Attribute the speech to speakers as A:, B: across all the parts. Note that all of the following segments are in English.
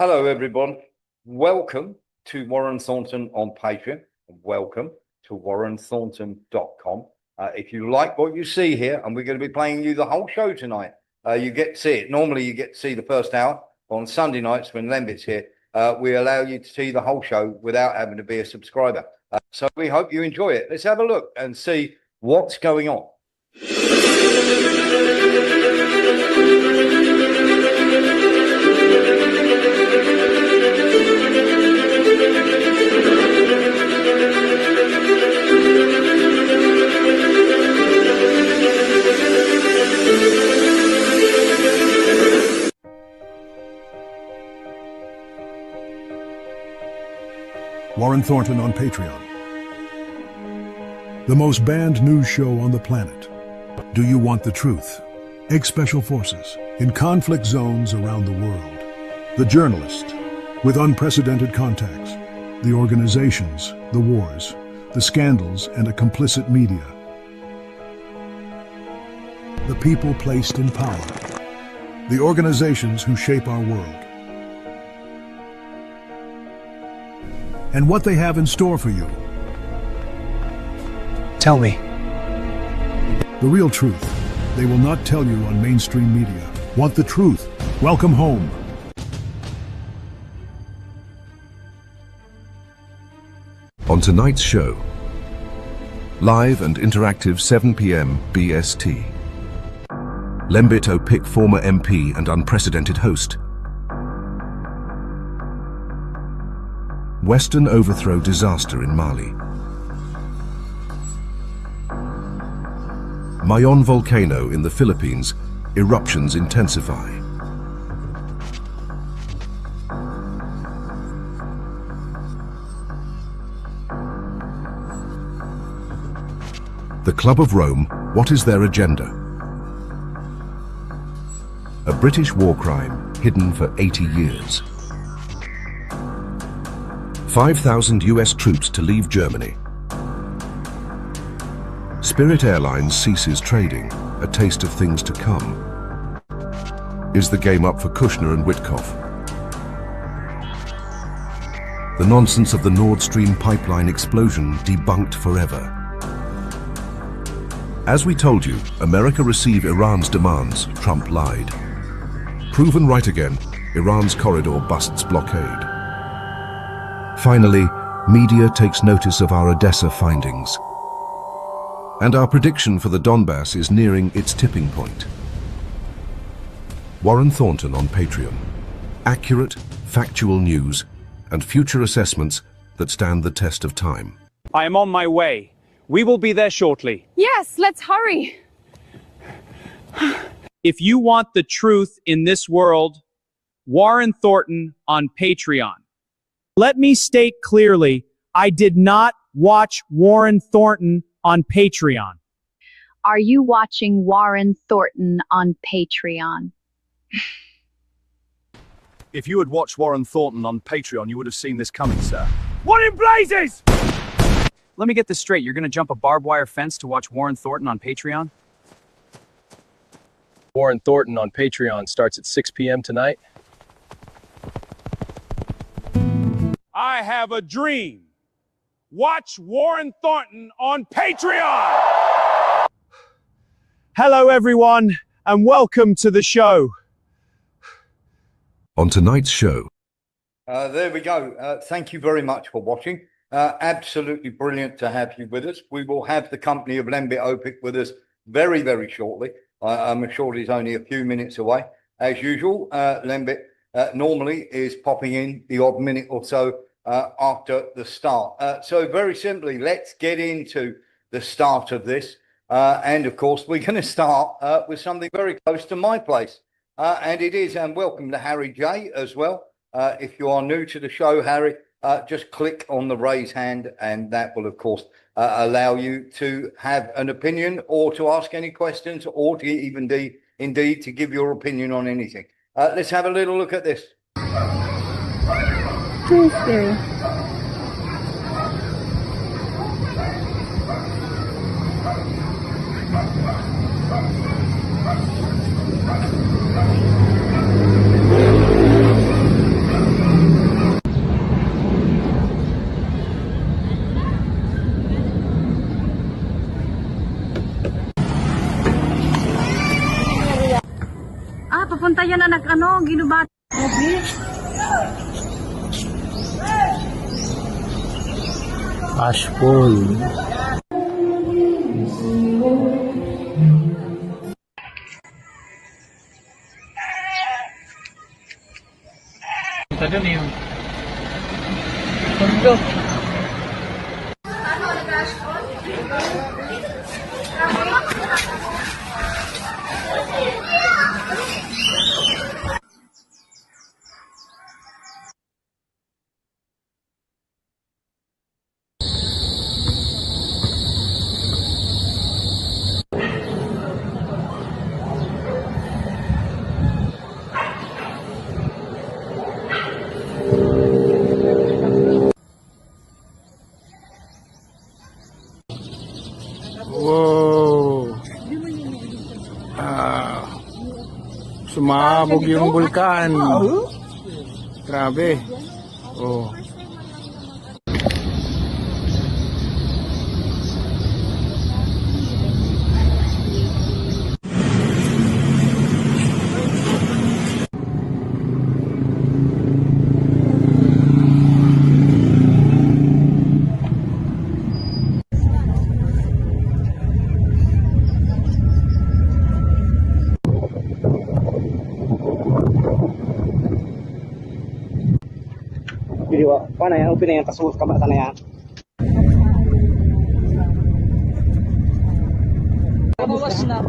A: Hello, everyone. Welcome to Warren Thornton on Patreon. Welcome to warrenthornton.com. If you like what you see here, and we're going to be playing you the whole show tonight, you get to see it. Normally, you get to see the first hour. On Sunday nights, when Lembit's here, we allow you to see the whole show without having to be a subscriber. So we hope you enjoy it. Let's have a look and see what's going on.
B: Warren Thornton on Patreon. The most banned news show on the planet. Do you want the truth? Ex-special forces in conflict zones around the world. The journalist with unprecedented contacts. The organizations, the wars, the scandals, and a complicit media. The people placed in power. The organizations who shape our world. And what they have in store for you.
C: Tell me.
B: The real truth. They will not tell you on mainstream media. Want the truth? Welcome home.
D: On tonight's show, live and interactive 7 p.m. BST. Lembit Opik, former MP and unprecedented host. Western overthrow disaster in Mali. Mayon volcano in the Philippines, eruptions intensify. The Club of Rome, what is their agenda? A British war crime hidden for 80 years. 5,000 US troops to leave Germany. Spirit Airlines ceases trading, a taste of things to come. Is the game up for Kushner and Witkoff? The nonsense of the Nord Stream pipeline explosion debunked forever. As we told you, America receive Iran's demands, Trump lied. Proven right again, Iran's corridor busts blockade. Finally, media takes notice of our Odessa findings. And our prediction for the Donbass is nearing its tipping point. Warren Thornton on Patreon. Accurate, factual news and future assessments that stand the test of time.
E: I am on my way. We will be there shortly.
F: Yes, let's hurry.
E: If you want the truth in this world, Warren Thornton on Patreon. Let me state clearly, I did not watch Warren Thornton on Patreon.
F: Are you watching Warren Thornton on Patreon?
C: If you had watched Warren Thornton on Patreon, you would have seen this coming, sir.
E: What in blazes? Let me get this straight. You're going to jump a barbed wire fence to watch Warren Thornton on Patreon?
G: Warren Thornton on Patreon starts at 6 p.m. tonight.
E: I have a dream. Watch Warren Thornton on Patreon. Hello, everyone, and welcome to the show.
D: On tonight's show.
A: There we go. Thank you very much for watching. Absolutely brilliant to have you with us. We will have the company of Lembit Opik with us very, very shortly. I'm sure he's only a few minutes away. As usual, Lembit normally is popping in the odd minute or so after the start. So very simply, let's get into the start of this. And of course, we're going to start with something very close to my place. And it is, and welcome to Harry J as well. If you are new to the show, Harry, just click on the raise hand, and that will, of course, allow you to have an opinion or to ask any questions or to even indeed to give your opinion on anything. Let's have a little look at this.
H: Toy Story. papunta yan na ginubat.
I: Ashful. Ito dun yung bundok. Wow. Sumabog yung bulkan. Grabe. Oh.
J: Jadi paano yan? Open na yan, kasunod ka ba na yan?
H: Bawas na.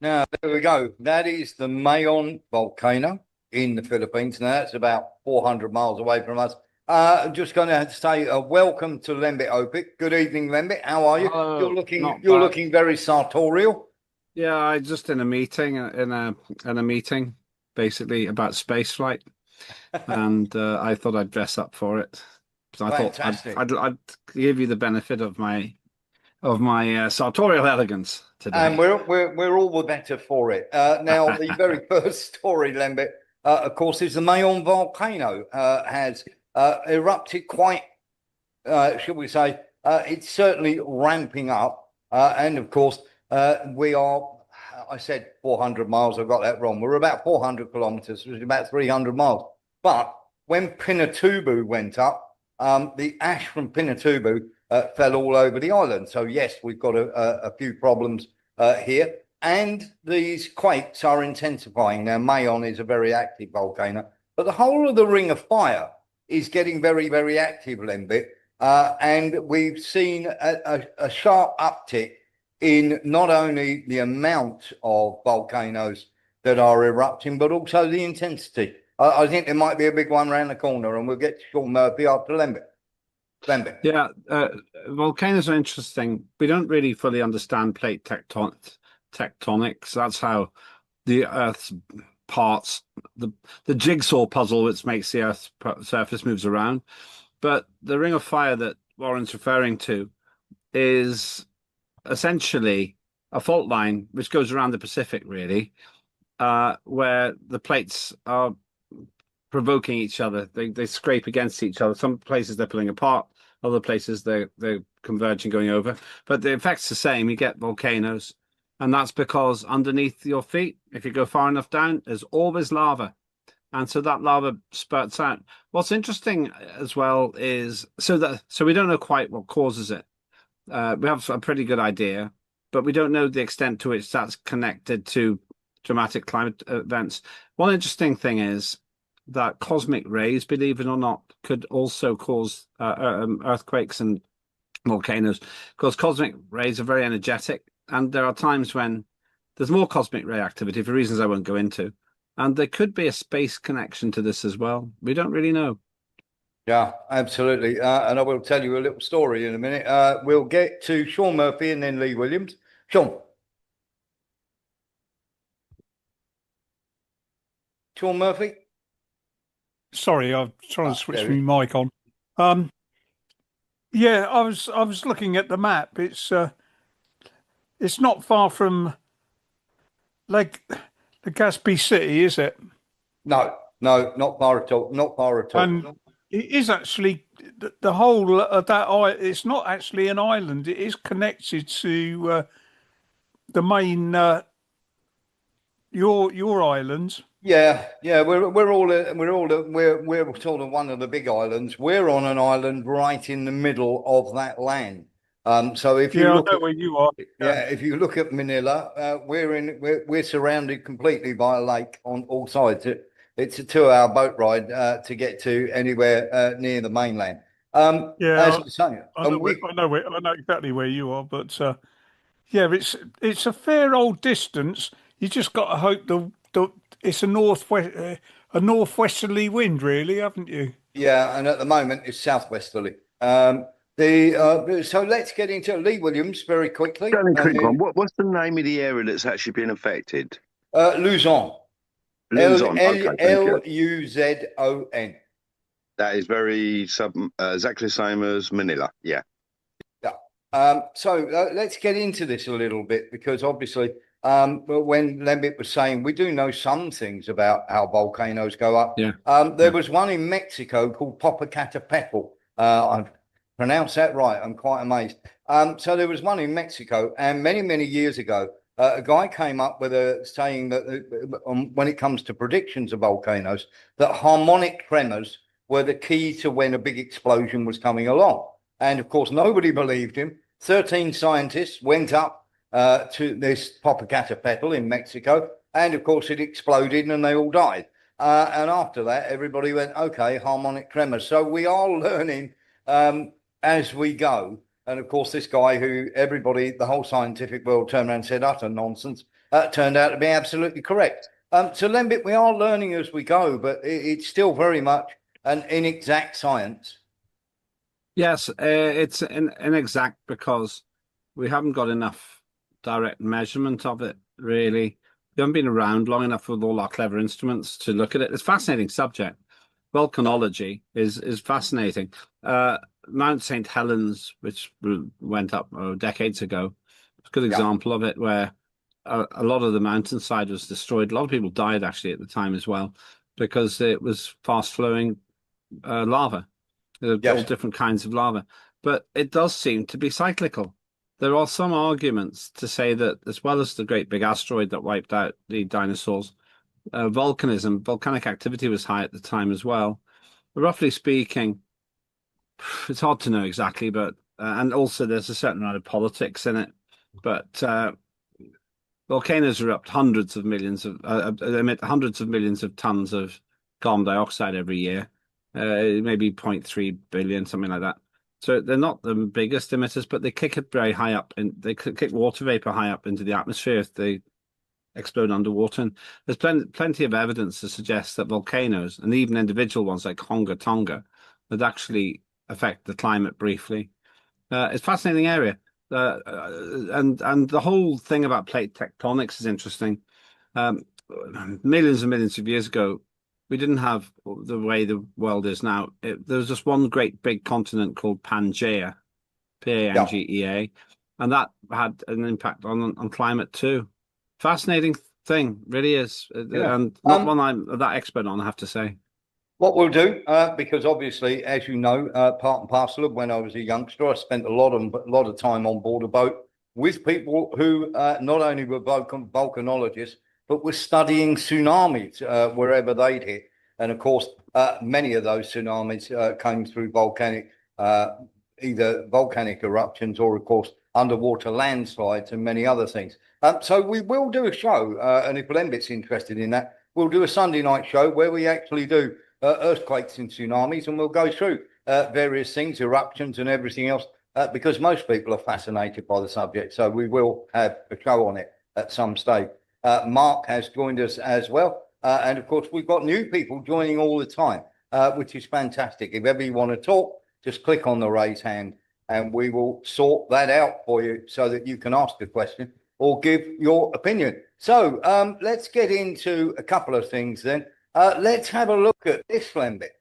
A: Now, there we go. That is the Mayon volcano in the Philippines. Now, that's about 400 miles away from us. I'm just going to say welcome to Lembit Opik. Good evening, Lembit. How are you? You're looking very sartorial.
I: Yeah, I just in a meeting basically about spaceflight, and I thought I'd dress up for it. So I
A: Fantastic.
I: thought I'd give you the benefit of my sartorial elegance today.
A: And we're all the better for it. Now, the very first story, Lembit, of course, is the Mayon volcano has erupted quite, shall we say, it's certainly ramping up. And of course, we are, I said 400 miles, I got that wrong. We're about 400 kilometers, which is about 300 miles. But when Pinatubo went up, the ash from Pinatubo fell all over the island. So yes, we've got a few problems here, and these quakes are intensifying. Now, Mayon is a very active volcano, but the whole of the Ring of Fire is getting very, very active, Lembit, and we've seen a sharp uptick in not only the amount of volcanoes that are erupting, but also the intensity. I think there might be a big one around the corner, and we'll get to Sean Murphy after Lembit.
I: Yeah, volcanoes are interesting. We don't really fully understand plate tectonics. That's how the Earth's parts, the jigsaw puzzle which makes the Earth's surface moves around. But the Ring of Fire that Warren's referring to is essentially a fault line which goes around the Pacific, really, where the plates are provoking each other. They scrape against each other. Some places they're pulling apart, other places they're converging, going over. But the effect's the same. You get volcanoes, and that's because underneath your feet, if you go far enough down, there's always lava. And so that lava spurts out. What's interesting as well is so we don't know quite what causes it. We have a pretty good idea, but we don't know the extent to which that's connected to dramatic climate events. One interesting thing is that cosmic rays, believe it or not, could also cause earthquakes and volcanoes, because cosmic rays are very energetic, and there are times when there's more cosmic ray activity for reasons I won't go into, and there could be a space connection to this as well. We don't really know.
A: Yeah, absolutely. And I will tell you a little story in a minute. We'll get to Sean Murphy and then Lee Williams. Sean Murphy?
K: Sorry, I'm trying to switch
A: there
K: my mic on. Yeah, I was looking at the map. It's not far from Leg Legazpi City, is it?
A: No, no, not far at all. Not far at all.
K: And it is actually the whole of that island. It's not actually an island. It is connected to the main your islands.
A: Yeah, yeah, we're sort of one of the big islands. We're on an island right in the middle of that land. So if you
K: Yeah, I
A: look
K: know
A: at
K: where you are. Yeah,
A: yeah, if you look at Manila, we're surrounded completely by a lake on all sides. It's a 2 hour boat ride to get to anywhere near the mainland. As
K: yeah.
A: I say,
K: I know
A: and we
K: I know exactly where you are. But yeah, it's a fair old distance. You just got to hope the it's a northwesterly wind, really, haven't you?
A: yeah, and at the moment it's southwesterly. The so let's get into Lee Williams very quickly.
L: Only a quick one. What's the name of the area that's actually been affected?
A: Luzon,
L: Luzon. Okay, thank you.
A: Luzon.
L: That is very exactly the same as Manila. Yeah.
A: Yeah. So let's get into this a little bit because obviously, when Lembit was saying we do know some things about how volcanoes go up.
I: Yeah.
A: There was one in Mexico called Popocatépetl. I've pronounced that right. I'm quite amazed. So there was one in Mexico, and many years ago, a guy came up with saying that when it comes to predictions of volcanoes, that harmonic tremors were the key to when a big explosion was coming along. And of course, nobody believed him. 13 scientists went up to this Popocatépetl in Mexico, and of course, it exploded and they all died. And after that, everybody went, okay, harmonic tremors. So we are learning as we go. And of course, this guy who everybody, the whole scientific world turned around and said utter nonsense, turned out to be absolutely correct. So Lembit, we are learning as we go, but it's still very much an inexact science.
I: Yes, it's inexact because we haven't got enough direct measurement of it, really. We haven't been around long enough with all our clever instruments to look at it. It's a fascinating subject. Volcanology is fascinating. Mount St. Helens, which went up decades ago, it's a good example of it, where a lot of the mountainside was destroyed. A lot of people died actually at the time as well, because it was fast-flowing lava. All different kinds of lava. But it does seem to be cyclical. There are some arguments to say that, as well as the great big asteroid that wiped out the dinosaurs, volcanic activity was high at the time as well. Roughly speaking, it's hard to know exactly, but and also there's a certain amount of politics in it. But volcanoes erupt hundreds of millions of emit hundreds of millions of tons of carbon dioxide every year, maybe 0.3 billion, something like that. So they're not the biggest emitters, but they kick it very high up, and they kick water vapor high up into the atmosphere if they explode underwater. And there's plenty of evidence to suggest that volcanoes, and even individual ones like Konga Tonga, would actually affect the climate briefly. It's a fascinating area. And the whole thing about plate tectonics is interesting. Millions and millions of years ago, we didn't have the way the world is now. There was just one great big continent called Pangaea, Pangea, and that had an impact on climate too. Fascinating thing, really is, and not one I'm that expert on, I have to say.
A: What we'll do, because obviously, as you know, part and parcel of when I was a youngster, I spent a lot of time on board a boat with people who not only were volcanologists, but were studying tsunamis wherever they'd hit. And of course, many of those tsunamis came through either volcanic eruptions or, of course, underwater landslides and many other things. So we will do a show, and if Lembit's interested in that, we'll do a Sunday night show where we actually do earthquakes and tsunamis, and we'll go through various things, eruptions and everything else, because most people are fascinated by the subject. So we will have a show on it at some stage. Mark has joined us as well. And of course, we've got new people joining all the time, which is fantastic. If ever you want to talk, just click on the raise hand and we will sort that out for you so that you can ask a question or give your opinion. So let's get into a couple of things then. Let's have a look at this, Lembit.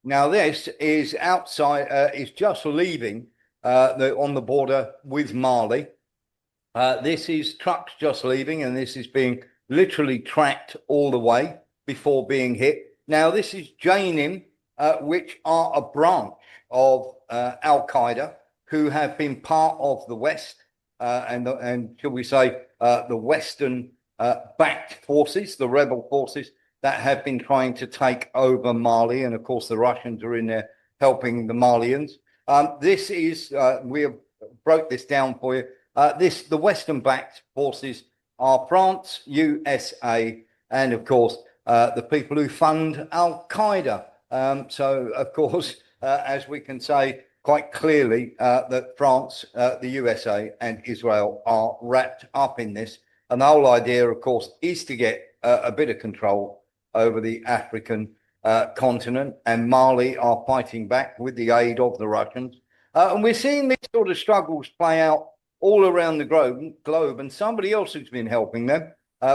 A: Now this is outside, is just leaving on the border with Mali. This is trucks just leaving, and this is being literally tracked all the way before being hit. Now this is Jainim, which are a branch of Al Qaeda, who have been part of the West and shall we say the Western backed forces, the rebel forces that have been trying to take over Mali, and of course the Russians are in there helping the Malians. This is we have broke this down for you. The Western-backed forces are France, USA, and of course the people who fund Al Qaeda. So of course, as we can say quite clearly, that France, the USA, and Israel are wrapped up in this. And the whole idea, of course, is to get a bit of control over the African continent, and Mali are fighting back with the aid of the Russians. And we're seeing these sort of struggles play out all around the globe, and somebody else who's been helping them,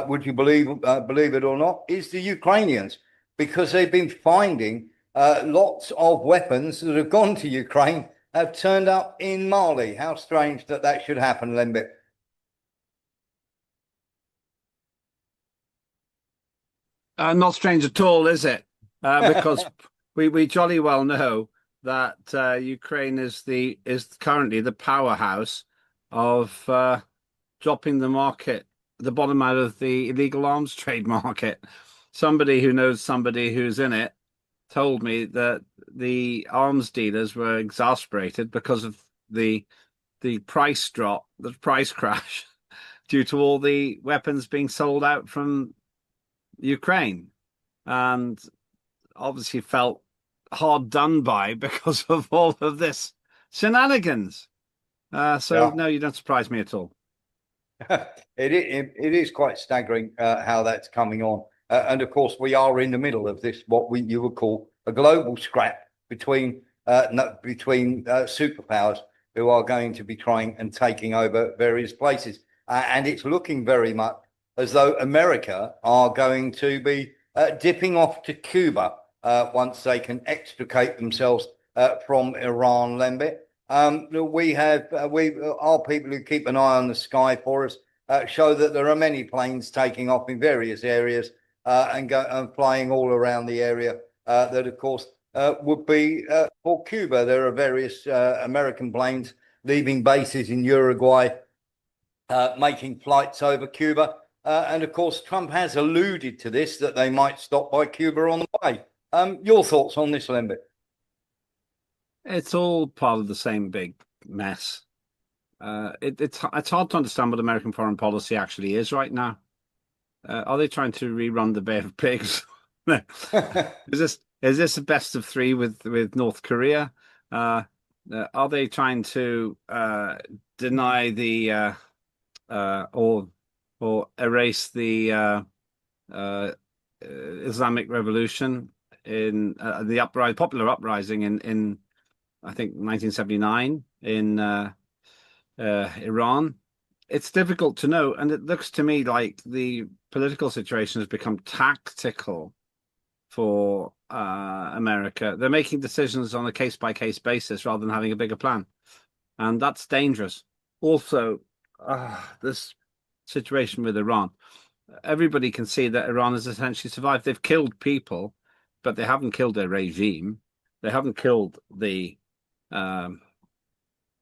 A: would you believe it or not, is the Ukrainians, because they've been finding lots of weapons that have gone to Ukraine have turned up in Mali. How strange that that should happen, Lembit.
I: Not strange at all, is it? Because we jolly well know that Ukraine is currently the powerhouse of dropping the bottom out of the illegal arms trade market. Somebody who knows somebody who's in it told me that the arms dealers were exasperated because of the price drop, the price crash, due to all the weapons being sold out from Ukraine, and obviously felt hard done by because of all of this shenanigans. No, you don't surprise me at all.
A: It is quite staggering how that's coming on. And of course, we are in the middle of this, you would call a global scrap between superpowers who are going to be trying and taking over various places. And it's looking very much as though America are going to be dipping off to Cuba once they can extricate themselves from Iran, Lembit. Our people who keep an eye on the sky for us show that there are many planes taking off in various areas and flying all around the area that, of course, would be for Cuba. There are various American planes leaving bases in Uruguay, making flights over Cuba. And of course, Trump has alluded to this, that they might stop by Cuba on the way. Your thoughts on this, Lembit?
I: It's all part of the same big mess. It's hard to understand what American foreign policy actually is right now. Are they trying to rerun the Bay of Pigs? Is this a best of three with North Korea? Are they trying to deny the or erase the Islamic Revolution in the popular uprising in I think 1979 in Iran? It's difficult to know, and it looks to me like the political situation has become tactical for America. They're making decisions on a case-by-case basis rather than having a bigger plan, and that's dangerous. Also, this situation with Iran, everybody can see that Iran has essentially survived. They've killed people, but they haven't killed their regime. They haven't killed the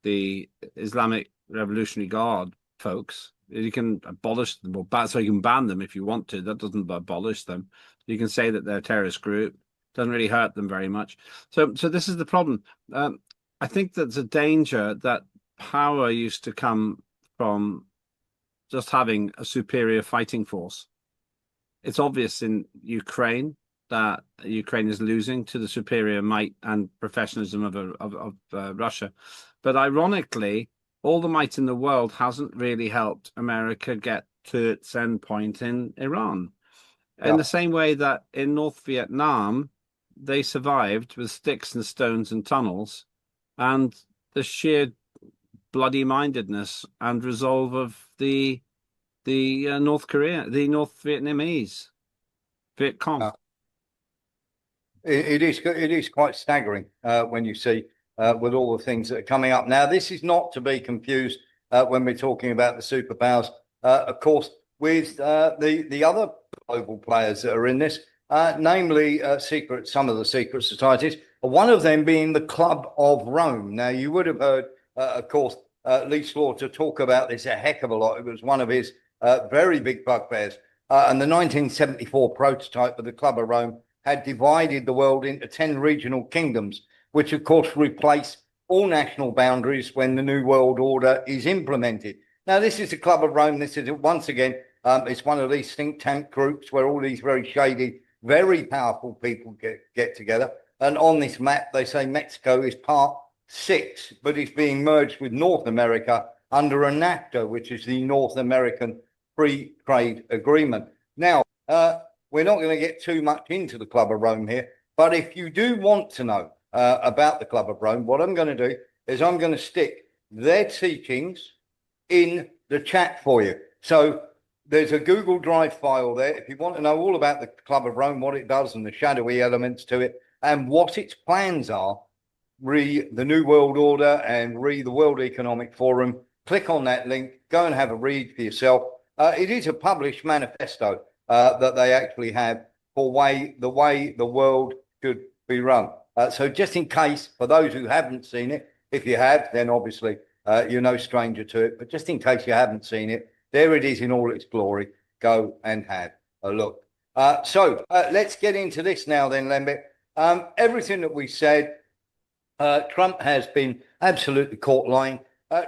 I: Islamic Revolutionary Guard folks. You can abolish them, so you can ban them if you want to. That doesn't abolish them. You can say that they're a terrorist group. Doesn't really hurt them very much. So this is the problem. I think there's a danger that power used to come from just having a superior fighting force. It's obvious in Ukraine that Ukraine is losing to the superior might and professionalism of Russia. But ironically, all the might in the world hasn't really helped America get to its end point in Iran. Yeah. In the same way that in North Vietnam, they survived with sticks and stones and tunnels, and the sheer bloody mindedness and resolve of the North Vietnamese, Viet Cong.
A: It is quite staggering when you see with all the things that are coming up. Now, this is not to be confused when we're talking about the superpowers, of course, with the other global players that are in this, namely some of the secret societies. One of them being the Club of Rome. Now, you would have heard, of course, Lee Slaughter talk about this a heck of a lot. It was one of his very big bugbears. And the 1974 prototype of the Club of Rome had divided the world into 10 regional kingdoms, which of course replace all national boundaries when the New World Order is implemented. Now, this is the Club of Rome. This is, once again, it's one of these think tank groups where all these very shady, very powerful people get together. And on this map, they say Mexico is part 6, but it's being merged with North America under a NAFTA, which is the North American Free Trade Agreement. Now, we're not going to get too much into the Club of Rome here, but if you do want to know about the Club of Rome, what I'm going to do is I'm going to stick their teachings in the chat for you. So there's a Google Drive file there. If you want to know all about the Club of Rome, what it does and the shadowy elements to it and what its plans are, re the New World Order and re the World Economic Forum, click on that link, go and have a read for yourself. It is a published manifesto that they actually have for the way the world should be run. So just in case, for those who haven't seen it, if you have, then obviously you're no stranger to it. But just in case you haven't seen it, there it is in all its glory. Go and have a look. So let's get into this now then, Lembit. Everything that we said, Trump has been absolutely caught lying.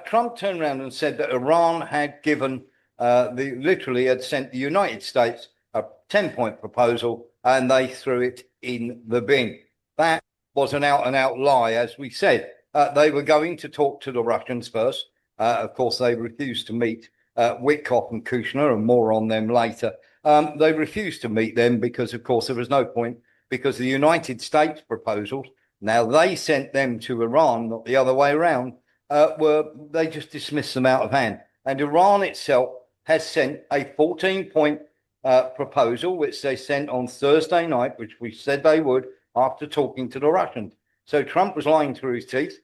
A: Trump turned around and said that Iran had given, literally had sent the United States a 10-point proposal and they threw it in the bin. That was an out-and-out lie, as we said. They were going to talk to the Russians first. Of course, they refused to meet Witkoff and Kushner, and more on them later. They refused to meet them because, of course, there was no point, because the United States proposals, now they sent them to Iran, not the other way around, they just dismissed them out of hand. And Iran itself has sent a 14-point proposal, which they sent on Thursday night, which we said they would after talking to the Russians. So Trump was lying through his teeth.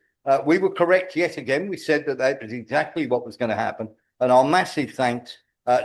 A: We were correct yet again. We said that was exactly what was going to happen. And our massive thanks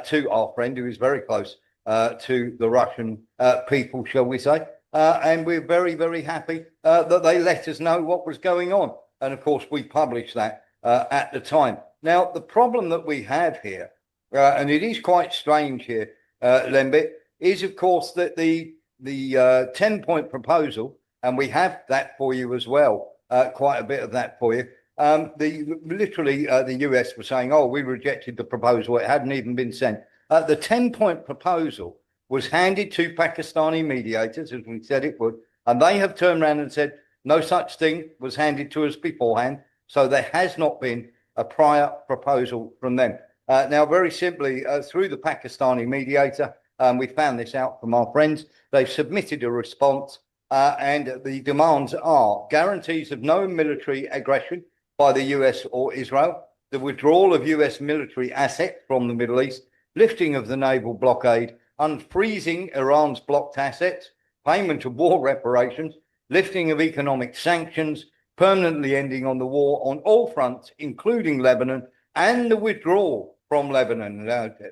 A: to our friend who is very close to the Russian people, shall we say. And we're very, very happy that they let us know what was going on. And of course, we published that at the time. Now, the problem that we have here, and it is quite strange here, Lembit, is of course that the 10-point proposal, and we have that for you as well, quite a bit of that for you. The US was saying, oh, we rejected the proposal. It hadn't even been sent. The 10-point proposal was handed to Pakistani mediators, as we said it would, and they have turned around and said no such thing was handed to us beforehand. So there has not been a prior proposal from them. Now, very simply, through the Pakistani mediator, we found this out from our friends, they've submitted a response, and the demands are guarantees of no military aggression by the US or Israel, the withdrawal of US military assets from the Middle East, lifting of the naval blockade, unfreezing Iran's blocked assets, payment of war reparations, lifting of economic sanctions, permanently ending on the war on all fronts, including Lebanon, and the withdrawal from Lebanon.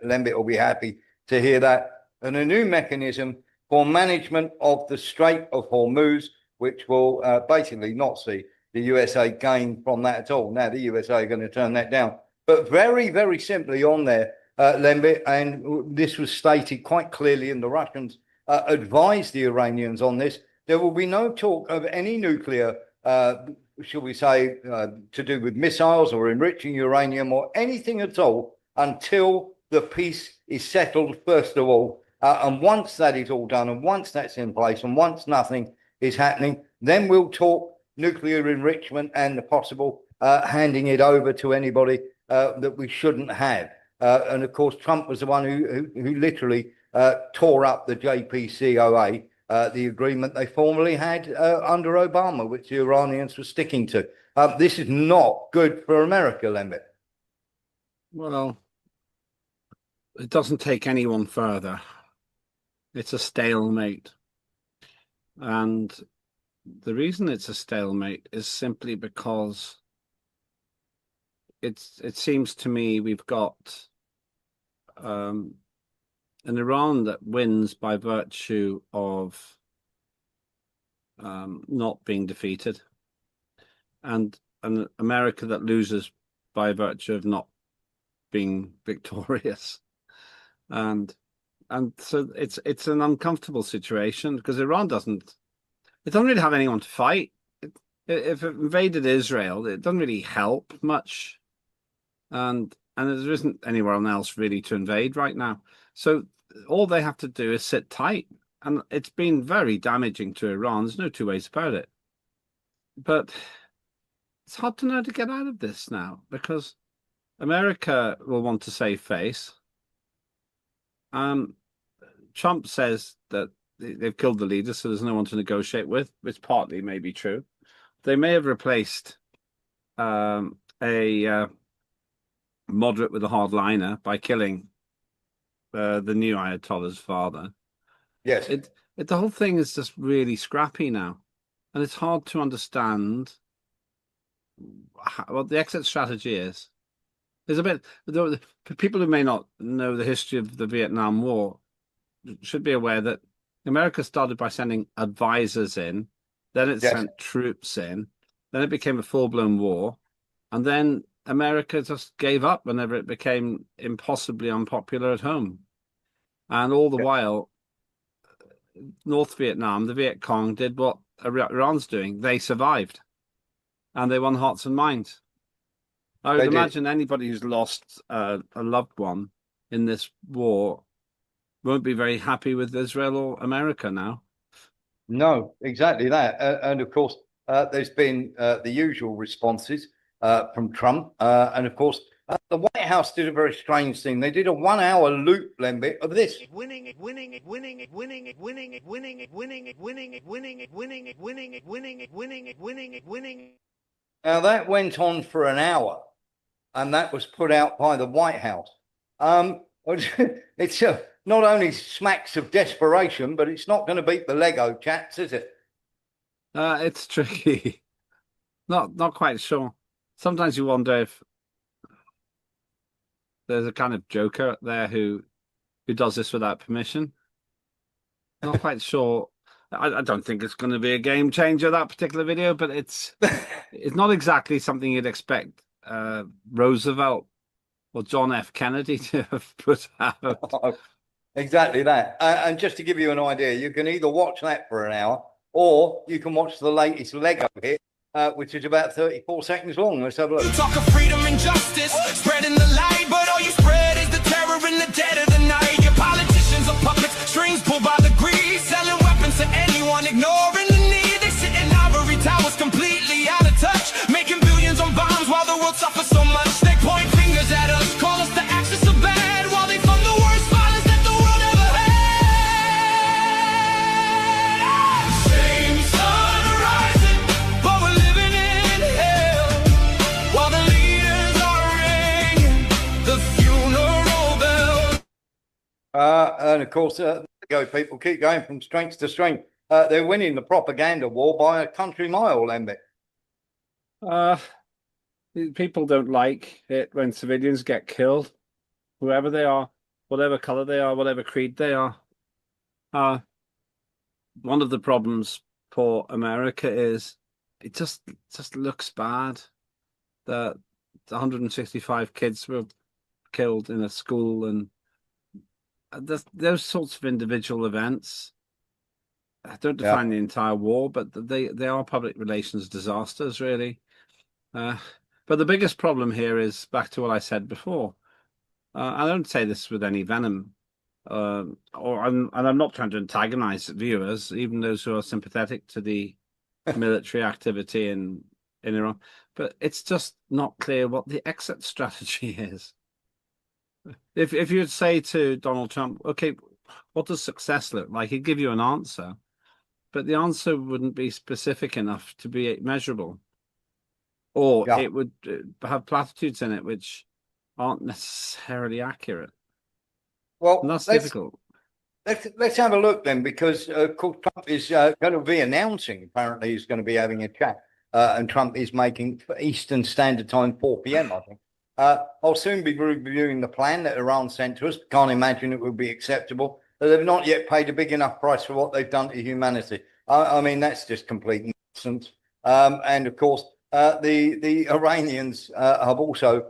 A: Lembit will be happy to hear that. And a new mechanism for management of the Strait of Hormuz, which will basically not see the USA gain from that at all. Now, the USA are going to turn that down. But very, very simply on there, Lembit, and this was stated quite clearly, and the Russians advised the Iranians on this, there will be no talk of any nuclear, shall we say, to do with missiles or enriching uranium or anything at all until the peace is settled, first of all. And once that is all done, and once that's in place, and once nothing is happening, then we'll talk nuclear enrichment and the possible handing it over to anybody that we shouldn't have. And of course, Trump was the one who literally tore up the JPCOA, the agreement they formerly had under Obama, which the Iranians were sticking to. This is not good for America, Lembit.
I: Well, it doesn't take anyone further. It's a stalemate. And the reason it's a stalemate is simply because it seems to me we've got an Iran that wins by virtue of not being defeated, and an America that loses by virtue of not being victorious. And so it's an uncomfortable situation because Iran doesn't really have anyone to fight. If it invaded Israel, it doesn't really help much, and there isn't anywhere else really to invade right now. So all they have to do is sit tight, and it's been very damaging to Iran. There's no two ways about it. But it's hard to know how to get out of this now because America will want to save face. Trump says that they've killed the leader, so there's no one to negotiate with, which partly may be true. They may have replaced a moderate with a hardliner by killing the new Ayatollah's father.
A: Yes.
I: The whole thing is just really scrappy now, and it's hard to understand what the exit strategy is. There's a bit, people who may not know the history of the Vietnam War should be aware that America started by sending advisors in, then it sent troops in, then it became a full-blown war, and then America just gave up whenever it became impossibly unpopular at home. And all the while, North Vietnam, the Viet Cong, did what Iran's doing. They survived, and they won hearts and minds. I would imagine anybody who's lost a loved one in this war won't be very happy with Israel or America now.
A: No, exactly that. And of course, there's been the usual responses from Trump. And of course, the White House did a very strange thing. They did a 1 hour loop, Lembit, of this. Now that went on for an hour, and that was put out by the White House. It's not only smacks of desperation, but it's not going to beat the Lego chats, is it?
I: It's tricky. Not quite sure. Sometimes you wonder if there's a kind of joker there who does this without permission. Not quite sure. I don't think it's going to be a game changer, that particular video, but it's not exactly something you'd expect Roosevelt or John F. Kennedy to have put out.
A: Exactly that. And just to give you an idea, you can either watch that for an hour or you can watch the latest Lego hit, which is about 34 seconds long. Let's have a look.
M: You talk of freedom and justice, spreading the light, but all you spread is the terror in the dead of the night. Your politicians are puppets, strings pulled by the greed, selling weapons to anyone, ignoring the need. They sit in ivory towers completely out of touch, making billions on bombs while the world suffers so much. They point fingers at us, call us the axis of bad, while they fund the worst violence that the world ever had. Same sun rising, but we're living in hell, while the leaders are ringing the funeral bell.
A: And of course, go people keep going from strength to strength. They're winning the propaganda war by a country mile, Lembit.
I: People don't like it when civilians get killed, whoever they are, whatever color they are, whatever creed they are. One of the problems for America is it just looks bad that 165 kids were killed in a school, and those sorts of individual events don't define the entire war, but they are public relations disasters, really. But the biggest problem here is back to what I said before. I don't say this with any venom, and I'm not trying to antagonize viewers, even those who are sympathetic to the military activity in Iran. But it's just not clear what the exit strategy is. If you'd say to Donald Trump, okay, what does success look like? He'd give you an answer, but the answer wouldn't be specific enough to be measurable. Or it would have platitudes in it which aren't necessarily accurate.
A: Well,
I: and that's difficult.
A: let's have a look then, because of course Trump is going to be announcing. Apparently, he's going to be having a chat, and Trump is making Eastern Standard Time 4 p.m. I think. I'll soon be reviewing the plan that Iran sent to us. Can't imagine it would be acceptable. But they've not yet paid a big enough price for what they've done to humanity. I mean, that's just complete nonsense. And of course, the Iranians have also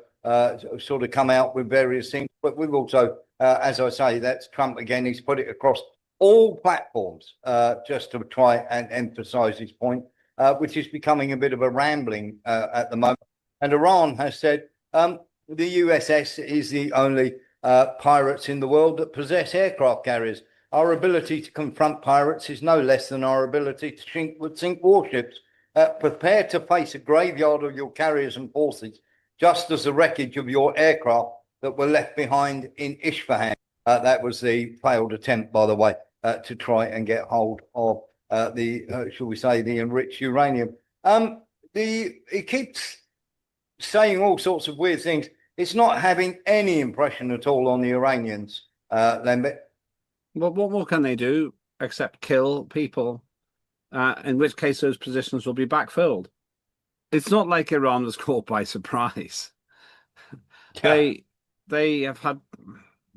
A: sort of come out with various things. But we've also, as I say, that's Trump again. He's put it across all platforms just to try and emphasize his point, which is becoming a bit of a rambling at the moment. And Iran has said the USS is the only pirates in the world that possess aircraft carriers. Our ability to confront pirates is no less than our ability to sink warships. Prepare to face a graveyard of your carriers and forces, just as the wreckage of your aircraft that were left behind in Isfahan. That was the failed attempt, by the way, to try and get hold of shall we say, the enriched uranium. It keeps saying all sorts of weird things. It's not having any impression at all on the Iranians, Lembit.
I: Well, what more can they do except kill people? In which case those positions will be backfilled. It's not like Iran was caught by surprise.
A: Yeah.
I: They have had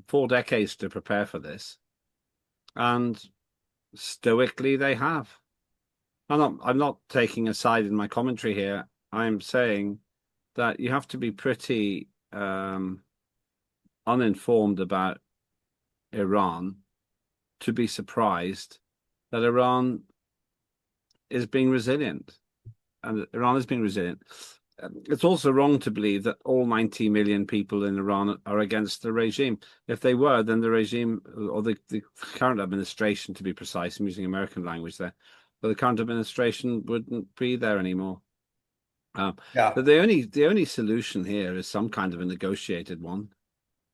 I: 4 decades to prepare for this, and stoically they have. I'm not taking a side in my commentary here. I'm saying that you have to be pretty uninformed about Iran to be surprised that Iran is being resilient, and Iran is being resilient. It's also wrong to believe that all 90 million people in Iran are against the regime. If they were, then the regime, or the current administration, to be precise, I'm using American language there, but the current administration wouldn't be there anymore. But the only solution here is some kind of a negotiated one,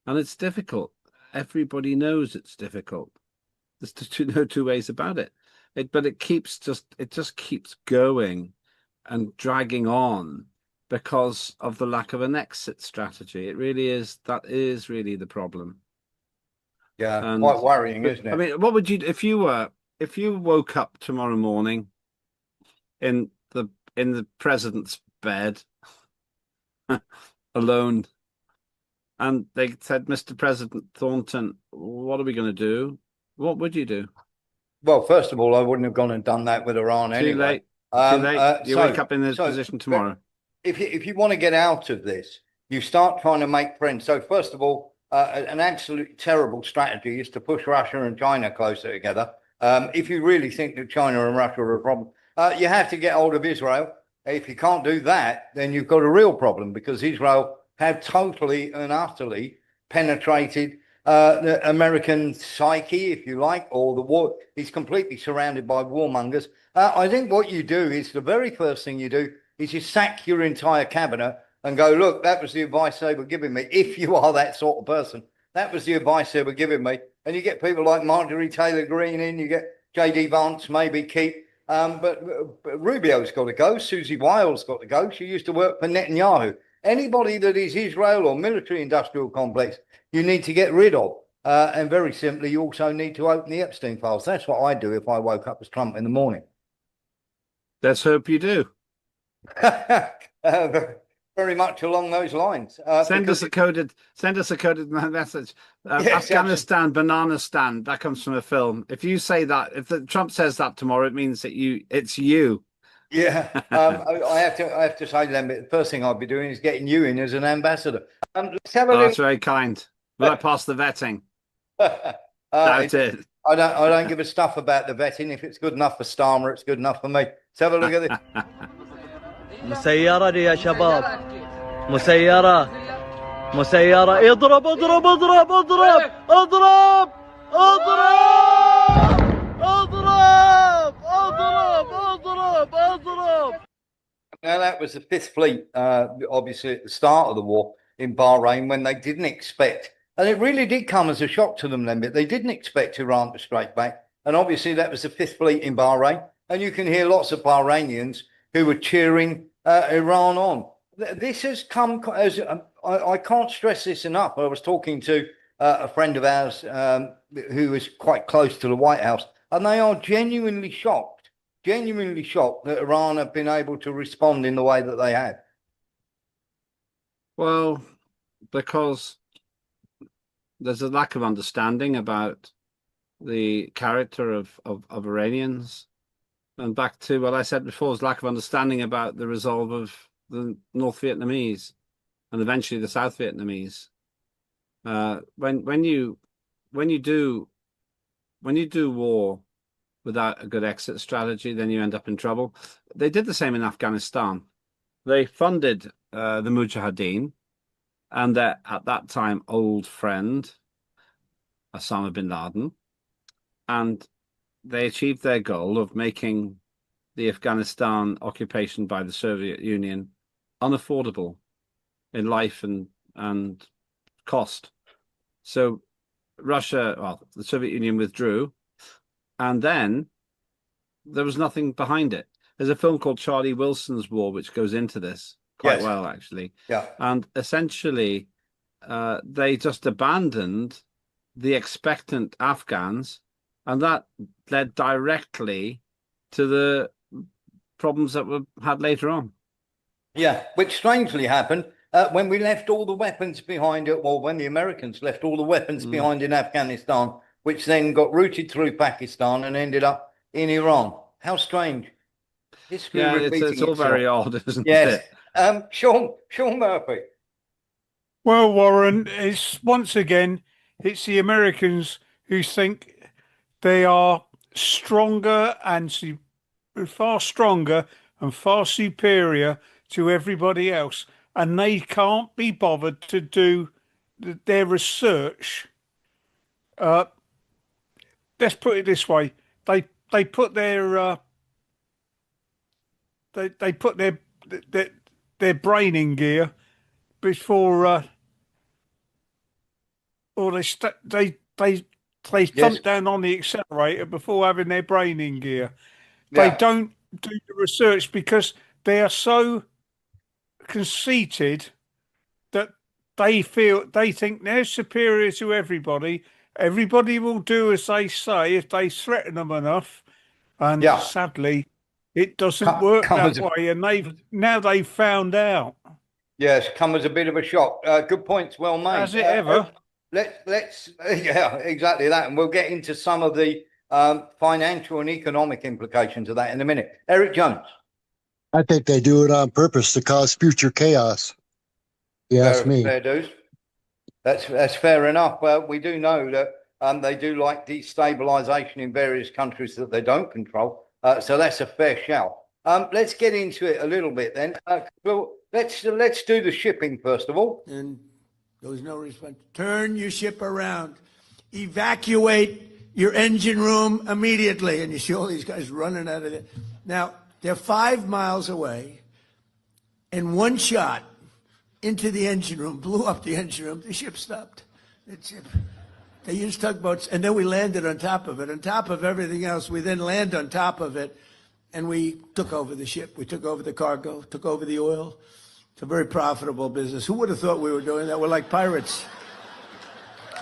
I: and it's difficult. Everybody knows it's difficult. There's no two ways about it. But it just keeps going and dragging on because of the lack of an exit strategy. That is really the problem.
A: Yeah, and quite worrying, isn't it?
I: I mean, what would you if you woke up tomorrow morning in the president's bed alone, and they said, "Mr. President Thornton, what are we going to do?" What would you do?
A: Well, first of all, I wouldn't have gone and done that with Iran anyway.
I: Too late. You wake up in this position tomorrow.
A: If you want to get out of this, you start trying to make friends. So first of all, an absolutely terrible strategy is to push Russia and China closer together. If you really think that China and Russia are a problem, you have to get hold of Israel. If you can't do that, then you've got a real problem, because Israel have totally and utterly penetrated the American psyche, if you like, or the war. He's completely surrounded by warmongers. I think what you do is, the very first thing you do is you sack your entire cabinet and go, look, that was the advice they were giving me. If you are that sort of person, that was the advice they were giving me. And you get people like Marjorie Taylor Greene in, you get J.D. Vance, maybe keep. But Rubio's got to go. Susie Wiles got to go. She used to work for Netanyahu. Anybody that is Israel or military industrial complex, you need to get rid of. And very simply, you also need to open the Epstein files. That's what I'd do if I woke up as Trump in the morning.
I: Let's hope you do.
A: Very much along those lines.
I: Send us a coded message.
A: Yes,
I: Afghanistan, banana stand. That comes from a film. If you say that, if Trump says that tomorrow, it means that it's you.
A: Yeah, I have to say, Lembit, the first thing I'd be doing is getting you in as an ambassador. Let's have a
I: That's very kind. Will I pass the vetting? Doubt it.
A: I don't give a stuff about the vetting. If it's good enough for Starmer, it's good enough for me. Let's have a look at this.
N: مسيرة يا شباب مسيرة اضرب اضرب اضرب اضرب اضرب اضرب اضرب اضرب اضرب اضرب.
A: Now, that was the Fifth Fleet, obviously at the start of the war in Bahrain, when they didn't expect, and it really did come as a shock to them then, but they didn't expect Iran to strike back. And obviously that was the Fifth Fleet in Bahrain. And you can hear lots of Bahrainians who were cheering Iran on. This has come as, I can't stress this enough. I was talking to a friend of ours who is quite close to the White House, and they are genuinely shocked that Iran have been able to respond in the way that they have.
I: Well, because there's a lack of understanding about the character of Iranians. And back to what I said before, is lack of understanding about the resolve of the North Vietnamese and eventually the South Vietnamese. When you do war without a good exit strategy, then you end up in trouble. They did the same in Afghanistan. They funded the Mujahideen and their, at that time, old friend, Osama bin Laden, and they achieved their goal of making the Afghanistan occupation by the Soviet Union unaffordable in life and cost. So the Soviet Union withdrew, and then there was nothing behind it. There's a film called Charlie Wilson's War, which goes into this quite well, actually.
A: Yeah.
I: And essentially, they just abandoned the expectant Afghans, and that led directly to the problems that were had later on.
A: Yeah, which strangely happened when we left all the weapons behind it, or when the Americans left all the weapons behind in Afghanistan, which then got routed through Pakistan and ended up in Iran. How strange. History
I: it's all very odd, isn't
A: it?
I: Yes.
A: Sean Murphy.
K: Well, Warren, it's once again, it's the Americans who think they are stronger and far stronger and far superior to everybody else, and they can't be bothered to do their research. Let's put it this way: they put their they put their brain in gear before, or they thump down on the accelerator before having their brain in gear. They don't do the research because they are so conceited that they think they're superior to everybody. Everybody will do as they say if they threaten them enough. And sadly, it doesn't work that way. And they've found out.
A: Yes, come as a bit of a shock. Good points, well made.
K: Has it ever?
A: Let's exactly that, and we'll get into some of the financial and economic implications of that in a minute. Eric Jones.
O: I think they do it on purpose to cause future chaos. Yes, me.
A: Fair dues. That's fair enough. We do know that they do like destabilization in various countries that they don't control. So that's a fair shout. Let's get into it a little bit then. Well, let's do the shipping first of all.
P: And there was no response. Turn your ship around. Evacuate your engine room immediately. And you see all these guys running out of there. Now, they're 5 miles away, and one shot into the engine room, blew up the engine room. The ship stopped. They used tugboats, and then we landed on top of it. On top of everything else, we then land on top of it, and we took over the ship. We took over the cargo, took over the oil. It's a very profitable business. Who would have thought we were doing that? We're like pirates.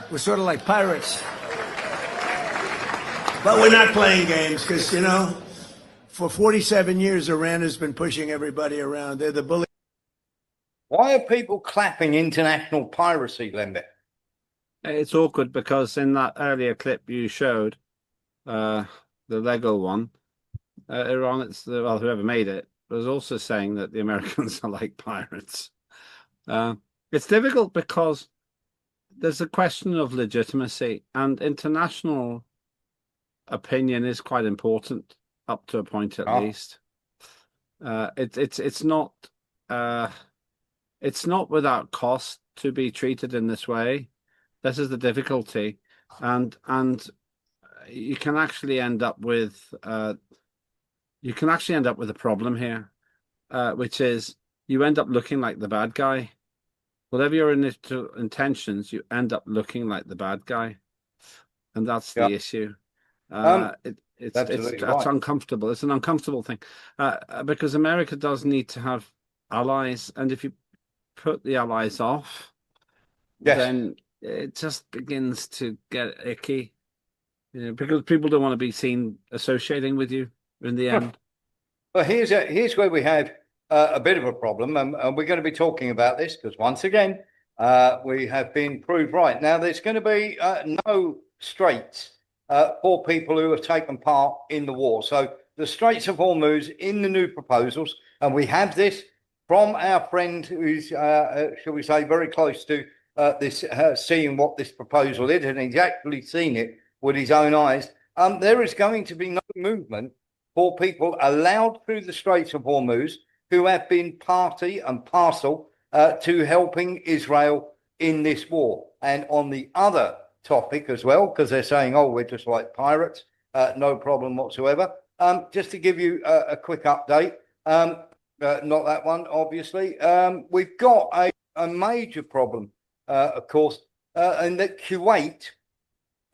P: We're sort of like pirates. But we're not playing games because, you know, for 47 years, Iran has been pushing everybody around. They're the bully.
A: Why are people clapping international piracy, Lembe?
I: It's awkward because in that earlier clip you showed, the Lego one, Iran, whoever made it, was also saying that the Americans are like pirates. It's difficult because there's a question of legitimacy, and international opinion is quite important up to a point at least. It's not without cost to be treated in this way. This is the difficulty, and you can actually end up with a problem here, which is you end up looking like the bad guy. Whatever your initial intentions, you end up looking like the bad guy, and that's the issue. It's uncomfortable. It's an uncomfortable thing because America does need to have allies, and if you put the allies off, then it just begins to get icky, because people don't want to be seen associating with you in the end.
A: Well, here's where we have a bit of a problem, and we're going to be talking about this because once again, we have been proved right. Now, there's going to be no straits for people who have taken part in the war. So the Straits of Hormuz in the new proposals, and we have this from our friend who's, shall we say, very close to this, seeing what this proposal is, and he's actually seen it with his own eyes. There is going to be no movement for people allowed through the Straits of Hormuz who have been party and parcel to helping Israel in this war. And on the other topic as well, because they're saying, oh, we're just like pirates, no problem whatsoever. Just to give you a quick update, not that one, obviously. We've got a major problem, of course, and that Kuwait,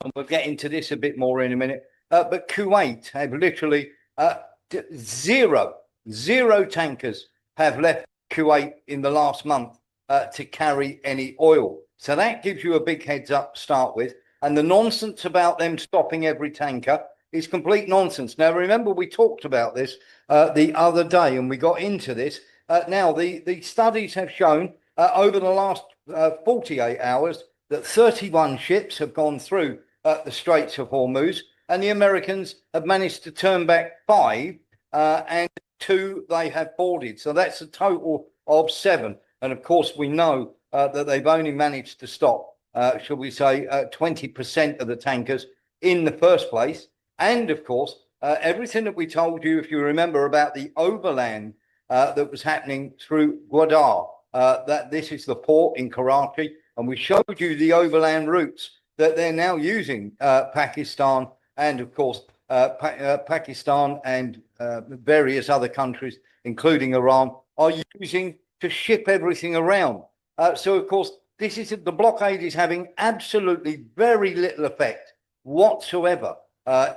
A: and we'll get into this a bit more in a minute, but Kuwait have literally zero tankers have left Kuwait in the last month to carry any oil. So that gives you a big heads up to start with. And the nonsense about them stopping every tanker is complete nonsense. Now, remember, we talked about this the other day and we got into this. Now, the studies have shown over the last 48 hours that 31 ships have gone through the Straits of Hormuz, and the Americans have managed to turn back 5, and 2 they have boarded. So that's a total of 7. And of course, we know that they've only managed to stop, shall we say, 20% of the tankers in the first place. And of course, everything that we told you, if you remember, about the overland that was happening through Gwadar, that this is the port in Karachi, and we showed you the overland routes that they're now using, Pakistan and of course Pakistan and various other countries, including Iran, are using to ship everything around. So of course, the blockade is having absolutely very little effect whatsoever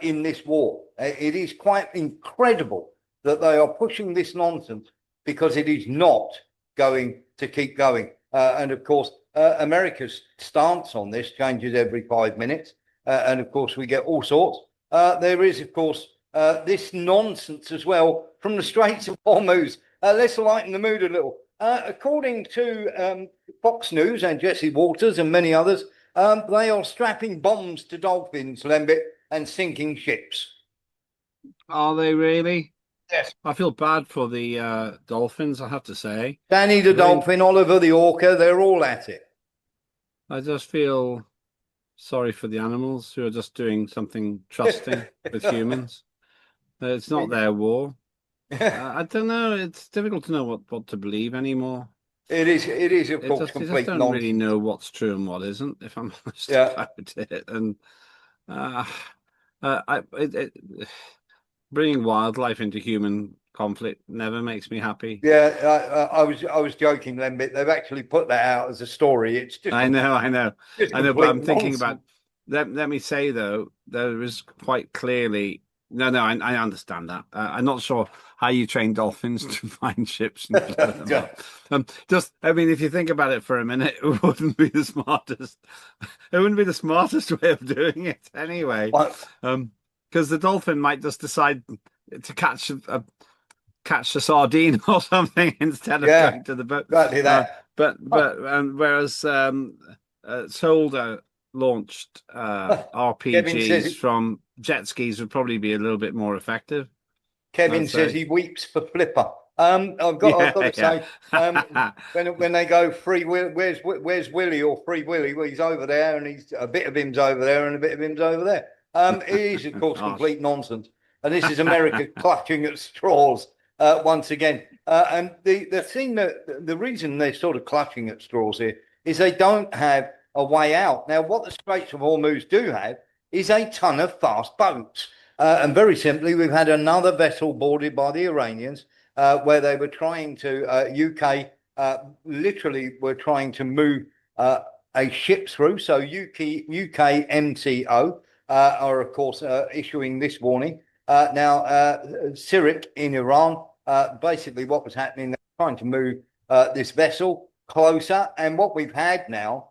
A: in this war. It is quite incredible that they are pushing this nonsense, because it is not going to keep going. And of course, America's stance on this changes every 5 minutes. And of course, we get all sorts. There is, of course, this nonsense as well from the Straits of Hormuz. Let's lighten the mood a little. According to Fox News and Jesse Waters and many others, they are strapping bombs to dolphins, Lembit, and sinking ships.
I: Are they really?
A: Yes.
I: I feel bad for the dolphins, I have to say.
A: Danny the dolphin, Oliver the orca, they're all at it.
I: I just feel sorry for the animals who are just doing something trusting with humans. It's not their war. I don't know. It's difficult to know what to believe anymore.
A: It is of course complete nonsense.
I: I just don't really know what's true and what isn't, if I'm honest about it. And bringing wildlife into human conflict never makes me happy.
A: Yeah, I was joking, Lembit. They've actually put that out as a story. It's just
I: I know. But I'm thinking about. Let me say though, there is quite clearly. No, I understand that. I'm not sure how you train dolphins to find ships and blow them up. I mean, if you think about it for a minute, it wouldn't be the smartest. It wouldn't be the smartest way of doing it anyway. Because the dolphin might just decide to catch a sardine or something instead of going to the boat.
A: Exactly that.
I: Whereas Solder launched RPGs from jet skis would probably be a little bit more effective.
A: Kevin says he weeps for Flipper. I've got to say, when they go Free Will, where's Willie or Free Willie? Well, he's over there, and a bit of him's over there, and a bit of him's over there. It is, of course, complete nonsense. And this is America clutching at straws once again. And the reason they're sort of clutching at straws here is they don't have a way out. Now, what the Straits of Hormuz do have is a ton of fast boats. And very simply, we've had another vessel boarded by the Iranians where they were trying to, UK literally were trying to move a ship through. So UK MCO are, of course, issuing this warning. Now, Sirik in Iran, basically what was happening, they're trying to move this vessel closer. And what we've had now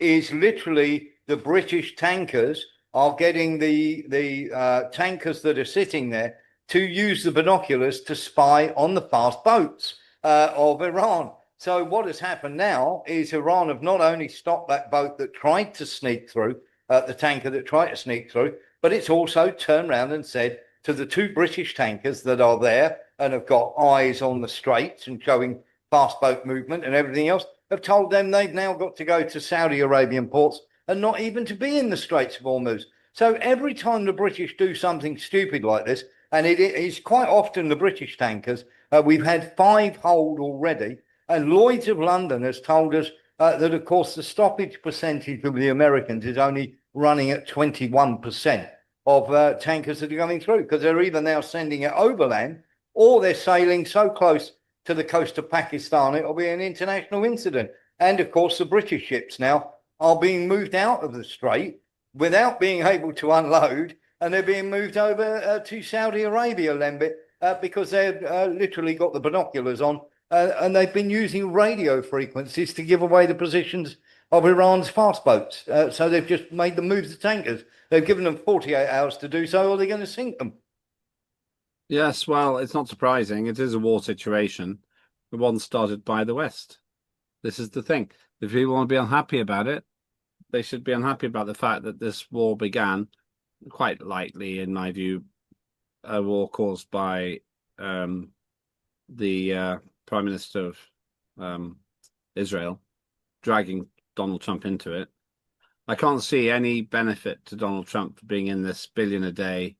A: is literally the British tankers are getting the tankers that are sitting there to use the binoculars to spy on the fast boats of Iran. So what has happened now is Iran have not only stopped that boat that tried to sneak through, the tanker that tried to sneak through, but it's also turned around and said to the two British tankers that are there and have got eyes on the straits and showing fast boat movement and everything else, have told them they've now got to go to Saudi Arabian ports and not even to be in the Straits of Hormuz. So every time the British do something stupid like this, and it is quite often the British tankers, we've had 5 hold already, and Lloyd's of London has told us that, of course, the stoppage percentage of the Americans is only running at 21% of tankers that are coming through, because they're either now sending it overland or they're sailing so close to the coast of Pakistan it'll be an international incident. And of course, the British ships now are being moved out of the strait without being able to unload, and they're being moved over to Saudi Arabia, Lembit, because they've literally got the binoculars on, and they've been using radio frequencies to give away the positions of Iran's fast boats. So they've just made them move the tankers. They've given them 48 hours to do so, or they're going to sink them.
I: Yes, well, it's not surprising. It is a war situation, the one started by the West. This is the thing. If people want to be unhappy about it, they should be unhappy about the fact that this war began, quite likely, in my view, a war caused by the Prime Minister of Israel dragging Donald Trump into it. I can't see any benefit to Donald Trump for being in this billion-a-day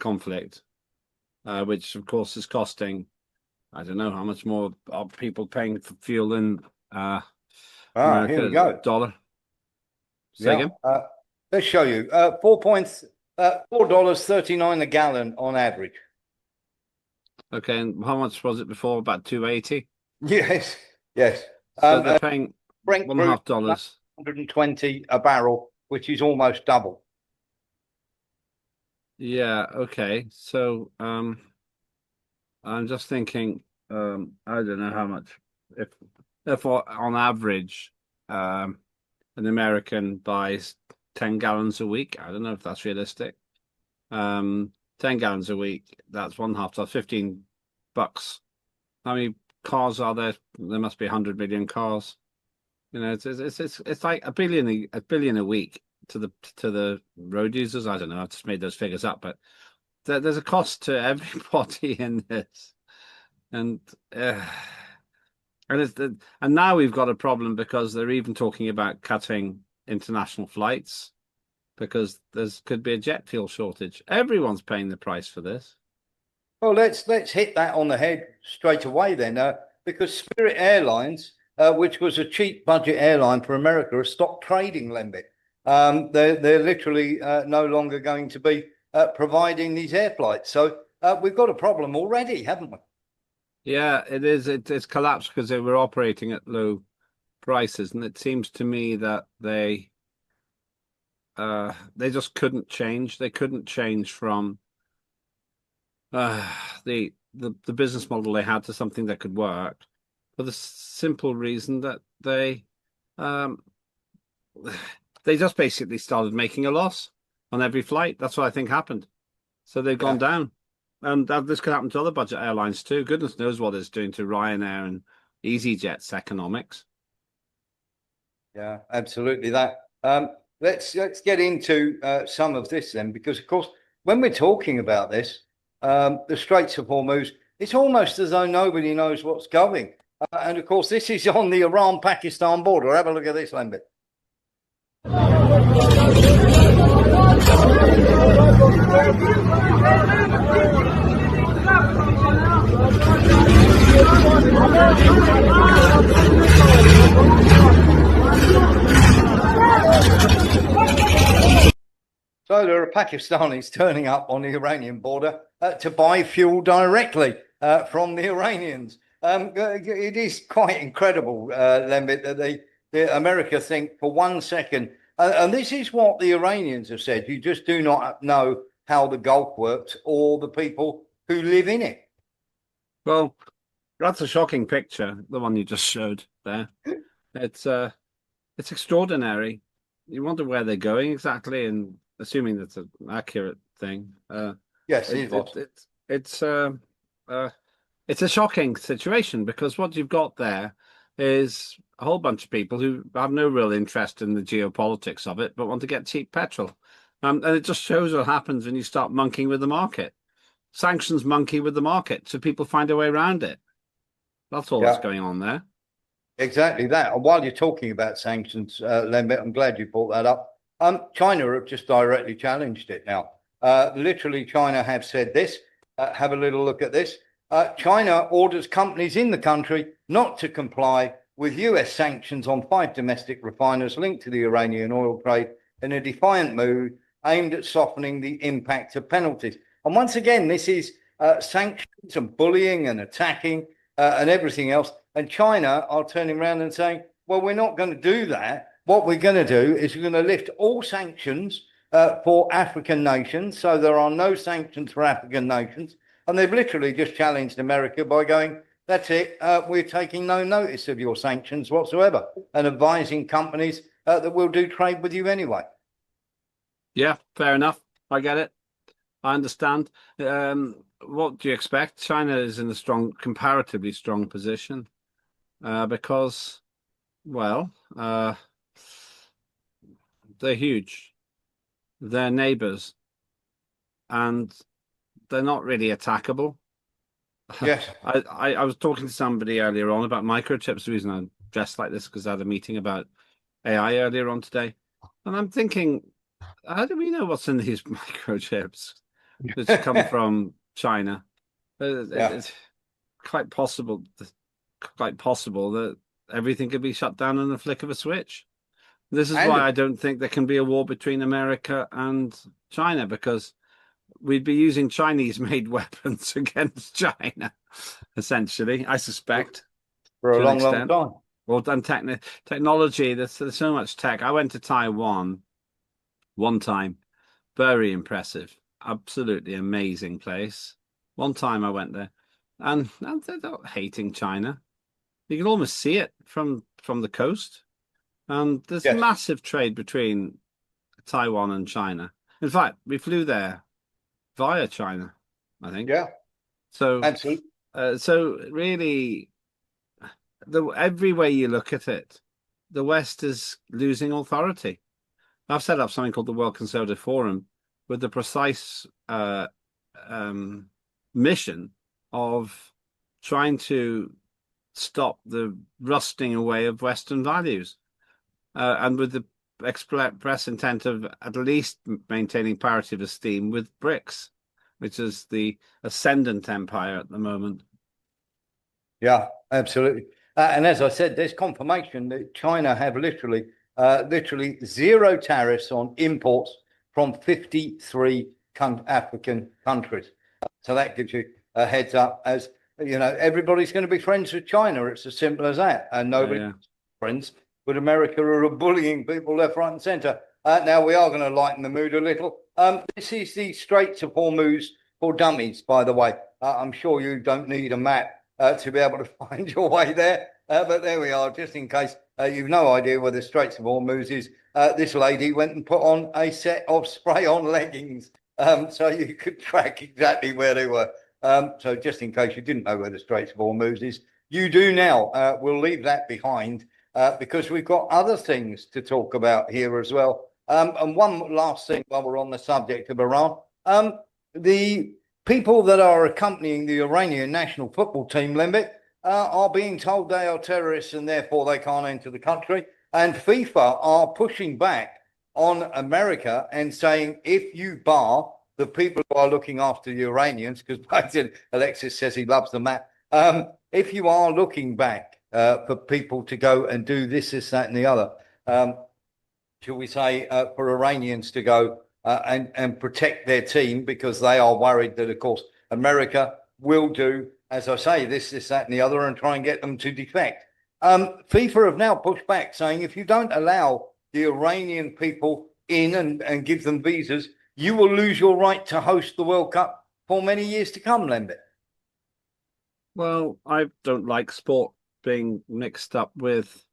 I: conflict, which, of course, is costing, I don't know how much more are people paying for fuel in America,
A: here we go.
I: dollar. Say again?
A: Let's show you. $4.39 a gallon on average.
I: Okay, and how much was it before? About $2.80?
A: Yes, yes.
I: So they're paying
A: Brent
I: $1.5.
A: 120 a barrel, which is almost double.
I: Yeah, okay. So I'm just thinking, I don't know how much, if on average an American buys 10 gallons a week. I don't know if that's realistic. 10 gallons a week, that's $1.5, so $15. How many cars are there? There must be 100 million cars. You know, it's like a billion a week to the road users. I don't know. I've just made those figures up, but there's a cost to everybody in this, and now we've got a problem because they're even talking about cutting international flights because could be a jet fuel shortage. Everyone's paying the price for this.
A: Well, let's hit that on the head straight away then, because Spirit Airlines, which was a cheap budget airline for America, has stopped trading, Lembit. They're literally no longer going to be providing these air flights. So we've got a problem already, haven't we?
I: Yeah, it is. It's collapsed because they were operating at low prices, and it seems to me that they just couldn't change. They couldn't change from the business model they had to something that could work, for the simple reason that they just basically started making a loss on every flight. That's what I think happened. So they've gone down. And this could happen to other budget airlines too. Goodness knows what it's doing to Ryanair and EasyJet's economics.
A: Yeah, absolutely. That let's get into some of this then, because of course, when we're talking about this, the Straits of Hormuz, it's almost as though nobody knows what's going. And of course, this is on the Iran-Pakistan border. Have a look at this, Lambert. So there are Pakistanis turning up on the Iranian border to buy fuel directly from the Iranians. It is quite incredible, Lembit, that America think for 1 second, and this is what the Iranians have said, you just do not know how the Gulf works or the people who live in it.
I: Well, that's a shocking picture, the one you just showed there. It's it's extraordinary. You wonder where they're going exactly, and assuming that's an accurate thing.
A: Yes,
I: it, it's a shocking situation because what you've got there is a whole bunch of people who have no real interest in the geopolitics of it, but want to get cheap petrol. And it just shows what happens when you start monkeying with the market. Sanctions monkey with the market, so people find a way around it. That's all that's going on there.
A: Exactly that. And while you're talking about sanctions, Lembit, I'm glad you brought that up. China have just directly challenged it now. Literally, China have said this. Have a little look at this. China orders companies in the country not to comply with US sanctions on 5 domestic refiners linked to the Iranian oil trade in a defiant mood aimed at softening the impact of penalties. And once again, this is sanctions and bullying and attacking and everything else. And China are turning around and saying, well, we're not going to do that. What we're going to do is we're going to lift all sanctions for African nations. So there are no sanctions for African nations. And they've literally just challenged America by going, that's it, we're taking no notice of your sanctions whatsoever and advising companies that we'll do trade with you anyway.
I: Yeah, fair enough. I get it. I understand. What do you expect? China is in a comparatively strong position because, well, they're huge. They're neighbors, and they're not really attackable.
A: Yes.
I: I was talking to somebody earlier on about microchips. The reason I'm dressed like this because I had a meeting about AI earlier on today, and I'm thinking, how do we know what's in these microchips that's come from China? It's quite possible that everything could be shut down in the flick of a switch. This is why I don't think there can be a war between America and China, because we'd be using Chinese-made weapons against China, essentially, I suspect.
A: For a long, long time.
I: Well done, technology. There's so much tech. I went to Taiwan one time. Very impressive. Absolutely amazing place. One time I went there, and they're not hating China. You can almost see it from the coast. And there's massive trade between Taiwan and China. In fact, we flew there via China, I think.
A: Yeah.
I: So
A: absolutely.
I: So really, every way you look at it, the West is losing authority. I've set up something called the World Conservative Forum with the precise mission of trying to stop the rusting away of Western values, and with the express intent of at least maintaining parity of esteem with BRICS, which is the ascendant empire at the moment.
A: Yeah, absolutely. And as I said, there's confirmation that China have literally zero tariffs on imports from 53 African countries. So that gives you a heads up. As you know, everybody's going to be friends with China. It's as simple as that. And nobody's friends with America who are bullying people left, right, and centre. Now we are going to lighten the mood a little. This is the Straits of Hormuz for dummies, by the way. I'm sure you don't need a map to be able to find your way there. But there we are, just in case you've no idea where the Straits of Hormuz is. This lady went and put on a set of spray-on leggings so you could track exactly where they were. So just in case you didn't know where the Straits of Hormuz is, you do now. We'll leave that behind because we've got other things to talk about here as well. And one last thing while we're on the subject of Iran. The people that are accompanying the Iranian national football team, Lembit, are being told they are terrorists and therefore they can't enter the country. And FIFA are pushing back on America and saying, if you bar the people who are looking after the Iranians, because Alexis says he loves the map, if you are looking back for people to go and do this, that, and the other, shall we say, for Iranians to go and protect their team, because they are worried that, of course, America will do, as I say, this, that, and the other, and try and get them to defect. FIFA have now pushed back, saying if you don't allow the Iranian people in and give them visas, you will lose your right to host the World Cup for many years to come, Lembit.
I: Well, I don't like sport being mixed up with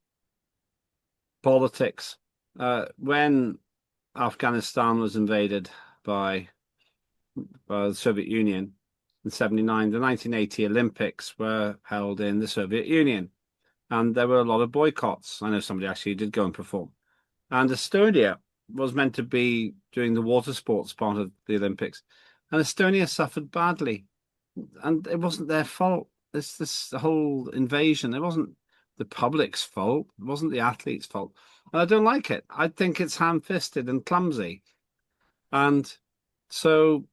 I: politics. When Afghanistan was invaded by the Soviet Union in '79, the 1980 Olympics were held in the Soviet Union, and there were a lot of boycotts. I know somebody actually did go and perform. And Estonia was meant to be doing the water sports part of the Olympics, and Estonia suffered badly, and it wasn't their fault. This whole invasion, it wasn't the public's fault. It wasn't the athletes' fault. And I don't like it. I think it's ham-fisted and clumsy. And so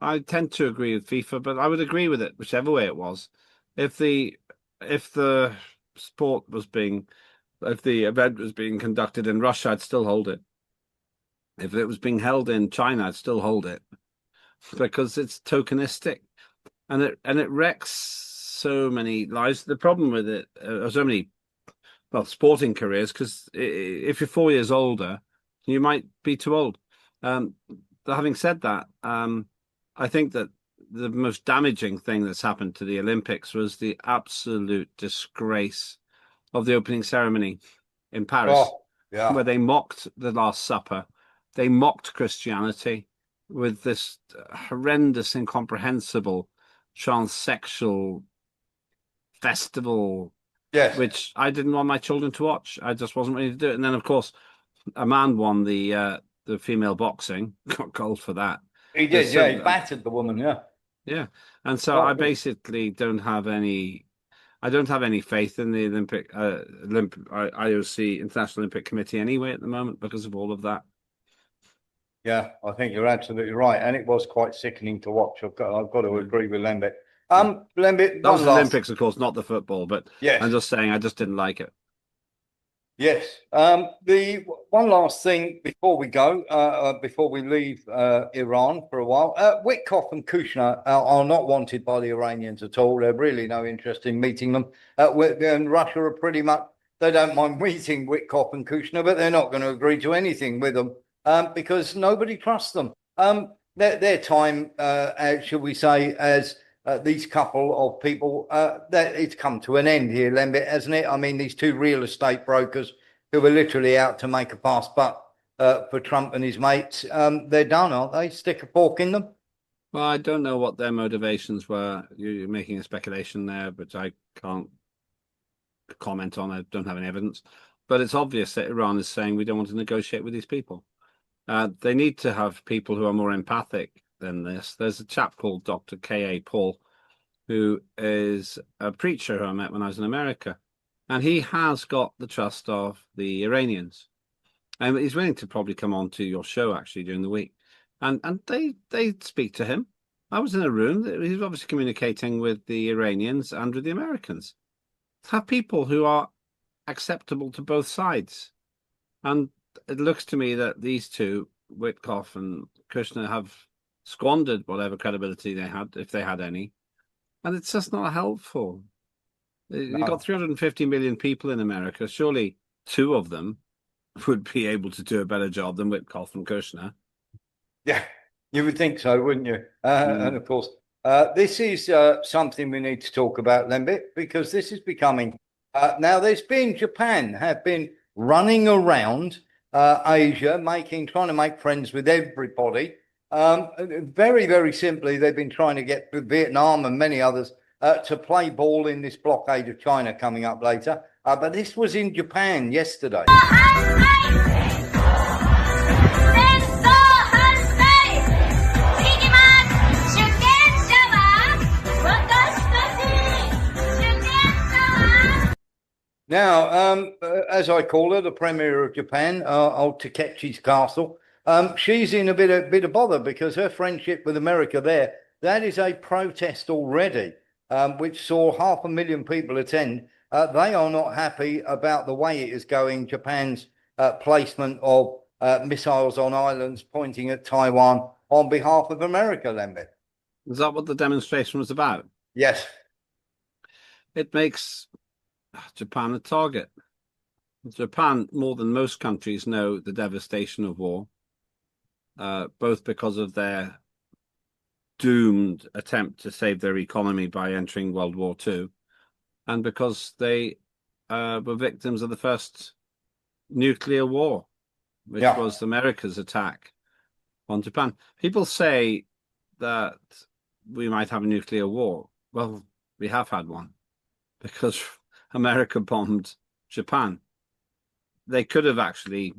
I: I tend to agree with FIFA, but I would agree with it whichever way it was. If the sport was being, if the event was being conducted in Russia, I'd still hold it. If it was being held in China, I'd still hold it, because it's tokenistic, and it wrecks so many lives. The problem with it, so many, well, sporting careers, because if you're 4 years older, you might be too old. Having said that, I think that the most damaging thing that's happened to the Olympics was the absolute disgrace of the opening ceremony in Paris, where they mocked the Last Supper. They mocked Christianity with this horrendous, incomprehensible transsexual festival, which I didn't want my children to watch. I just wasn't ready to do it. And then, of course, a man won the female boxing, got gold for that.
A: He did, he battered the woman,
I: yeah. And so I basically don't have any faith in the IOC, International Olympic Committee, anyway at the moment, because of all of that.
A: Yeah, I think you're absolutely right, and it was quite sickening to watch. I've got to agree with Lembit. Lembit,
I: that was the Olympics, of course, not the football, but
A: yes.
I: I'm just saying I just didn't like it.
A: Yes. The one last thing before we go, before we leave Iran for a while, Witkoff and Kushner are not wanted by the Iranians at all. They're really no interest in meeting them. And Russia are pretty much, they don't mind meeting Witkoff and Kushner, but they're not going to agree to anything with them because nobody trusts them. Their time, shall we say, as these couple of people, that it's come to an end here, Lembit, hasn't it? I mean, these two real estate brokers who were literally out to make a fast buck for Trump and his mates, they're done, aren't they? Stick a fork in them?
I: Well, I don't know what their motivations were. You're making a speculation there, but I can't comment on it. I don't have any evidence. But it's obvious that Iran is saying we don't want to negotiate with these people. They need to have people who are more empathic than this. There's a chap called Dr. K.A. Paul, who is a preacher who I met when I was in America, and he has got the trust of the Iranians, and he's willing to probably come on to your show actually during the week, and they speak to him. I was in a room. He's obviously communicating with the Iranians and with the Americans. Have people who are acceptable to both sides, and it looks to me that these two, Witkoff and Kushner, have squandered whatever credibility they had, if they had any, and it's just not helpful. You've got 350 million people in America. Surely two of them would be able to do a better job than Witkoff and Kushner.
A: Yeah, you would think so, wouldn't you? And of course, this is something we need to talk about, Lembit, because this is becoming now. There's been Japan have been running around Asia, trying to make friends with everybody. Very, very simply, they've been trying to get Vietnam and many others to play ball in this blockade of China coming up later. But this was in Japan yesterday. Now, as I call her, the Premier of Japan, old Takechi's castle, she's in a bit of bother because her friendship with America there, that is a protest already, which saw 500,000 people attend. They are not happy about the way it is going, Japan's placement of missiles on islands pointing at Taiwan on behalf of America, Lembit.
I: Is that what the demonstration was about?
A: Yes.
I: It makes Japan a target. Japan, more than most countries, know the devastation of war, both because of their doomed attempt to save their economy by entering World War II, and because they were victims of the first nuclear war, which
A: Yeah.
I: was America's attack on Japan. People say that we might have a nuclear war. Well, we have had one because America bombed Japan. They could have actually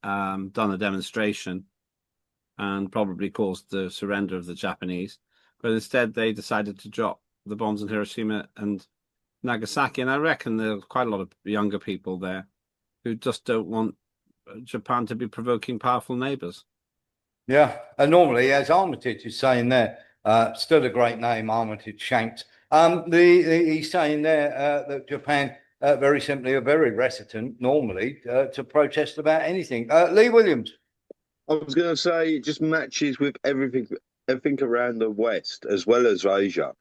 I: done a demonstration and probably caused the surrender of the Japanese, but instead they decided to drop the bombs in Hiroshima and Nagasaki. And I reckon there are quite a lot of younger people there who just don't want Japan to be provoking powerful neighbors.
A: Yeah, and normally, as Armitage is saying there, still a great name, Armitage Shanks. He's saying there that Japan, very simply, are very reticent normally to protest about anything. Lee Williams.
L: I was going to say it just matches with everything around the West as well as Asia.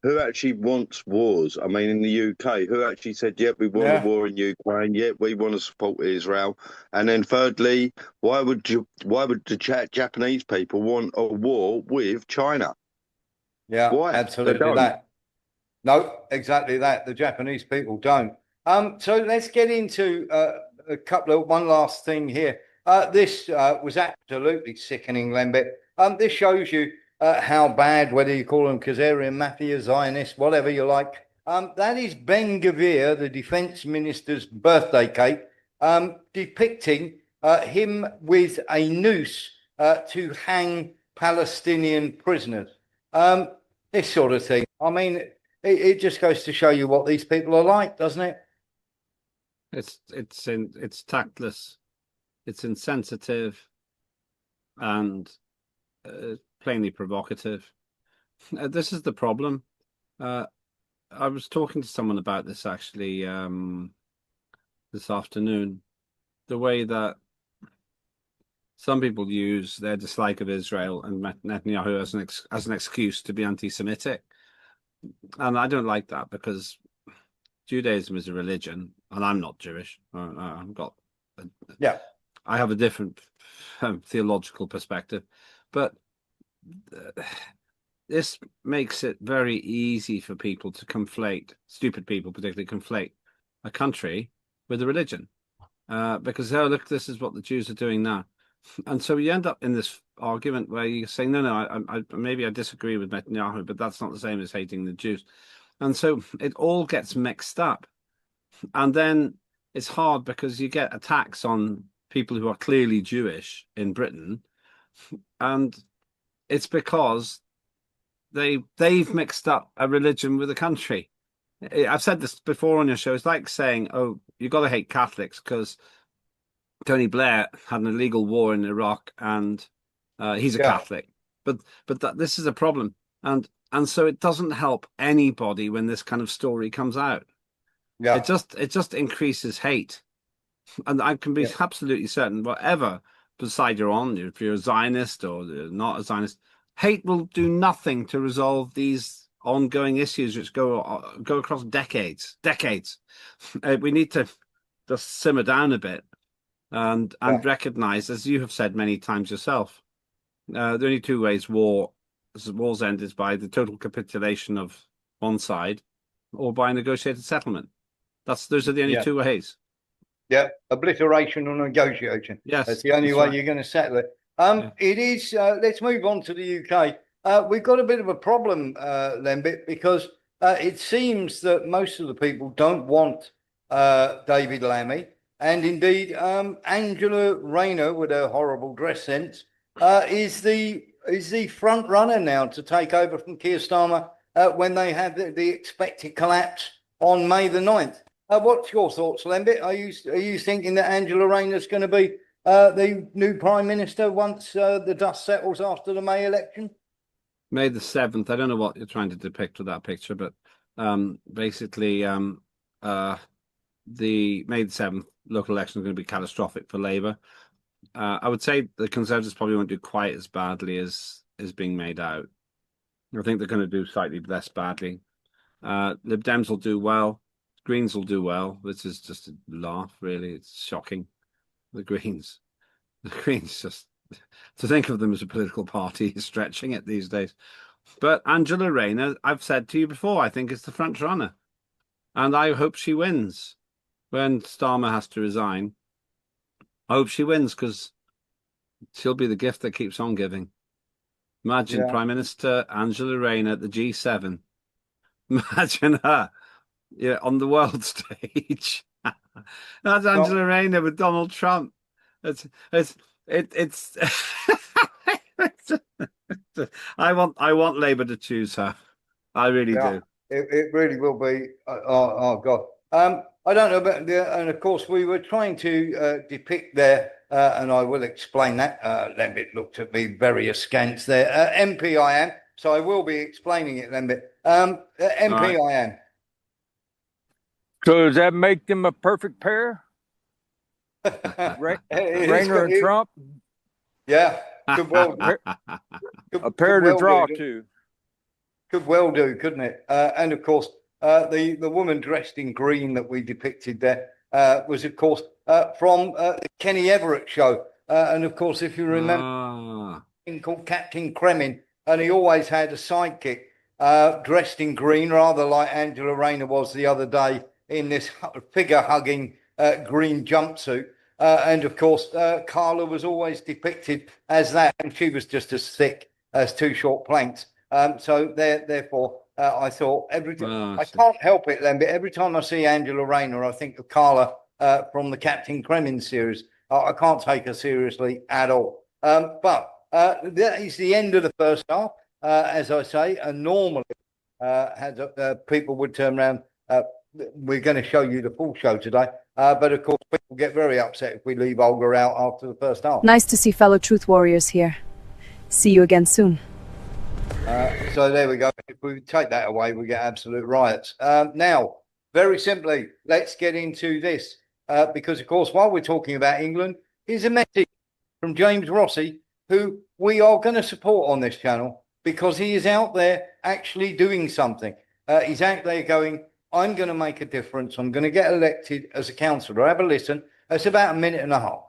L: Who actually wants wars? I mean, in the UK, who actually said, "Yeah, we want a war in Ukraine. Yeah, we want to support Israel." And then, thirdly, why would the Japanese people want a war with China?
A: Yeah,
L: Why?
A: absolutely that. No, exactly that. The Japanese people don't. So let's get into one last thing here. This was absolutely sickening, Lembit. This shows you how bad, whether you call them Khazarian Mafia, Zionists, whatever you like. That is Ben Gvir, the defense minister's birthday cake, depicting him with a noose to hang Palestinian prisoners. This sort of thing. I mean, it just goes to show you what these people are like, doesn't it?
I: It's tactless, it's insensitive, and plainly provocative. This is the problem. I was talking to someone about this actually this afternoon. The way that some people use their dislike of Israel and Netanyahu as an excuse to be anti-Semitic, and I don't like that because Judaism is a religion, and I'm not Jewish. I've got I have a different theological perspective, but this makes it very easy for people to conflate, stupid people particularly, conflate a country with a religion, because, oh, look, this is what the Jews are doing now. And so you end up in this argument where you're saying, no, I maybe I disagree with Netanyahu, but that's not the same as hating the Jews. And so it all gets mixed up. And then it's hard because you get attacks on people who are clearly Jewish in Britain, and it's because they've mixed up a religion with a country. I've said this before on your show. It's like saying, oh, you got to hate Catholics because Tony Blair had an illegal war in Iraq and he's a Catholic. But this is a problem. And so it doesn't help anybody when this kind of story comes out. Yeah. It just increases hate. And I can be absolutely certain, whatever side you're on, if you're a Zionist or not a Zionist, hate will do nothing to resolve these ongoing issues which go across decades. We need to just simmer down a bit and recognize, as you have said many times yourself, the only two ways war's end is by the total capitulation of one side or by negotiated settlement. Those are the only two ways.
A: Yeah, obliteration or negotiation.
I: Yes,
A: that's the only way you're going to settle it. It is. Let's move on to the UK. We've got a bit of a problem, Lembit, because it seems that most of the people don't want David Lammy, and indeed Angela Rayner, with her horrible dress sense, is the front runner now to take over from Keir Starmer when they have the expected collapse on May the 9th. What's your thoughts, Lembit? Are you thinking that Angela Rayner's going to be the new Prime Minister once the dust settles after the May election?
I: May the 7th. I don't know what you're trying to depict with that picture, but basically the May the 7th local election is going to be catastrophic for Labour. I would say the Conservatives probably won't do quite as badly as is being made out. I think they're going to do slightly less badly. Lib Dems will do well. Greens will do well. This is just a laugh, really. It's shocking. The Greens just, to think of them as a political party is stretching it these days. But Angela Rayner, I've said to you before, I think is the front runner. And I hope she wins when Starmer has to resign. I hope she wins because she'll be the gift that keeps on giving. Imagine
A: Yeah.
I: Prime Minister Angela Rayner at the G7. Imagine her, yeah, on the world stage. That's Angela Rayner with Donald Trump. It's I want Labour to choose her. I really do.
A: It really will be. Oh God. I don't know, but and of course we were trying to depict there, and I will explain that. Lembit looked at me very askance there. MP I am, so I will be explaining it, Lembit. MP I am.
Q: So does that make them a perfect pair? Rayner and Trump?
A: Yeah, could well do.
Q: A pair to draw to.
A: Could well do, couldn't it? And of course, the woman dressed in green that we depicted there was, of course, from the Kenny Everett show. And of course, if you remember, called Captain Kremin, and he always had a sidekick dressed in green, rather like Angela Rayner was the other day in this figure-hugging green jumpsuit. And of course, Carla was always depicted as that, and she was just as thick as two short planks. So therefore, I thought I can't help it then, but every time I see Angela Rayner, I think of Carla from the Captain Kremin series. I can't take her seriously at all. But that is the end of the first half, as I say, and normally people would turn around. We're going to show you the full show today, but of course people get very upset if we leave Olga out after the first half.
R: Nice to see fellow truth warriors here. See you again soon.
A: So there we go. If we take that away, we get absolute riots. Now, very simply, let's get into this because, of course, while we're talking about England, here's a message from James Rossi, who we are going to support on this channel because he is out there actually doing something. He's out there going, I'm going to make a difference. I'm going to get elected as a councillor. Have a listen. It's about a minute and a half.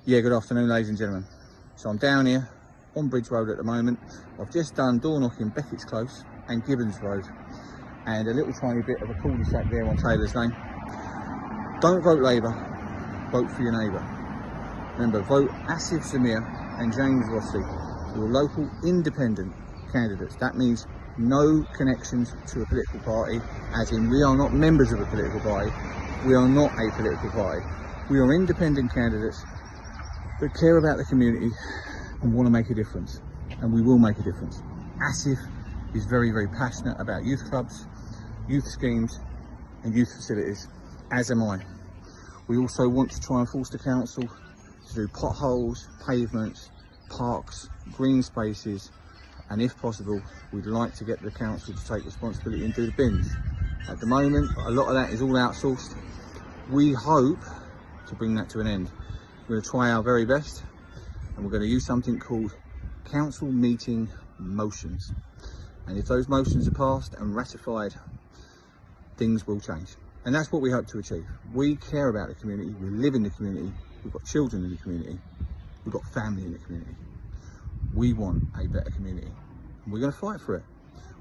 S: Yeah, good afternoon, ladies and gentlemen. So I'm down here on Bridge Road at the moment. I've just done door knocking Beckett's Close and Gibbons Road and a little tiny bit of a cul-de-sac there on Taylor's Lane. Don't vote Labour, vote for your neighbour. Remember, vote Asif Samir and James Rossi, your local independent candidates. That means no connections to a political party, as in we are not members of a political party. We are not a political party. We are independent candidates that care about the community and want to make a difference, and we will make a difference. Asif is very, very passionate about youth clubs, youth schemes and youth facilities, as am I. We also want to try and force the council to do potholes, pavements, parks, green spaces, and if possible, we'd like to get the council to take responsibility and do the bins. At the moment, a lot of that is all outsourced. We hope to bring that to an end. We're going to try our very best, and we're going to use something called council meeting motions. And if those motions are passed and ratified, things will change. And that's what we hope to achieve. We care about the community, we live in the community, we've got children in the community, we've got family in the community. We want a better community, and we're going to fight for it.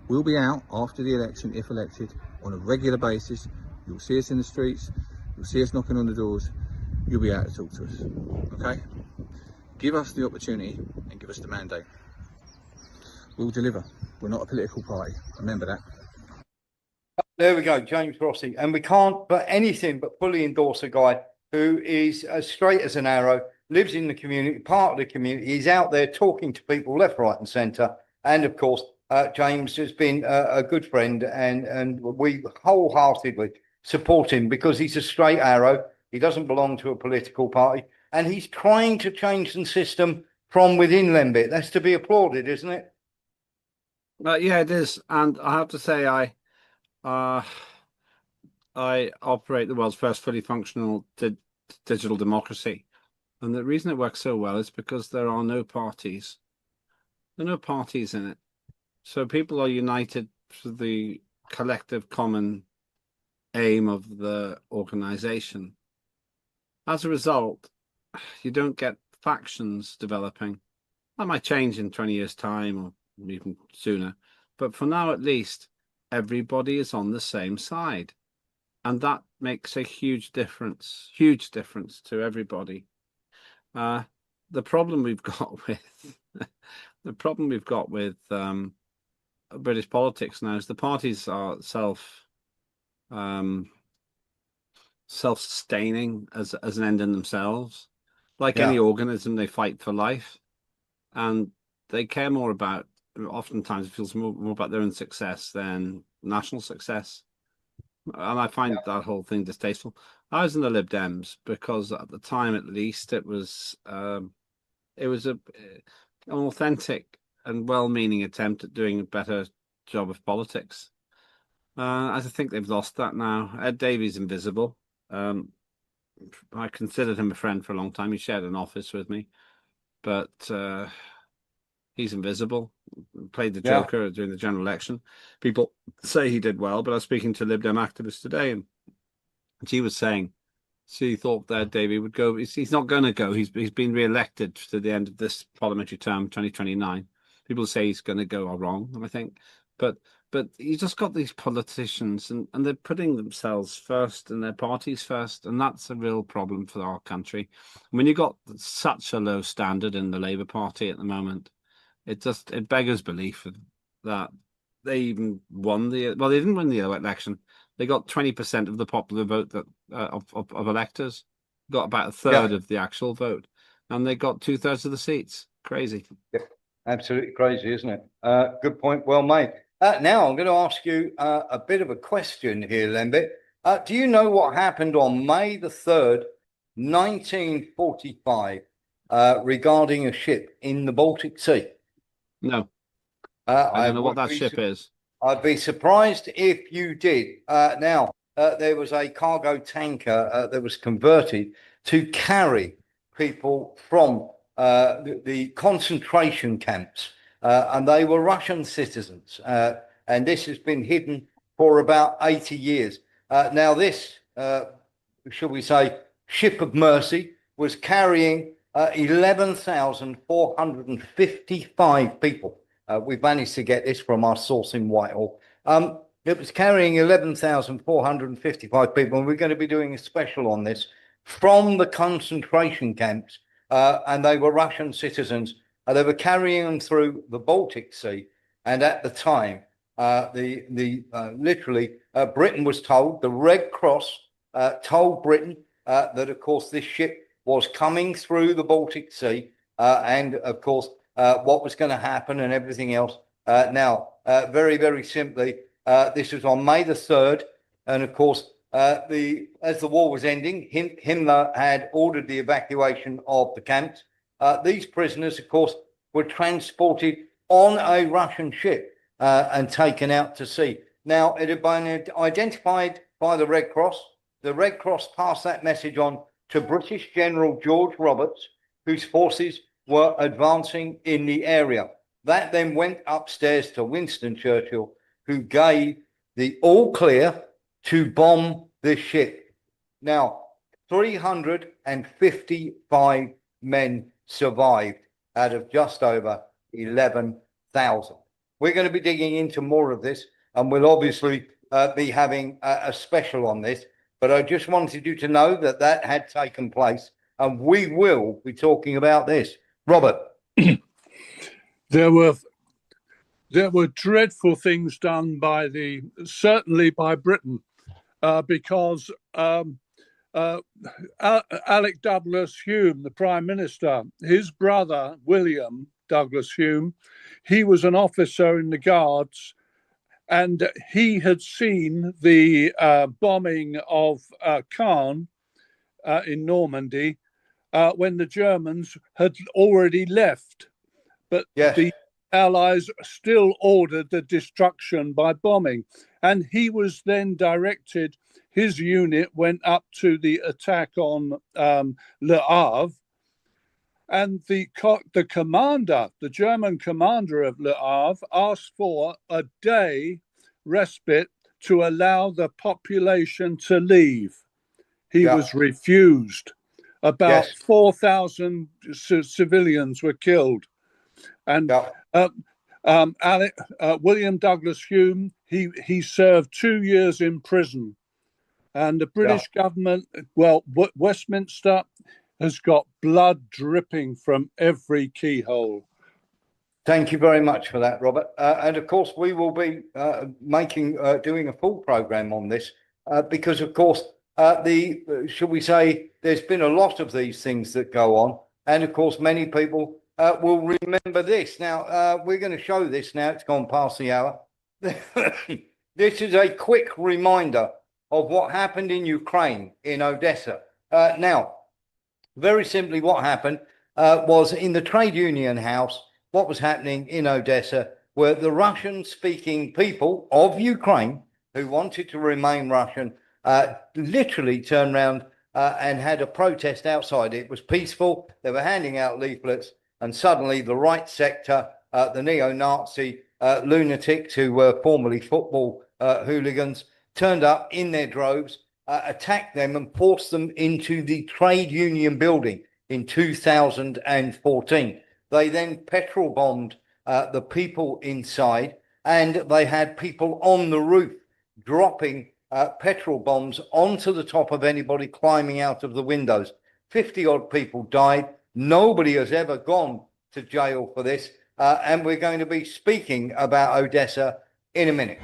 S: We'll be out after the election, if elected, on a regular basis. You'll see us in the streets, you'll see us knocking on the doors, you'll be out to talk to us, okay? Give us the opportunity and give us the mandate. We'll deliver. We're not a political party, remember that.
A: There we go, James Rossi. And we can't but anything but fully endorse a guy who is as straight as an arrow, lives in the community, part of the community. He's out there talking to people left, right and centre. And of course, James has been a good friend, and we wholeheartedly support him because he's a straight arrow. He doesn't belong to a political party, and he's trying to change the system from within Lembit. That's to be applauded, isn't it?
I: Yeah, it is. And I have to say, I operate the world's first fully functional digital democracy. And the reason it works so well is because there are no parties. There are no parties in it. So people are united for the collective common aim of the organization. As a result, you don't get factions developing. That might change in 20 years' time or even sooner. But for now, at least, everybody is on the same side. and that makes a huge difference to everybody. The problem we've got with British politics now is the parties are self-sustaining as an end in themselves. Like any organism, they fight for life, and they care more about. Oftentimes, it feels more about their own success than national success, and I find that whole thing distasteful. I was in the Lib Dems because at the time, at least, it was an authentic and well-meaning attempt at doing a better job of politics. I think they've lost that now. Ed Davey's invisible. I considered him a friend for a long time. He shared an office with me, but he's invisible. Played the Joker during the general election. People say he did well, but I was speaking to Lib Dem activists today, and she was saying she thought that Davey would go. He's not going to go. He's been re-elected to the end of this parliamentary term, 2029. People say he's going to go are wrong, I think, but you just got these politicians and they're putting themselves first and their parties first, and that's a real problem for our country. When you got such a low standard in the Labour Party at the moment, it beggars belief that they even won they didn't win the election. They got 20% of the popular vote that of electors, got about a third of the actual vote, and they got 2/3 of the seats. Crazy.
A: Yeah, absolutely crazy, isn't it? Good point, well made. Now I'm going to ask you a bit of a question here, Lembit. Do you know what happened on May the 3rd, 1945, regarding a ship in the Baltic Sea?
I: No. I don't know what that ship is.
A: I'd be surprised if you did. Now, there was a cargo tanker that was converted to carry people from the concentration camps, and they were Russian citizens. And this has been hidden for about 80 years. Now, this, shall we say, ship of mercy was carrying 11,455 people. We've managed to get this from our source in Whitehall. It was carrying 11,455 people, and we're going to be doing a special on this from the concentration camps, and they were Russian citizens. They were carrying them through the Baltic Sea, and at the time, literally, Britain was told, the Red Cross told Britain that, of course, this ship was coming through the Baltic Sea, and of course, what was going to happen and everything else. Now, very, very simply, this was on May the 3rd. And of course, as the war was ending, Himmler had ordered the evacuation of the camps. These prisoners, of course, were transported on a Russian ship and taken out to sea. Now, it had been identified by the Red Cross. The Red Cross passed that message on to British General George Roberts, whose forces were advancing in the area. That then went upstairs to Winston Churchill, who gave the all clear to bomb the ship. Now, 355 men survived out of just over 11,000. We're going to be digging into more of this, and we'll obviously be having a special on this. But I just wanted you to know that that had taken place, and we will be talking about this. Robert.
T: There were dreadful things done certainly by Britain, because Alec Douglas Hume, the Prime Minister, his brother William Douglas Hume, he was an officer in the Guards, and he had seen the bombing of Caen in Normandy when the Germans had already left. But the Allies still ordered the destruction by bombing. And he was then directed, his unit went up to the attack on Le Havre. And the commander, the German commander of Le Havre, asked for a day respite to allow the population to leave. He was refused. About 4,000 civilians were killed. And William Douglas Hume, he served 2 years in prison And the British government, well, Westminster has got blood dripping from every keyhole.
A: Thank you very much for that, Robert. And of course, we will be doing a full program on this because, of course, should we say, there's been a lot of these things that go on. And of course, many people will remember this. Now, we're going to show this now. It's gone past the hour. This is a quick reminder of what happened in Ukraine, in Odessa. Now, very simply, what happened was in the trade union house, what was happening in Odessa were the Russian-speaking people of Ukraine who wanted to remain Russian literally turned around and had a protest outside. It was peaceful. They were handing out leaflets, and suddenly the right sector, the neo-Nazi lunatics who were formerly football hooligans, turned up in their droves, attacked them and forced them into the trade union building in 2014. They then petrol bombed the people inside, and they had people on the roof dropping petrol bombs onto the top of anybody climbing out of the windows. 50 odd people died. Nobody has ever gone to jail for this. And we're going to be speaking about Odessa in a minute.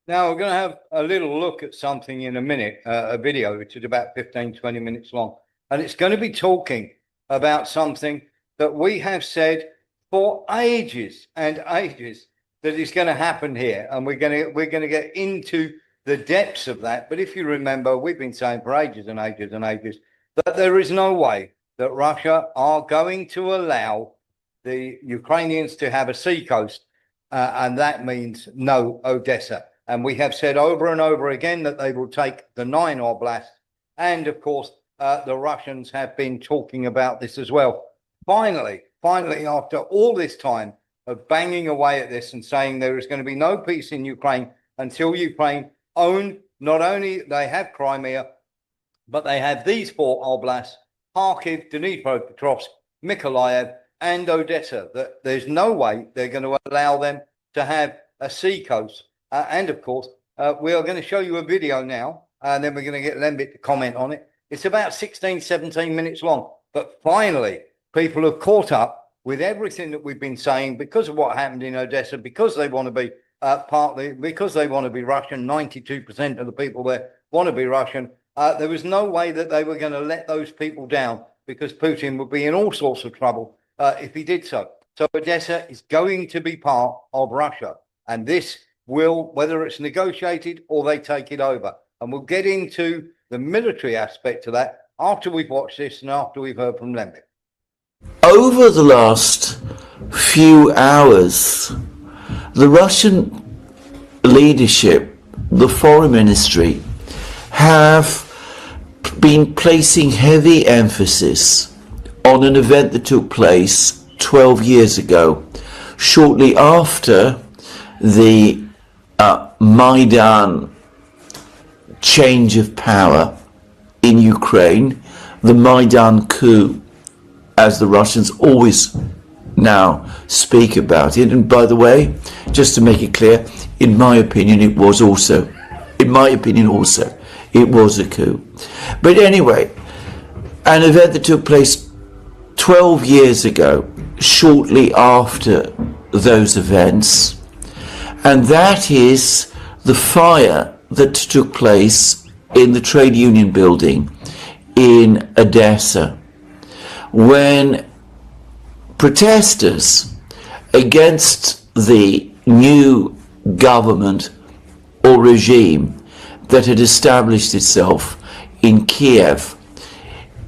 A: Now, we're going to have a little look at something in a minute, a video which is about 15, 20 minutes long. And it's going to be talking about something that we have said for ages and ages that is going to happen here. And we're going to get into the depths of that. But if you remember, we've been saying for ages and ages and ages that there is no way that Russia are going to allow the Ukrainians to have a seacoast. And that means no Odessa. And we have said over and over again that they will take the 9 oblasts. And of course, the Russians have been talking about this as well. Finally, after all this time of banging away at this and saying there is going to be no peace in Ukraine until Ukraine not only they have Crimea, but they have these 4 oblasts, Kharkiv, Dnipropetrovsk, Mykolaiv, and Odessa. That there's no way they're going to allow them to have a seacoast. And of course, we are going to show you a video now, and then we're going to get Lembit to comment on it. It's about 16, 17 minutes long. But finally, people have caught up with everything that we've been saying because of what happened in Odessa, because they want to be because they want to be Russian. 92% of the people there want to be Russian. There was no way that they were going to let those people down because Putin would be in all sorts of trouble if he did so. So Odessa is going to be part of Russia. And this will, whether it's negotiated or they take it over. And we'll get into the military aspect of that after we've watched this and after we've heard from Lembit.
U: Over the last few hours, the Russian leadership, the foreign ministry, have been placing heavy emphasis on an event that took place 12 years ago, shortly after the Maidan change of power in Ukraine, the Maidan coup, as the Russians always now speak about it. And by the way, just to make it clear, in my opinion, it was also a coup. But anyway, an event that took place 12 years ago, shortly after those events, and that is the fire that took place in the trade union building in Odessa, when protesters against the new government or regime that had established itself in Kiev,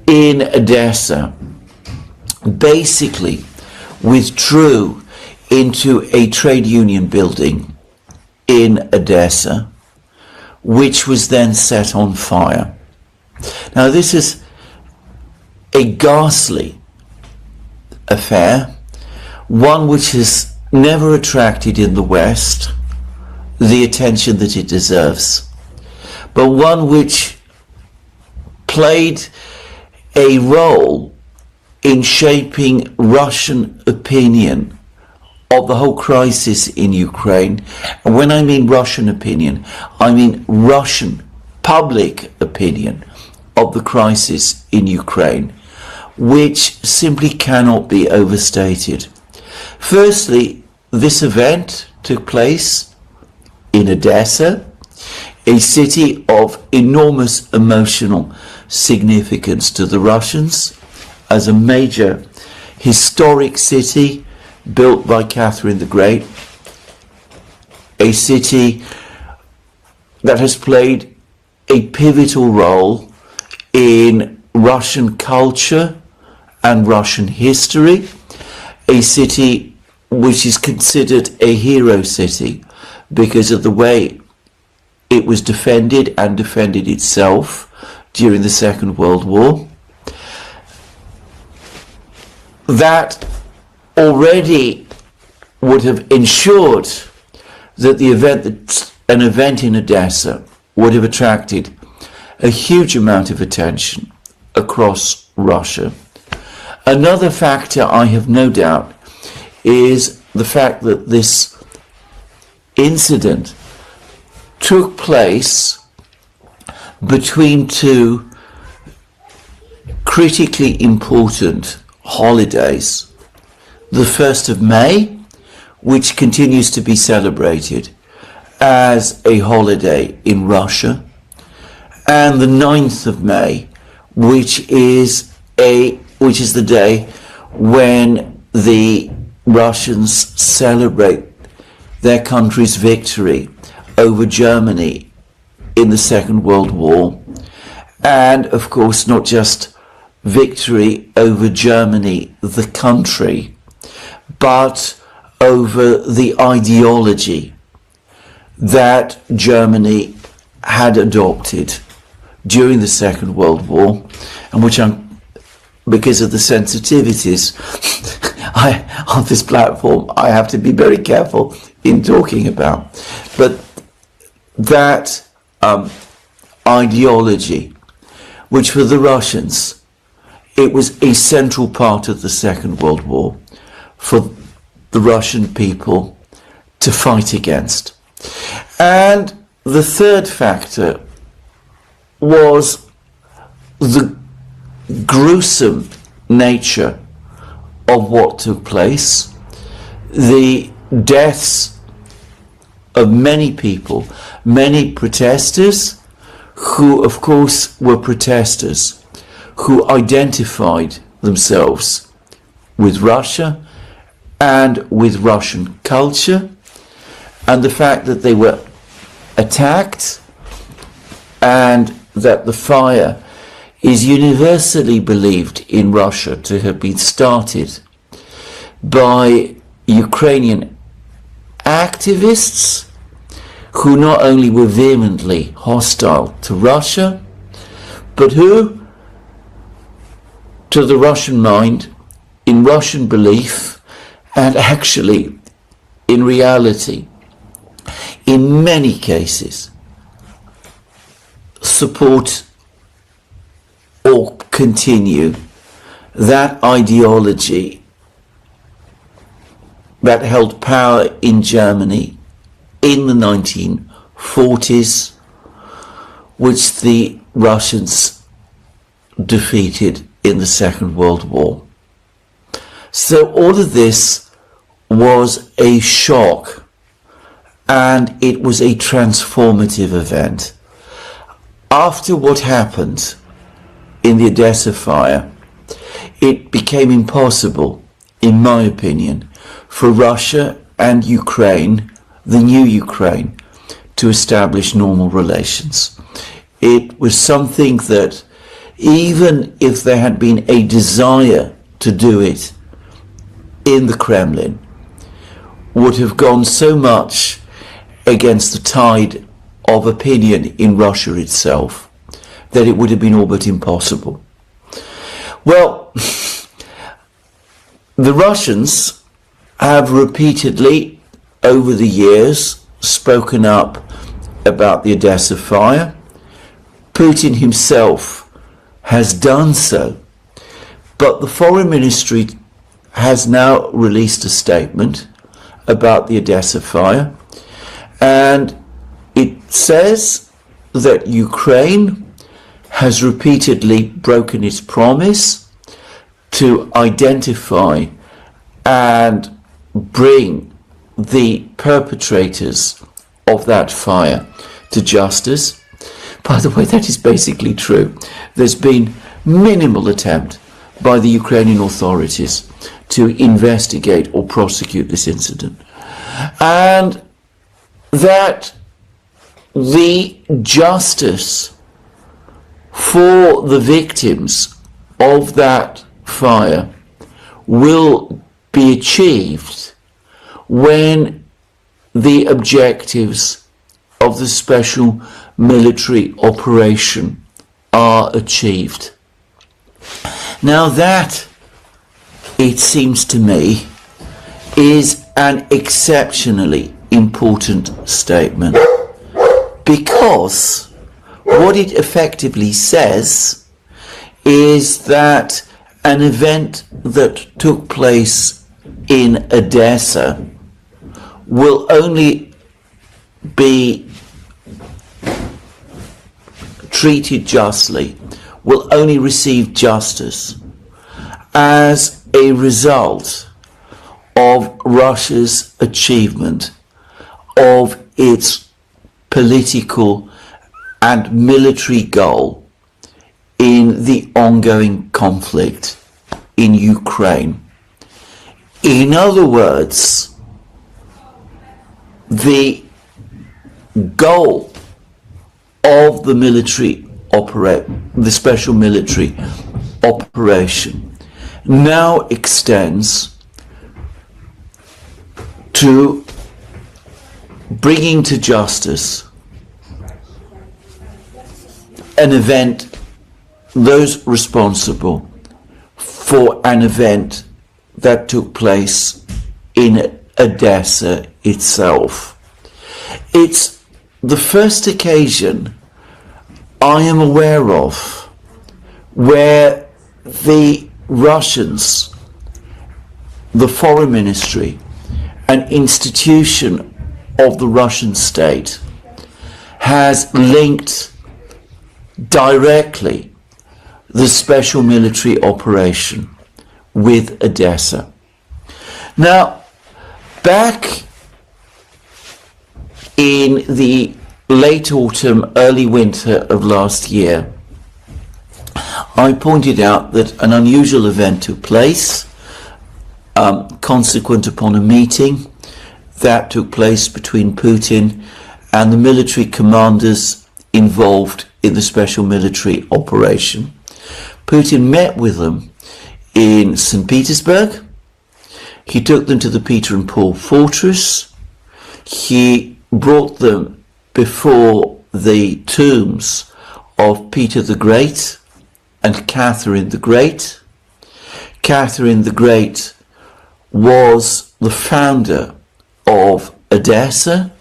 U: in Odessa, basically withdrew into a trade union building in Odessa, which was then set on fire. Now, this is a ghastly affair, one which has never attracted in the West the attention that it deserves, but one which played a role in shaping Russian opinion of the whole crisis in Ukraine. And when I mean Russian opinion, I mean Russian public opinion of the crisis in Ukraine, which simply cannot be overstated. Firstly, this event took place in Odessa, a city of enormous emotional significance to the Russians, as a major historic city built by Catherine the Great, a city that has played a pivotal role in Russian culture and Russian history, a city which is considered a hero city because of the way it was defended and defended itself during the Second World War. That already would have ensured that an event in Odessa would have attracted a huge amount of attention across Russia. Another factor, I have no doubt, is the fact that this incident took place between two critically important holidays. The 1st of May, which continues to be celebrated as a holiday in Russia, and the 9th of May, which is the day when the Russians celebrate their country's victory over Germany in the Second World War. And of course, not just victory over Germany, the country, but over the ideology that Germany had adopted during the Second World War, and which because of the sensitivities on this platform, I have to be very careful in talking about. But that ideology, which for the Russians, it was a central part of the Second World War for the Russian people to fight against. And the third factor was the gruesome nature of what took place, the deaths of many people, many protesters who, of course, were protesters who identified themselves with Russia and with Russian culture, and the fact that they were attacked and that the fire is universally believed in Russia to have been started by Ukrainian activists who not only were vehemently hostile to Russia, but who, to the Russian mind, in Russian belief, and actually in reality, in many cases, support or continue that ideology that held power in Germany in the 1940s, which the Russians defeated in the Second World War. So all of this was a shock and it was a transformative event. After what happened in the Odessa fire, it became impossible, in my opinion, for Russia and Ukraine, the new Ukraine, to establish normal relations. It was something that, even if there had been a desire to do it in the Kremlin, would have gone so much against the tide of opinion in Russia itself that it would have been all but impossible. Well, the Russians have repeatedly over the years spoken up about the Odessa fire. Putin himself has done so, but the Foreign Ministry has now released a statement about the Odessa fire, and it says that Ukraine has repeatedly broken its promise to identify and bring the perpetrators of that fire to justice. By the way, that is basically true. There's been minimal attempt by the Ukrainian authorities to investigate or prosecute this incident. And that the justice for the victims of that fire will be achieved when the objectives of the special military operation are achieved. Now that, it seems to me, is an exceptionally important statement, because what it effectively says is that an event that took place in Odessa will only be treated justly, will only receive justice as a result of Russia's achievement of its political and military goal in the ongoing conflict in Ukraine. In other words, the goal of the the special military operation now extends to bringing to justice an event, those responsible for an event that took place in Odessa itself. It's the first occasion I am aware of where the Russians, the Foreign Ministry, an institution of the Russian state, has linked directly the special military operation with Odessa. Now, back in the late autumn, early winter of last year, I pointed out that an unusual event took place, consequent upon a meeting that took place between Putin and the military commanders involved in the special military operation. Putin met with them in St. Petersburg. He took them to the Peter and Paul fortress. He brought them before the tombs of Peter the Great and Catherine the Great. Catherine the Great was the founder of Odessa.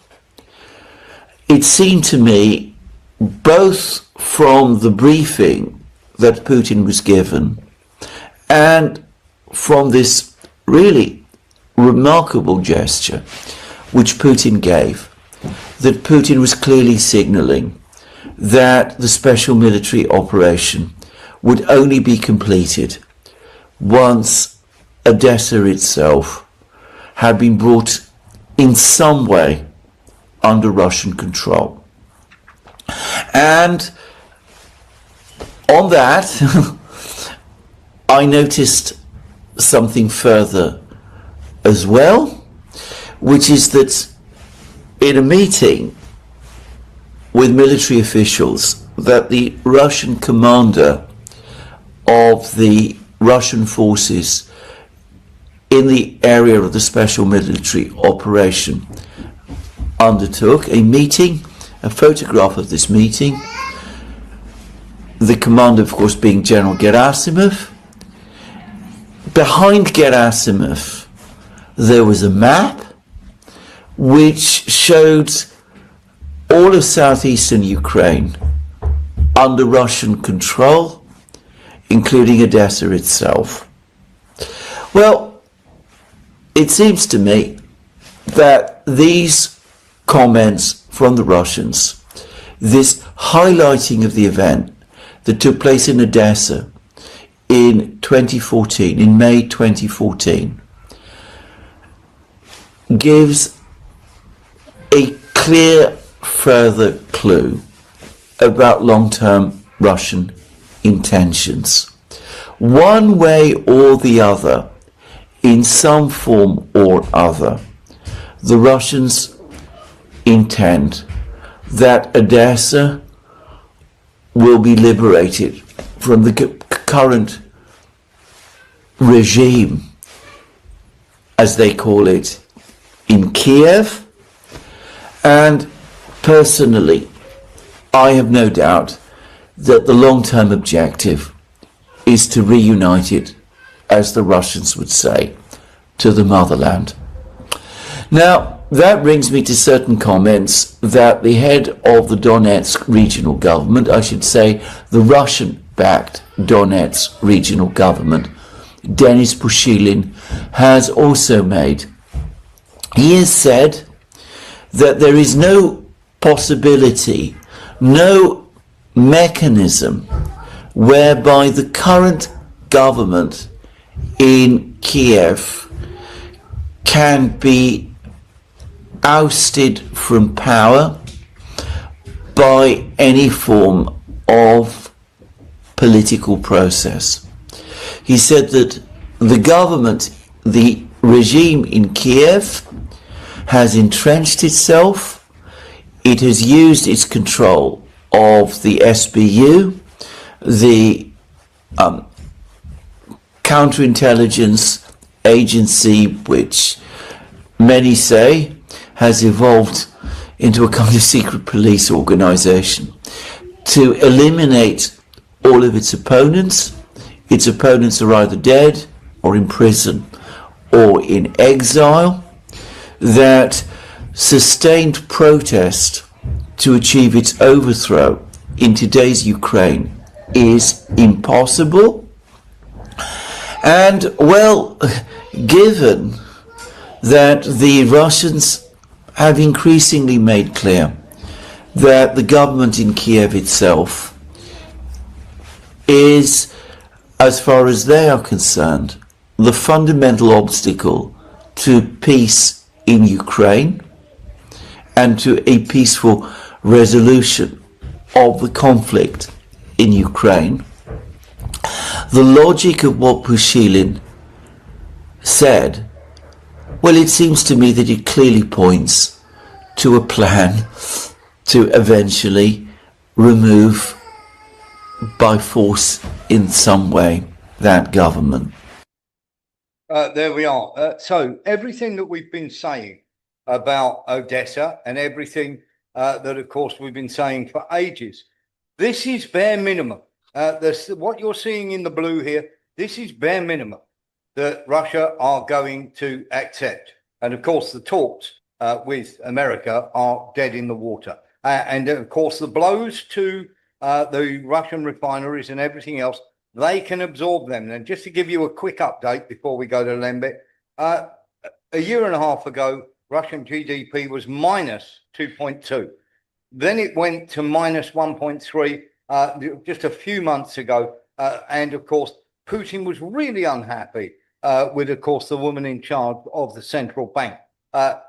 U: It seemed to me, both from the briefing that Putin was given and from this really remarkable gesture which Putin gave, that Putin was clearly signaling that the special military operation would only be completed once Odessa itself had been brought in some way under Russian control. And on that, I noticed something further as well, which is that in a meeting with military officials, that the Russian commander of the Russian forces in the area of the special military operation undertook a meeting, a photograph of this meeting, the commander of course being General Gerasimov. Behind Gerasimov there was a map which showed all of southeastern Ukraine under Russian control, including Odessa itself. Well, it seems to me that these comments from the Russians, this highlighting of the event that took place in Odessa in 2014, in May 2014, gives a clear further clue about long-term Russian intentions. One way or the other, in some form or other, the Russians intend that Odessa will be liberated from the current regime, as they call it, in Kiev. And personally, I have no doubt that the long-term objective is to reunite it, as the Russians would say, to the motherland. Now, that brings me to certain comments that the head of the Donetsk regional government, I should say the Russian-backed Donetsk regional government, Denis Pushilin, has also made. He has said that there is no possibility, no mechanism whereby the current government in Kiev can be ousted from power by any form of political process. He said that the government, the regime in Kiev, has entrenched itself. It has used its control of the SBU, the counterintelligence agency, which many say has evolved into a kind of secret police organization, to eliminate all of its opponents. Its opponents are either dead or in prison or in exile. That sustained protest to achieve its overthrow in today's Ukraine is impossible. And, well, given that the Russians have increasingly made clear that the government in Kiev itself is, as far as they are concerned, the fundamental obstacle to peace in Ukraine and to a peaceful resolution of the conflict in Ukraine, the logic of what Pushilin said, well, it seems to me that it clearly points to a plan to eventually remove by force in some way that government.
A: There we are. So everything that we've been saying about Odessa and everything that, of course, we've been saying for ages, this is bare minimum. What you're seeing in the blue here, this is bare minimum that Russia are going to accept. And of course, the talks with America are dead in the water. And of course, the blows to the Russian refineries and everything else, they can absorb them. And just to give you a quick update before we go to Lembit, a year and a half ago, Russian GDP was minus 2.2. Then it went to minus 1.3 just a few months ago. And of course, Putin was really unhappy with, of course, the woman in charge of the central bank.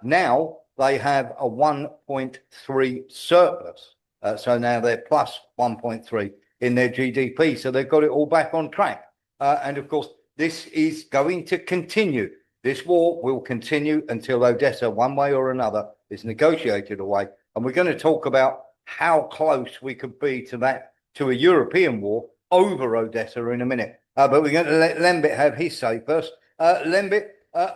A: Now they have a 1.3 surplus. So now they're plus 1.3 in their GDP. So they've got it all back on track. And of course, this is going to continue. This war will continue until Odessa, one way or another, is negotiated away. And we're going to talk about how close we could be to that, to a European war over Odessa in a minute. But we're going to let Lembit have his say first. Lembit,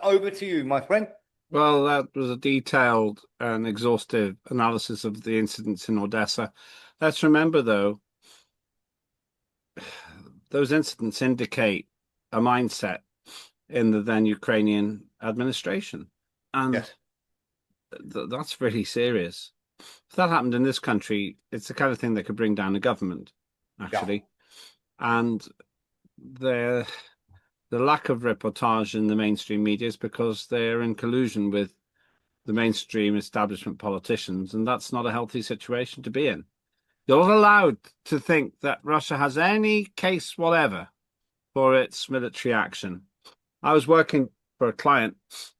A: over to you, my friend.
I: Well, that was a detailed and exhaustive analysis of the incidents in Odessa. Let's remember, though, those incidents indicate a mindset in the then Ukrainian administration. And
A: yes.
I: That's really serious. If that happened in this country, it's the kind of thing that could bring down a government, actually. Yeah. And the lack of reportage in the mainstream media is because they're in collusion with the mainstream establishment politicians, and that's not a healthy situation to be in. You're not allowed to think that Russia has any case whatever for its military action. I was working for a client,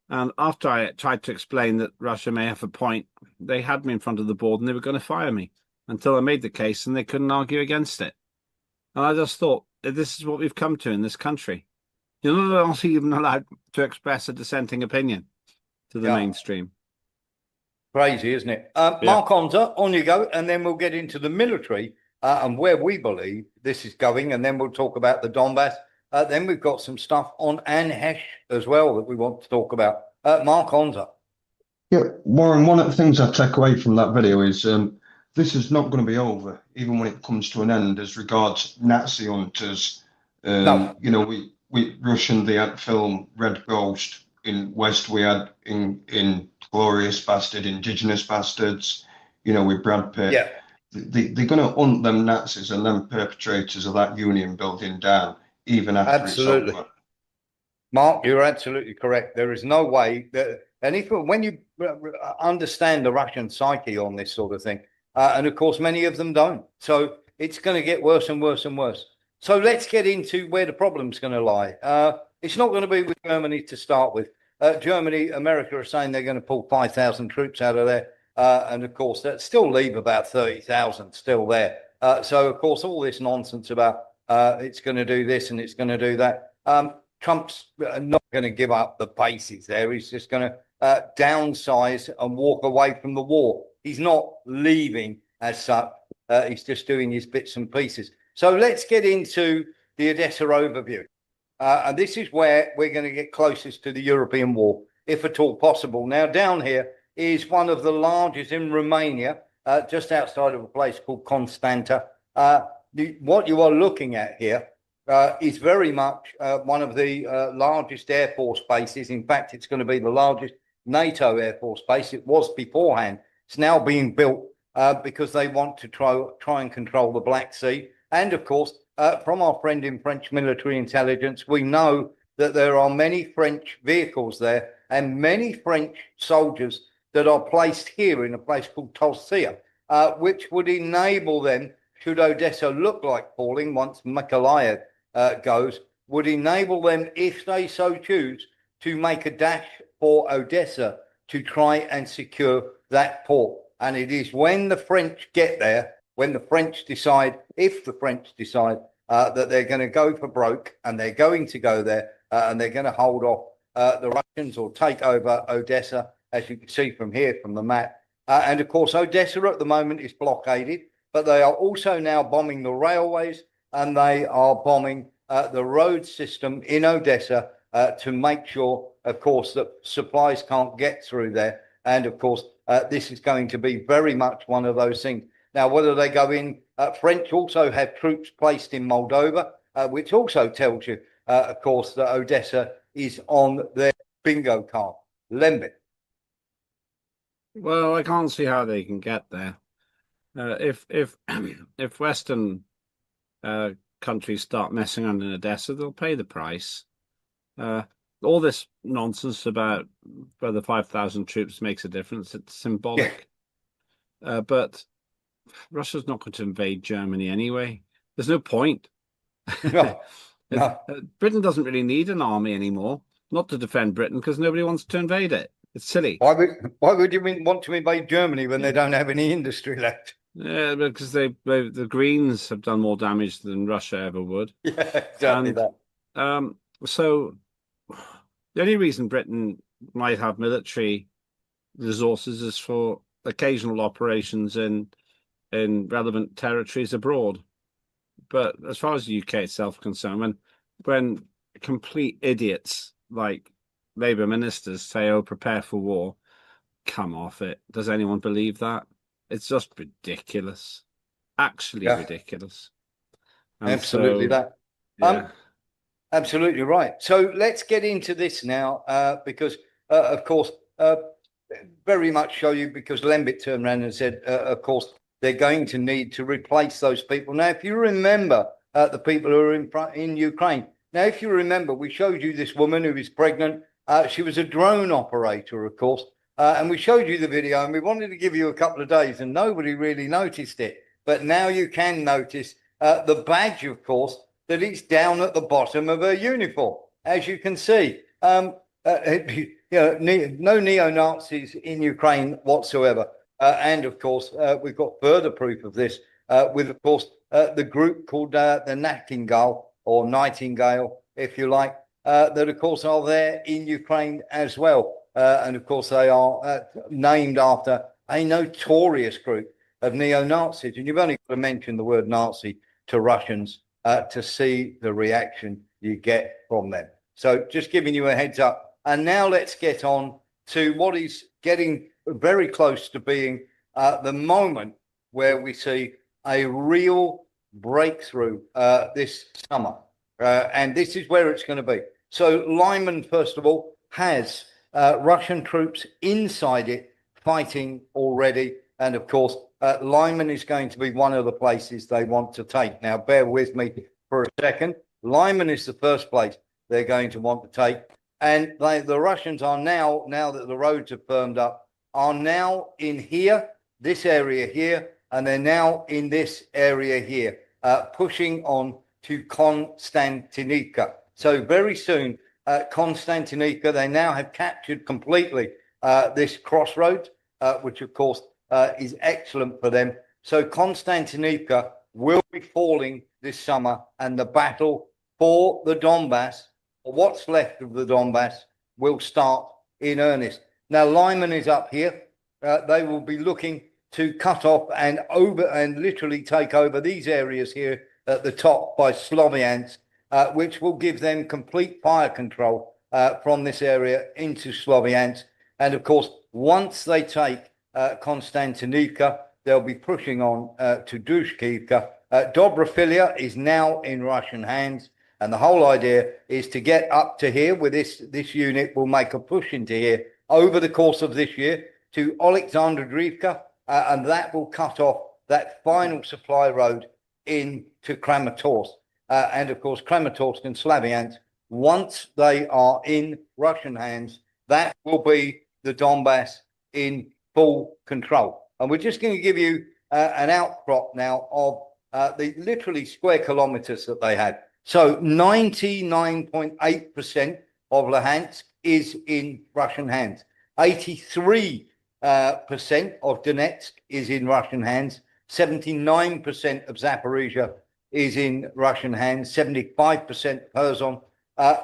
I: and after I tried to explain that Russia may have a point, they had me in front of the board and they were going to fire me until I made the case, and they couldn't argue against it. And I just thought, this is what we've come to in this country. You're not even allowed to express a dissenting opinion to the mainstream.
A: Crazy, isn't it? Mark Onza, on you go, and then we'll get into the military and where we believe this is going, and then we'll talk about the Donbass. Then we've got some stuff on Anne Hesh as well that we want to talk about. Mark Onza.
B: Yeah, Warren, one of the things I take away from that video is this is not going to be over, even when it comes to an end as regards Nazi hunters.
A: No.
B: You know, we Russian, they had film Red Ghost. In West, we had in Glorious Bastard, Indigenous Bastards, you know, with Brad Pitt.
A: Yeah.
B: They're going to hunt them Nazis and them perpetrators of that union building down, even after it's over.
A: Mark, you're absolutely correct. There is no way that, and if when you understand the Russian psyche on this sort of thing, and of course many of them don't, so it's going to get worse and worse and worse. So let's get into where the problem's going to lie. It's not going to be with Germany to start with. Germany, America are saying they're going to pull 5,000 troops out of there, and of course that still leave about 30,000 still there. So of course all this nonsense about it's going to do this and it's going to do that. Trump's not going to give up the bases there. He's just going to downsize and walk away from the war. He's not leaving as such. He's just doing his bits and pieces. So let's get into the Odessa overview. And this is where we're going to get closest to the European war, if at all possible. Now, down here is one of the largest in Romania, just outside of a place called Constanta. What you are looking at here is very much one of the largest Air Force bases. In fact, it's going to be the largest NATO Air Force base. It was beforehand. It's now being built because they want to try and control the Black Sea. And of course, from our friend in French military intelligence, we know that there are many French vehicles there and many French soldiers that are placed here in a place called Tulsia, which would enable them, should Odessa look like falling once Mykolaiv goes, would enable them, if they so choose, to make a dash for Odessa to try and secure that port. And it is when the French get there, when the French decide, if the French decide that they're going to go for broke and they're going to go there and they're going to hold off the Russians or take over Odessa, as you can see from here from the map. And of course, Odessa at the moment is blockaded, but they are also now bombing the railways and they are bombing the road system in Odessa to make sure, of course, that supplies can't get through there. And of course, this is going to be very much one of those things. Now, whether they go in, French also have troops placed in Moldova, which also tells you, of course, that Odessa is on their bingo card. Lembit.
I: Well, I can't see how they can get there. If Western countries start messing around in Odessa, they'll pay the price. All this nonsense about whether 5,000 troops makes a difference, it's symbolic. Yeah. But Russia's not going to invade Germany anyway. There's no point.
A: No.
I: Britain doesn't really need an army anymore, not to defend Britain, because nobody wants to invade it. It's silly.
A: Why would you want to invade Germany when they don't have any industry left?
I: Yeah, because the Greens have done more damage than Russia ever would.
A: Yeah, exactly
I: And,
A: that.
I: So the only reason Britain might have military resources is for occasional operations in relevant territories abroad. But as far as the UK itself is concerned, when complete idiots like Labour ministers say, "Oh, prepare for war," come off it. Does anyone believe that? It's just ridiculous. Actually ridiculous. And
A: Absolutely that.
I: Yeah.
A: Absolutely right. So let's get into this now, because, of course, very much show you, because Lembit turned around and said, of course, they're going to need to replace those people. Now, if you remember the people who are in Ukraine, now, if you remember, we showed you this woman who is pregnant. She was a drone operator, of course, and we showed you the video, and we wanted to give you a couple of days, and nobody really noticed it. But now you can notice the badge, of course, that it's down at the bottom of her uniform, as you can see. No neo-Nazis in Ukraine whatsoever. And of course, we've got further proof of this with, of course, the group called the Nightingale, or Nightingale, if you like, that, of course, are there in Ukraine as well. And of course, they are named after a notorious group of neo-Nazis. And you've only got to mention the word Nazi to Russians to see the reaction you get from them. So just giving you a heads up. And now let's get on to what is getting very close to being the moment where we see a real breakthrough this summer. And this is where it's going to be. So Lyman, first of all, has Russian troops inside it fighting already. And of course, Lyman is going to be one of the places they want to take. Now, bear with me for a second. Lyman is the first place they're going to want to take. And the Russians are now that the roads have firmed up, are now in here, this area here, and they're now in this area here, pushing on to Konstantinivka. So very soon, Konstantinivka, they now have captured completely this crossroads, which of course is excellent for them. So Konstantinivka will be falling this summer, and the battle for the Donbass, or what's left of the Donbass, will start in earnest. Now, Lyman is up here. They will be looking to cut off and literally take over these areas here at the top by Sloviansk, which will give them complete fire control from this area into Sloviansk. And of course, once they take Konstantinivka, they'll be pushing on to Dushkivka. Dobrofilia is now in Russian hands, and the whole idea is to get up to here with this unit. Will make a push into here over the course of this year to Alexandrivka, and that will cut off that final supply road into Kramatorsk. And of course, Kramatorsk and Slaviansk, once they are in Russian hands, that will be the Donbass in full control. And we're just going to give you an outcrop now of the literally square kilometers that they had. So 99.8% of Luhansk is in Russian hands. 83% of Donetsk is in Russian hands. 79% of Zaporizhia is in Russian hands. 75% Kherson.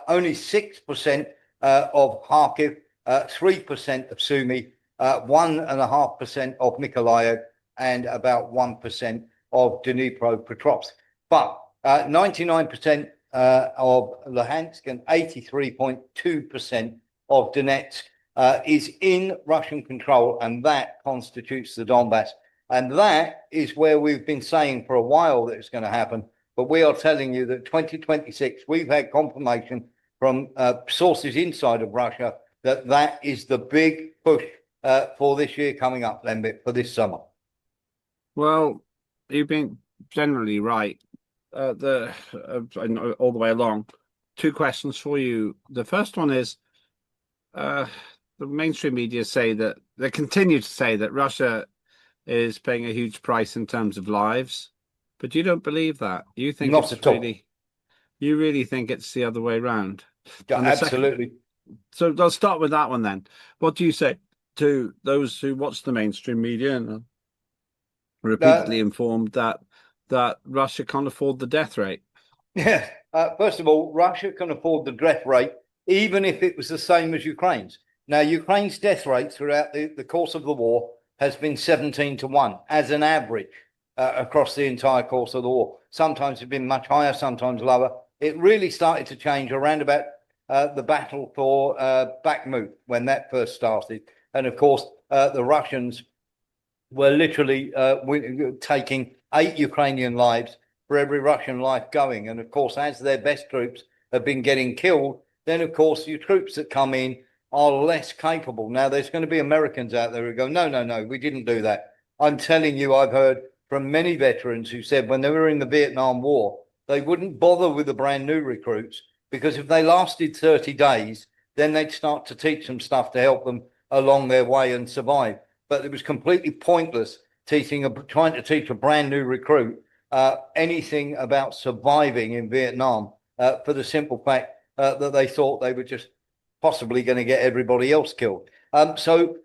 A: Only 6% of Kharkiv. 3% of Sumy. 1.5% of Mykolaiv, and about 1% of Dnipropetrovsk. But 99% of Luhansk and 83.2% of Donetsk is in Russian control, and that constitutes the Donbass. And that is where we've been saying for a while that it's going to happen. But we are telling you that 2026, we've had confirmation from sources inside of Russia that that is the big push for this year coming up, Lembit, for this summer.
I: Well, you've been generally right. All the way along. Two questions for you. The first one is, the mainstream media say that they continue to say that Russia is paying a huge price in terms of lives, but you don't believe that. You think
A: Not
I: it's
A: at all.
I: really, you really think it's the other way around.
A: Yeah, absolutely.
I: So I'll start with that one then. What do you say to those who watch the mainstream media and are repeatedly informed that Russia can't afford the death rate?
A: Yeah. First of all, Russia can afford the death rate, even if it was the same as Ukraine's. Now, Ukraine's death rate throughout the course of the war has been 17-1 as an average across the entire course of the war. Sometimes it's been much higher, sometimes lower. It really started to change around about the battle for Bakhmut when that first started. And of course, the Russians were literally taking 8 Ukrainian lives for every Russian life going. And of course, as their best troops have been getting killed, then of course your troops that come in are less capable. Now, there's going to be Americans out there who go, no, we didn't do that. I'm telling you, I've heard from many veterans who said when they were in the Vietnam War, they wouldn't bother with the brand new recruits because if they lasted 30 days, then they'd start to teach them stuff to help them along their way and survive. But it was completely pointless trying to teach a brand new recruit anything about surviving in Vietnam for the simple fact that they thought they were just possibly going to get everybody else killed. So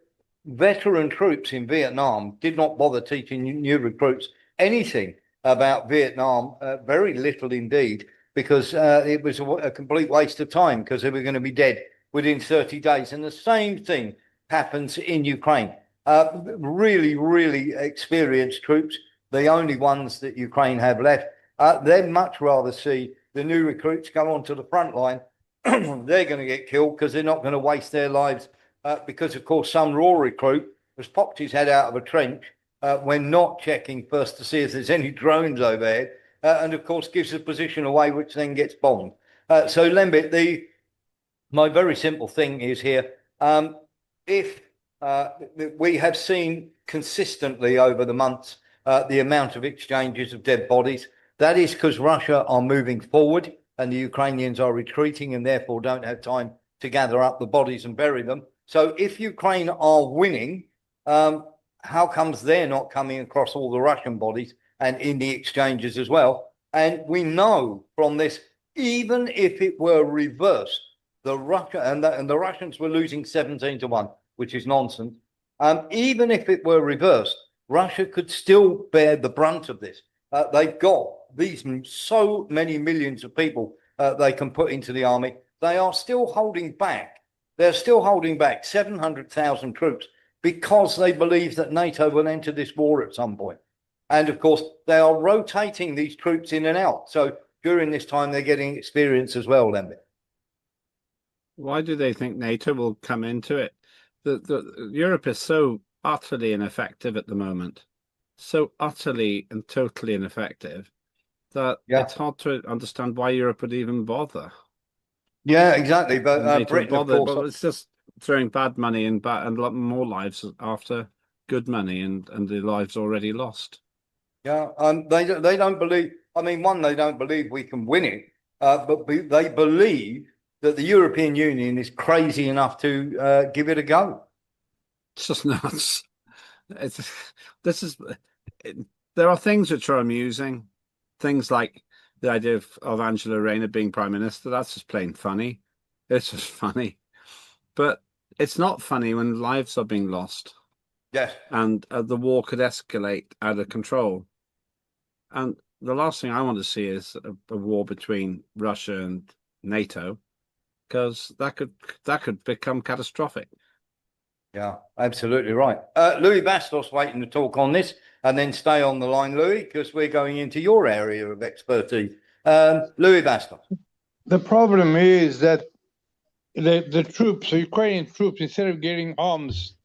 A: veteran troops in Vietnam did not bother teaching new recruits anything about Vietnam, very little indeed, because it was a complete waste of time because they were going to be dead within 30 days. And the same thing happens in Ukraine. Really experienced troops, the only ones that Ukraine have left. They'd much rather see the new recruits go onto the front line. They're going to get killed because they're not going to waste their lives because, of course, some raw recruit has popped his head out of a trench when not checking first to see if there's any drones overhead, and, of course, gives the position away, which then gets bombed. So, Lembit, my very simple thing is here, if we have seen consistently over the months the amount of exchanges of dead bodies, that is because Russia are moving forward and the Ukrainians are retreating and therefore don't have time to gather up the bodies and bury them. So if Ukraine are winning, how comes they're not coming across all the Russian bodies and in the exchanges as well? And we know from this, even if it were reversed, the Russians were losing 17-1, which is nonsense. Even if it were reversed, Russia could still bear the brunt of this. They've got these so many millions of people they can put into the army. They are still holding back. They're still holding back 700,000 troops because they believe that NATO will enter this war at some point. And of course, they are rotating these troops in and out. So during this time, they're getting experience as well, Lembit.
I: Why do they think NATO will come into it? Europe is so utterly ineffective at the moment, so utterly and totally ineffective that it's hard to understand why Europe would even bother.
A: Yeah, exactly. But Britain, of course,
I: but it's just throwing bad money and a lot more lives after good money and the lives already lost.
A: Yeah, they don't believe. I mean, one, they don't believe we can win it, but they believe that the European Union is crazy enough to give it a go.
I: It's just nuts. There are things which are amusing, things like the idea of Angela Rayner being prime minister. That's just plain funny. It's just funny, but it's not funny when lives are being lost.
A: Yes,
I: and the war could escalate out of control. And the last thing I want to see is a war between Russia and NATO, because that could become catastrophic.
A: Yeah, absolutely right. Louis Bastos waiting to talk on this, and then stay on the line, Louis, because we're going into your area of expertise. Louis Bastos.
F: The problem is that the troops, the Ukrainian troops, instead of getting arms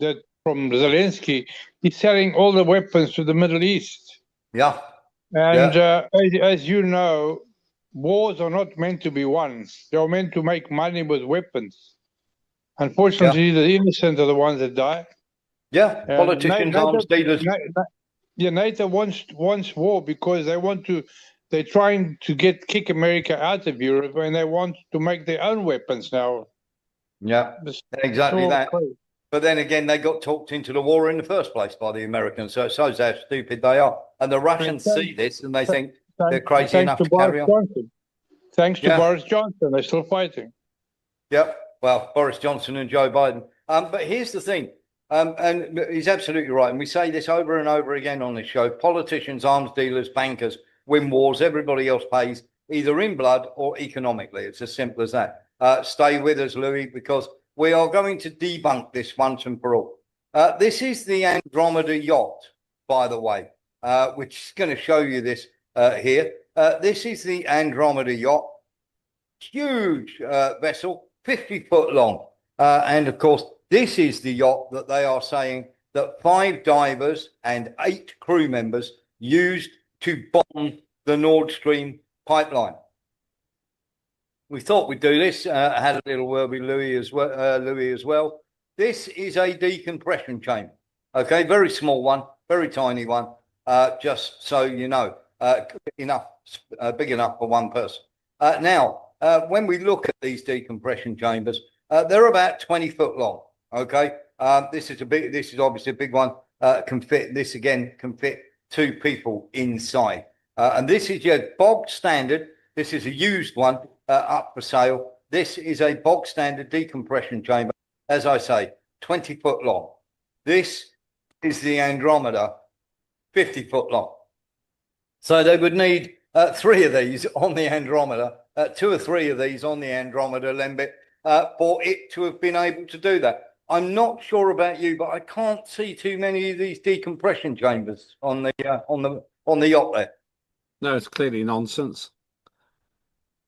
F: from Zelensky, he's selling all the weapons to the Middle East.
A: Yeah.
F: And as you know, wars are not meant to be won. They are meant to make money with weapons. Unfortunately, the innocent are the ones that die.
A: Yeah, politicians, arms dealers.
F: NATO wants war because they're trying to kick America out of Europe, and they want to make their own weapons now.
A: Yeah, exactly that. Crazy. But then again, they got talked into the war in the first place by the Americans, so it shows how stupid they are. And the Russians see this and they think they're crazy enough to carry on.
F: Thanks to Boris Johnson, they're still fighting.
A: Yep. Well, Boris Johnson and Joe Biden. But here's the thing, and he's absolutely right. And we say this over and over again on this show. Politicians, arms dealers, bankers win wars. Everybody else pays either in blood or economically. It's as simple as that. Stay with us, Louis, because we are going to debunk this once and for all. This is the Andromeda yacht, by the way, which is going to show you this here. This is the Andromeda yacht. Huge vessel, 50 foot long. And of course, this is the yacht that they are saying that 5 divers and 8 crew members used to bomb the Nord Stream pipeline. We thought we'd do this. Had a little word with Louis as well. This is a decompression chamber. Okay, very small one, very tiny one. Just so you know, big enough for one person. Now, when we look at these decompression chambers, they're about 20 foot long. Okay, this is obviously a big one. Can fit 2 people inside. And this is your bog standard. This is a used one up for sale. This is a bog standard decompression chamber. As I say, 20 foot long. This is the Andromeda, 50 foot long. So they would need 3 of these on the Andromeda, 2 or 3 of these on the Andromeda Lembit for it to have been able to do that. I'm not sure about you, but I can't see too many of these decompression chambers on the yacht there.
I: No, it's clearly nonsense.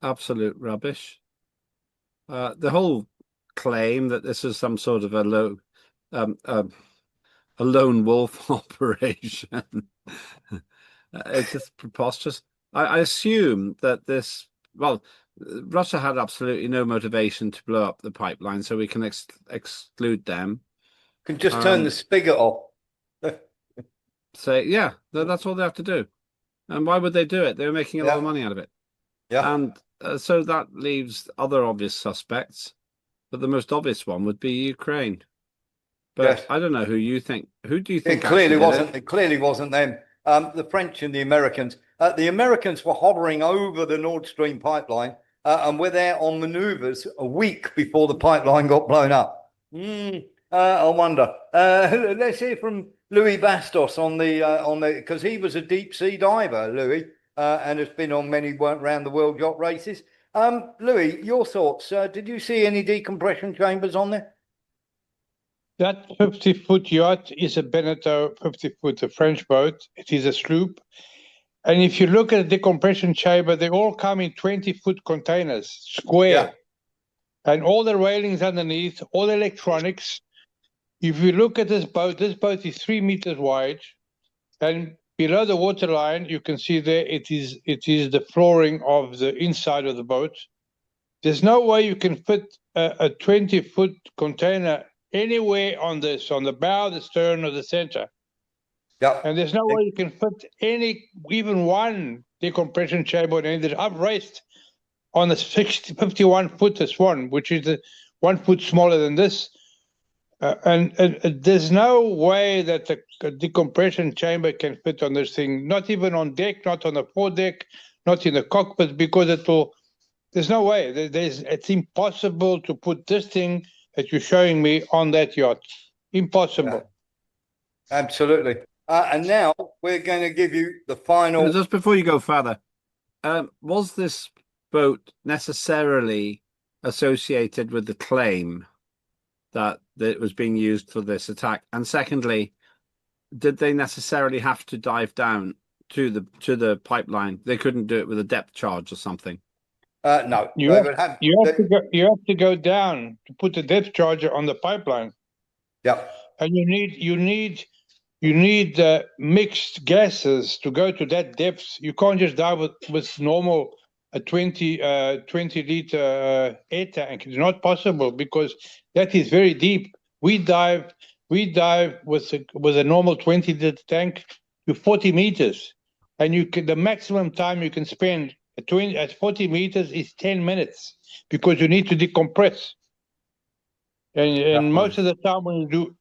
I: Absolute rubbish. The whole claim that this is some sort of a lone wolf operation. It's just preposterous. I assume that Russia had absolutely no motivation to blow up the pipeline, so we can exclude them.
A: Can just turn the spigot off.
I: Yeah, that's all they have to do. And why would they do it? They were making a lot of money out of it.
A: Yeah.
I: And so that leaves other obvious suspects, but the most obvious one would be Ukraine. But
A: yes.
I: I don't know who you think. Who do you think?
A: It clearly wasn't them. The French and the Americans. The Americans were hovering over the Nord Stream pipeline and were there on manoeuvres a week before the pipeline got blown up. I wonder. Let's hear from Louis Bastos on the because he was a deep sea diver, Louis, and has been on many round the world yacht races. Louis, your thoughts? Did you see any decompression chambers on there?
F: That 50-foot yacht is a Beneteau 50-foot, a French boat. It is a sloop. And if you look at the decompression chamber, they all come in 20-foot containers, square. Yeah. And all the railings underneath, all electronics. If you look at this boat is 3 meters wide. And below the waterline, you can see there it is the flooring of the inside of the boat. There's no way you can fit a 20-foot container anywhere on the bow, the stern, or the center.
A: Yeah.
F: And there's no way you can fit even one decompression chamber on any. I've raced on a 51-foot Swan, which is 1 foot smaller than this. And there's no way that a decompression chamber can fit on this thing, not even on deck, not on the foredeck, not in the cockpit, because there's no way. It's impossible to put this thing that you're showing me on that yacht. Impossible.
A: Yeah. Absolutely. And now we're going to give you the final.
I: Just before you go further, was this boat necessarily associated with the claim that it was being used for this attack? And secondly, did they necessarily have to dive down to the pipeline? They couldn't do it with a depth charge or something.
A: No,
F: you have to go down to put the depth charger on the pipeline.
A: Yeah,
F: and you need mixed gases to go to that depth. You can't just dive with normal a 20 liter air tank. It's not possible because that is very deep. We dive with a normal 20 liter tank to 40 meters, and the maximum time you can spend at 40 meters is 10 minutes because you need to decompress. And most of the time when you do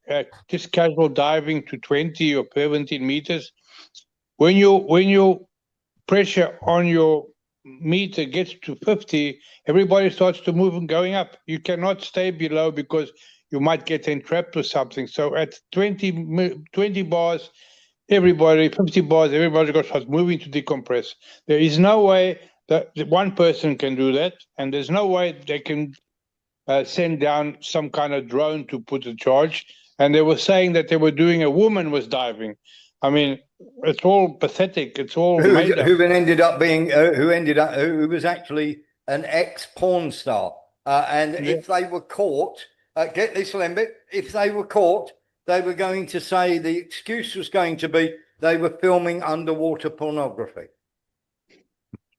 F: just casual diving to 20 or 17 meters, when you pressure on your meter gets to 50, everybody starts to move and going up. You cannot stay below because you might get entrapped or something. So at 20 bars, 50 bars, everybody starts moving to decompress. There is no way that one person can do that, and there's no way they can send down some kind of drone to put a charge. And they were saying that they were doing, a woman was diving. I mean, it's all pathetic. It's all made up.
A: Who ended up being, who was actually an ex-porn star. And if they were caught, get this, Lembit, if they were caught, they were going to say the excuse was going to be they were filming underwater pornography.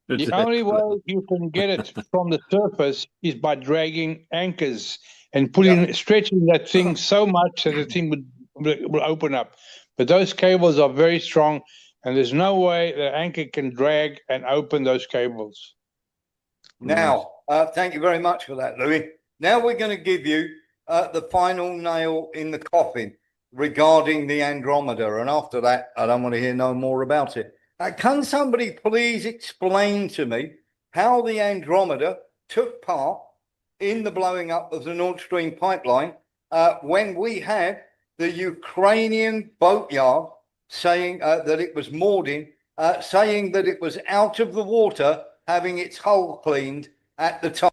F: The only way you can get it from the surface is by dragging anchors and stretching that thing so much that the thing will open up. But those cables are very strong, and there's no way the anchor can drag and open those cables.
A: Now, thank you very much for that, Louis. Now we're going to give you the final nail in the coffin regarding the Andromeda, and after that, I don't want to hear no more about it. Can somebody please explain to me how the Andromeda took part in the blowing up of the Nord Stream pipeline when we had the Ukrainian boatyard saying that it was moored in, saying that it was out of the water, having its hull cleaned at the time?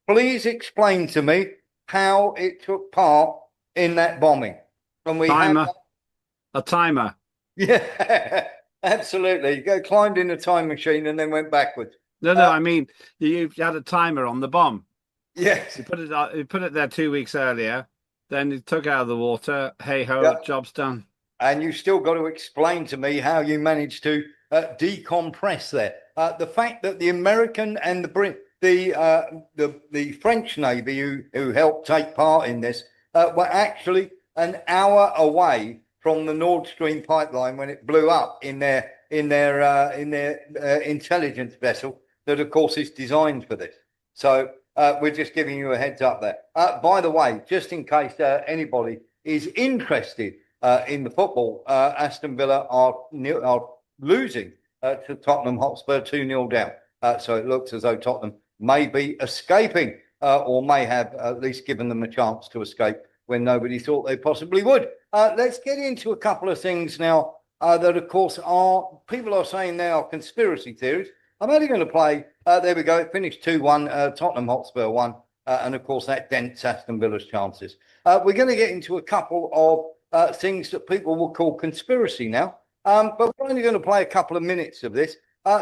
A: Please explain to me how it took part in that bombing. And we
I: a timer.
A: Yeah. Absolutely. You climbed in a time machine and then went backwards.
I: No, I mean, you had a timer on the bomb.
A: Yes.
I: You put it there 2 weeks earlier, then you took it out of the water. Hey ho, job's done. And you still got to explain to me how you managed to decompress there. The fact that the American and the French Navy who helped take part in this were actually an hour away from the Nord Stream pipeline when it blew up in their intelligence vessel that, of course, is designed for this. So we're just giving you a heads up there. By the way, just in case anybody is interested in the football, Aston Villa are losing to Tottenham Hotspur 2-0 down. So it looks as though Tottenham may be escaping or may have at least given them a chance to escape when nobody thought they possibly would. Let's get into a couple of things now that, of course, people are saying they are conspiracy theories. I'm only going to play, there we go, it finished 2-1, Tottenham Hotspur 1, and, of course, that dents Aston Villa's chances. We're going to get into a couple of things that people will call conspiracy now, but we're only going to play a couple of minutes of this.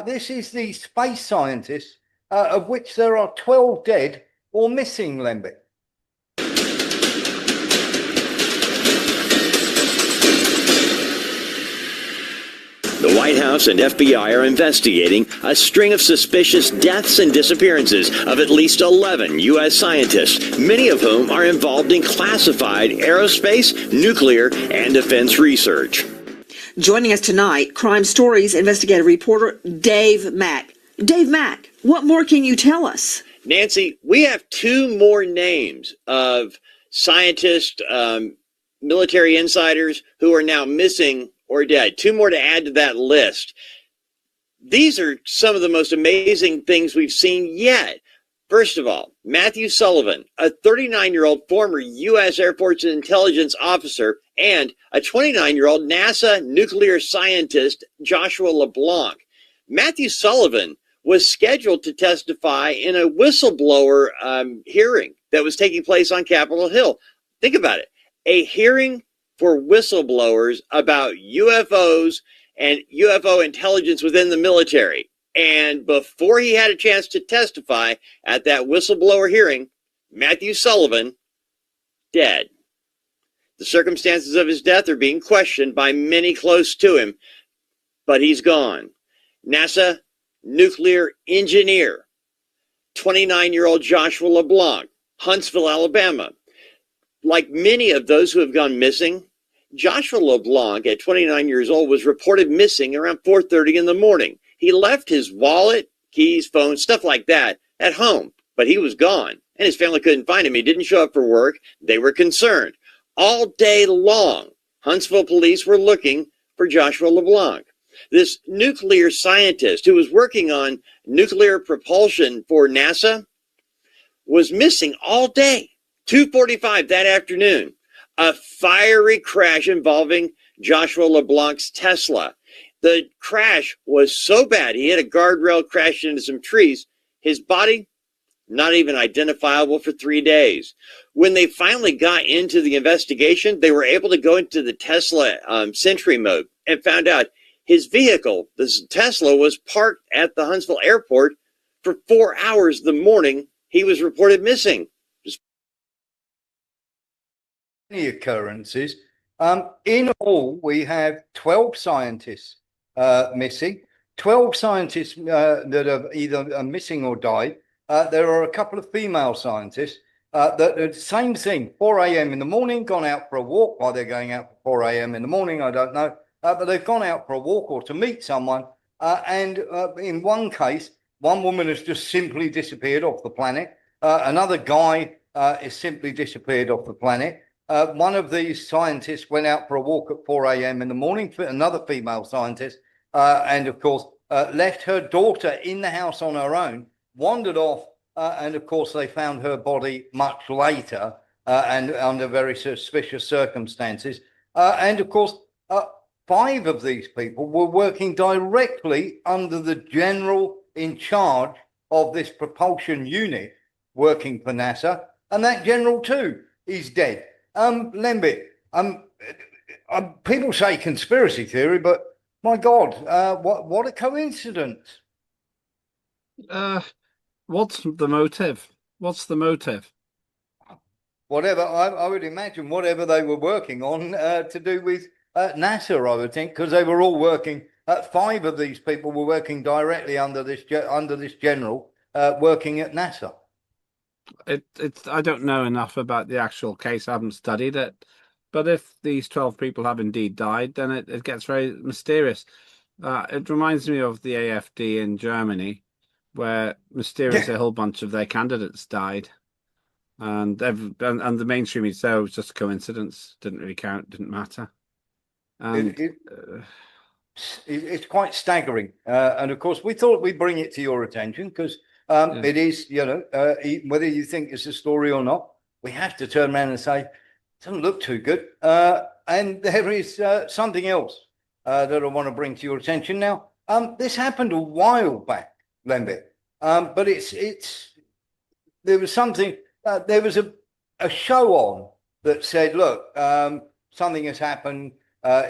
I: This is the space scientists, of which there are 12 dead or missing, Lembit.
C: The White House and FBI are investigating a string of suspicious deaths and disappearances of at least 11 U.S. scientists, many of whom are involved in classified aerospace, nuclear, and defense research.
V: Joining us tonight, Crime Stories investigative reporter Dave Mack. Dave Mack, what more can you tell us?
C: Nancy, we have 2 more names of scientists, military insiders who are now missing or dead. 2 more to add to that list. These are some of the most amazing things we've seen yet. First of all, Matthew Sullivan, a 39-year-old former U.S. Air Force intelligence officer, and a 29-year-old NASA nuclear scientist, Joshua LeBlanc. Matthew Sullivan was scheduled to testify in a whistleblower hearing that was taking place on Capitol Hill. Think about it. A hearing for whistleblowers about UFOs and UFO intelligence within the military. And before he had a chance to testify at that whistleblower hearing, Matthew Sullivan, dead. The circumstances of his death are being questioned by many close to him, but he's gone. NASA nuclear engineer, 29-year-old Joshua LeBlanc, Huntsville, Alabama. Like many of those who have gone missing, Joshua LeBlanc, at 29 years old, was reported missing around 4:30 in the morning. He left his wallet, keys, phone, stuff like that at home, but he was gone, and his family couldn't find him. He didn't show up for work. They were concerned. All day long, Huntsville police were looking for Joshua LeBlanc. This nuclear scientist who was working on nuclear propulsion for NASA was missing all day. 2:45 that afternoon, a fiery crash involving Joshua LeBlanc's Tesla. The crash was so bad, he hit a guardrail, crashed into some trees. His body, not even identifiable for 3 days. When they finally got into the investigation, they were able to go into the Tesla Sentry mode and found out his vehicle, this Tesla, was parked at the Huntsville airport for 4 hours the morning he was reported missing.
A: Many occurrences. In all, we have 12 scientists missing, 12 scientists that are either missing or died. There are a couple of female scientists that are the same thing, 4 a.m. in the morning, gone out for a walk. Why they're going out for 4 a.m. in the morning, I don't know. But they've gone out for a walk or to meet someone. And in one case, one woman has just simply disappeared off the planet. Another guy is simply disappeared off the planet. One of these scientists went out for a walk at 4 a.m. in the morning, another female scientist, and of course, left her daughter in the house on her own, wandered off, and of course, they found her body much later and under very suspicious circumstances. And of course, 5 of these people were working directly under the general in charge of this propulsion unit working for NASA, and that general too is dead. Lembit, people say conspiracy theory, but my God, what a coincidence.
I: What's the motive? What's the motive?
A: Whatever, I would imagine whatever they were working on to do with NASA, I would think, because they were all working, 5 of these people were working directly under this general working at NASA.
I: I don't know enough about the actual case. I haven't studied it. But if these 12 people have indeed died, then it gets very mysterious. It reminds me of the AfD in Germany, where mysteriously a whole bunch of their candidates died. And the mainstream media said it was just a coincidence. Didn't really count, didn't matter. And
A: it's quite staggering. And of course, we thought we'd bring it to your attention because it is, whether you think it's a story or not, we have to turn around and say, it doesn't look too good. And there is something else that I want to bring to your attention now. This happened a while back, Lembit, but there was something, there was a show on that said, look, something has happened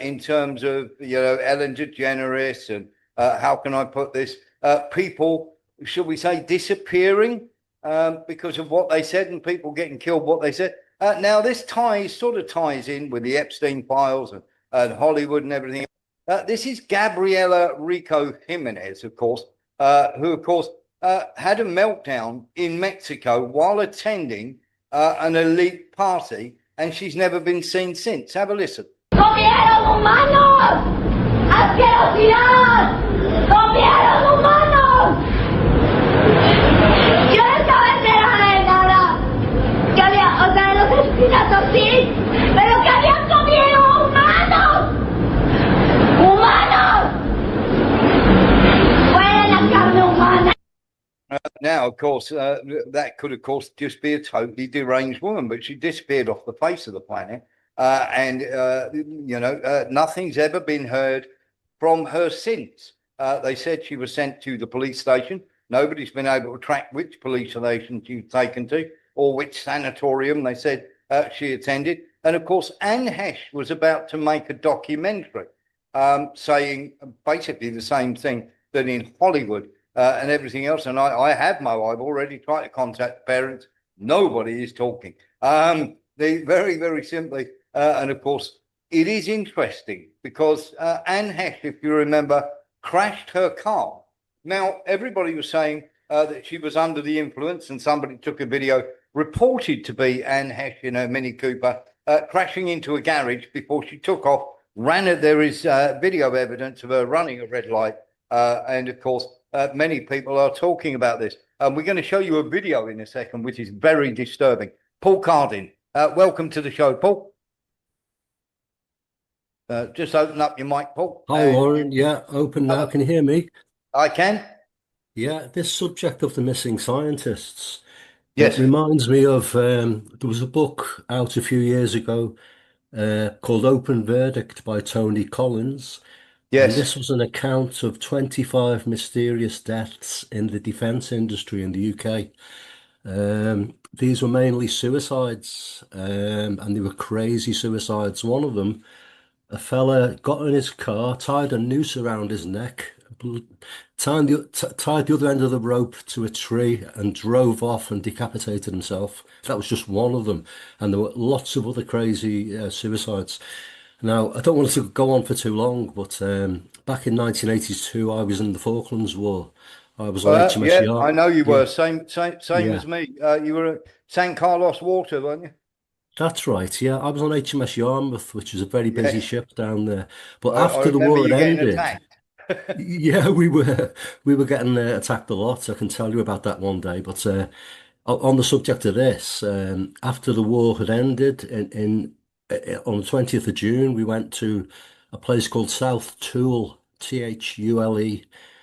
A: in terms of, Ellen DeGeneres and how can I put this, people, should we say, disappearing because of what they said and people getting killed, what they said. Now, this sort of ties in with the Epstein files and Hollywood and everything. This is Gabriela Rico Jimenez, of course, who, of course, had a meltdown in Mexico while attending an elite party, and she's never been seen since. Have a listen.
E: ¡Comieron humanos! ¡Asquerosidad! ¡Comieron humanos! Yo no estaba enterada de nada. Que había, los asesinatos sí, pero que habían comido humanos. ¡Humanos! ¡Fue la carne humana!
A: Now, of course, that could, of course, just be a totally deranged woman, but she disappeared off the face of the planet. And nothing's ever been heard from her since. They said she was sent to the police station. Nobody's been able to track which police station she was taken to or which sanatorium they said she attended. And of course, Anne Hesh was about to make a documentary saying basically the same thing that in Hollywood and everything else. And I've already tried to contact parents. Nobody is talking. They very, very simply, and of course, it is interesting because Anne Hesh, if you remember, crashed her car. Now, everybody was saying that she was under the influence, and somebody took a video reported to be Anne Hesh in her Mini Cooper crashing into a garage before she took off. There is video evidence of her running a red light, and of course, many people are talking about this. We're going to show you a video in a second, which is very disturbing. Paul Cardin. Welcome to the show, Paul. Just open up your mic, Paul.
D: Hi, Warren. Yeah, open now. Can you hear me?
A: I can.
D: Yeah, this subject of the missing scientists,
A: Yes.
D: it reminds me of there was a book out a few years ago called Open Verdict by Tony Collins. And
A: Yes.
D: this was an account of 25 mysterious deaths in the defense industry in the UK. These were mainly suicides, and they were crazy suicides. One of them, a fella got in his car, tied a noose around his neck, tied the other end of the rope to a tree, and drove off and decapitated himself. That was just one of them. And there were lots of other crazy suicides. Now, I don't want to go on for too long, but back in 1982, I was in the Falklands War. I was on HMS
A: Yeah, I
D: Yarmouth.
A: know you
D: Yeah,
A: were. Same
D: yeah.
A: as me. You were at San Carlos Water, weren't you?
D: That's right. Yeah, I was on HMS Yarmouth, which was a very busy
A: Yes.
D: ship down there. But
A: I
D: after the
A: remember
D: war
A: you
D: had
A: getting
D: ended,
A: attacked.
D: yeah, we were getting attacked a lot. I can tell you about that one day. But on the subject of this, after the war had ended on the 20th of June, we went to a place called South Thule, Thule.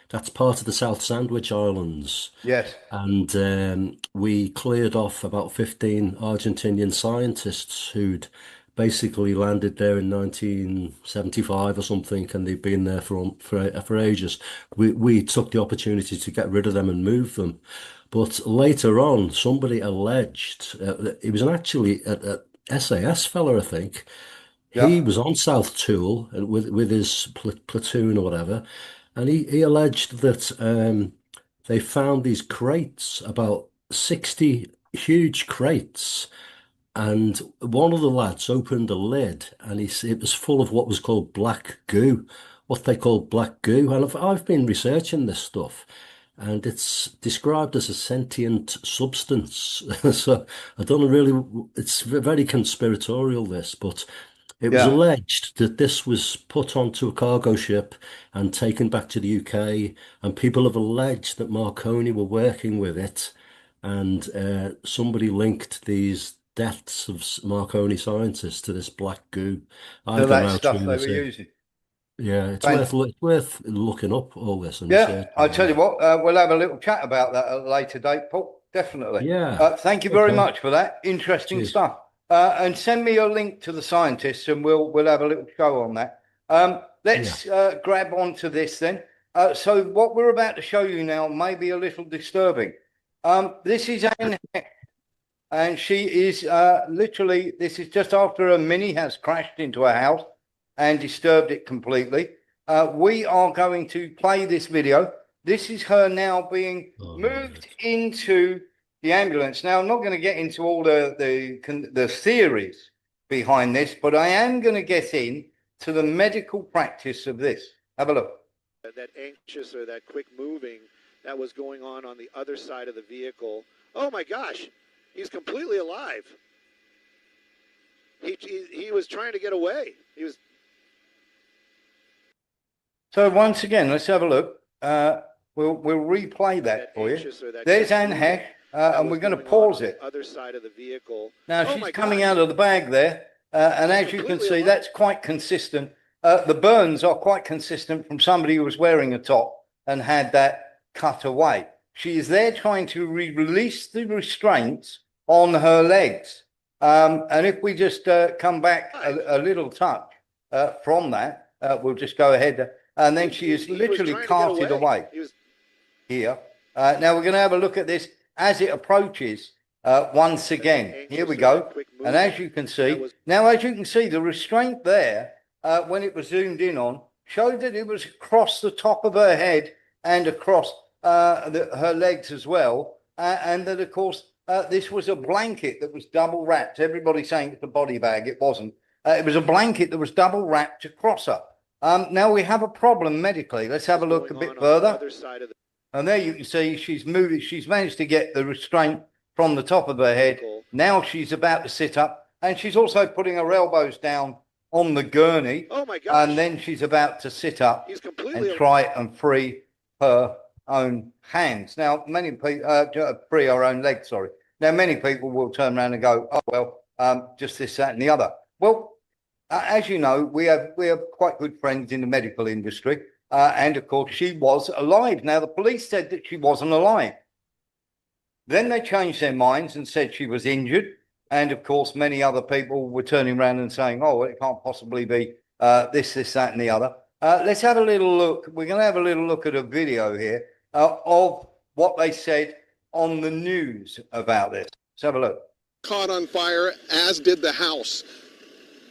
D: That's part of the South Sandwich Islands.
A: Yes.
D: And we cleared off about 15 Argentinian scientists who'd basically landed there in 1975 or something, and they've been there for ages. We took the opportunity to get rid of them and move them. But later on, somebody alleged, it was actually a SAS fella, I think. He
A: Yeah.
D: was on South Tool with his platoon or whatever, and he alleged that they found these crates, about 60 huge crates, and one of the lads opened a lid, and it was full of what was called black goo, what they call black goo. And I've been researching this stuff, and it's described as a sentient substance. So I don't know really, it's very conspiratorial, this, but it was
A: Yeah.
D: alleged that this was put onto a cargo ship and taken back to the UK, and people have alleged that Marconi were working with it, and somebody linked these deaths of Marconi scientists to this black goo. I
A: So
D: don't know
A: that
D: how
A: stuff
D: true
A: they
D: this
A: were
D: is.
A: using.
D: Yeah, it's
A: Thank
D: worth looking up all this and
A: Yeah, I
D: researching.
A: tell you what, we'll have a little chat about that at a later date, Paul. Definitely.
D: Yeah.
A: Thank you very
D: Okay.
A: much for that. Interesting
D: Cheers.
A: stuff. And send me a link to the scientists, and we'll have a little show on that. Let's grab onto this then. So what we're about to show you now may be a little disturbing. This is Anne Heck, and she is literally. This is just after a Mini has crashed into a house and disturbed it completely. We are going to play this video. This is her now being moved into the ambulance. Now, I'm not going to get into all the theories behind this, but I am going to get in to the medical practice of this. Have a look.
G: That anxious or that quick moving that was going on the other side of the vehicle. Oh my gosh, he's completely alive. He was trying to get away. He was.
A: So once again, let's have a look. We'll replay that for you. There's Anne Heck, and we're going to pause it.
G: Other side of the vehicle.
A: Now she's coming out of the bag there, and as you can see, that's quite consistent. The burns are quite consistent from somebody who was wearing a top and had that cut away. She is there trying to release the restraints on her legs. And if we just come back a little touch from that, we'll just go ahead. And then she is literally carted away here. Now we're going to have a look at this as it approaches once again. Here we go. And as you can see, the restraint there, when it was zoomed in on, showed that it was across the top of her head and across her legs as well. And that, of course, this was a blanket that was double wrapped. Everybody's saying it's a body bag. It wasn't. It was a blanket that was double wrapped across her. Now we have a problem medically. Let's have a look a bit further. And there you can see she's moving. She's managed to get the restraint from the top of her head. Now she's about to sit up, and she's also putting her elbows down on the gurney.
G: Oh my gosh.
A: And then she's about to sit up
G: completely
A: and try and free her own hands. Now, many people free her own legs. Sorry. Now, many people will turn around and go, "Oh well, just this, that, and the other." Well, as you know, we have quite good friends in the medical industry, and of course she was alive. Now the police said that she wasn't alive. Then they changed their minds and said she was injured, and of course many other people were turning around and saying, "Oh, well, it can't possibly be this, that, and the other." Let's have a little look. We're going to have a little look at a video here of what they said on the news about this. Let's have a look.
H: Caught on fire, as did the house.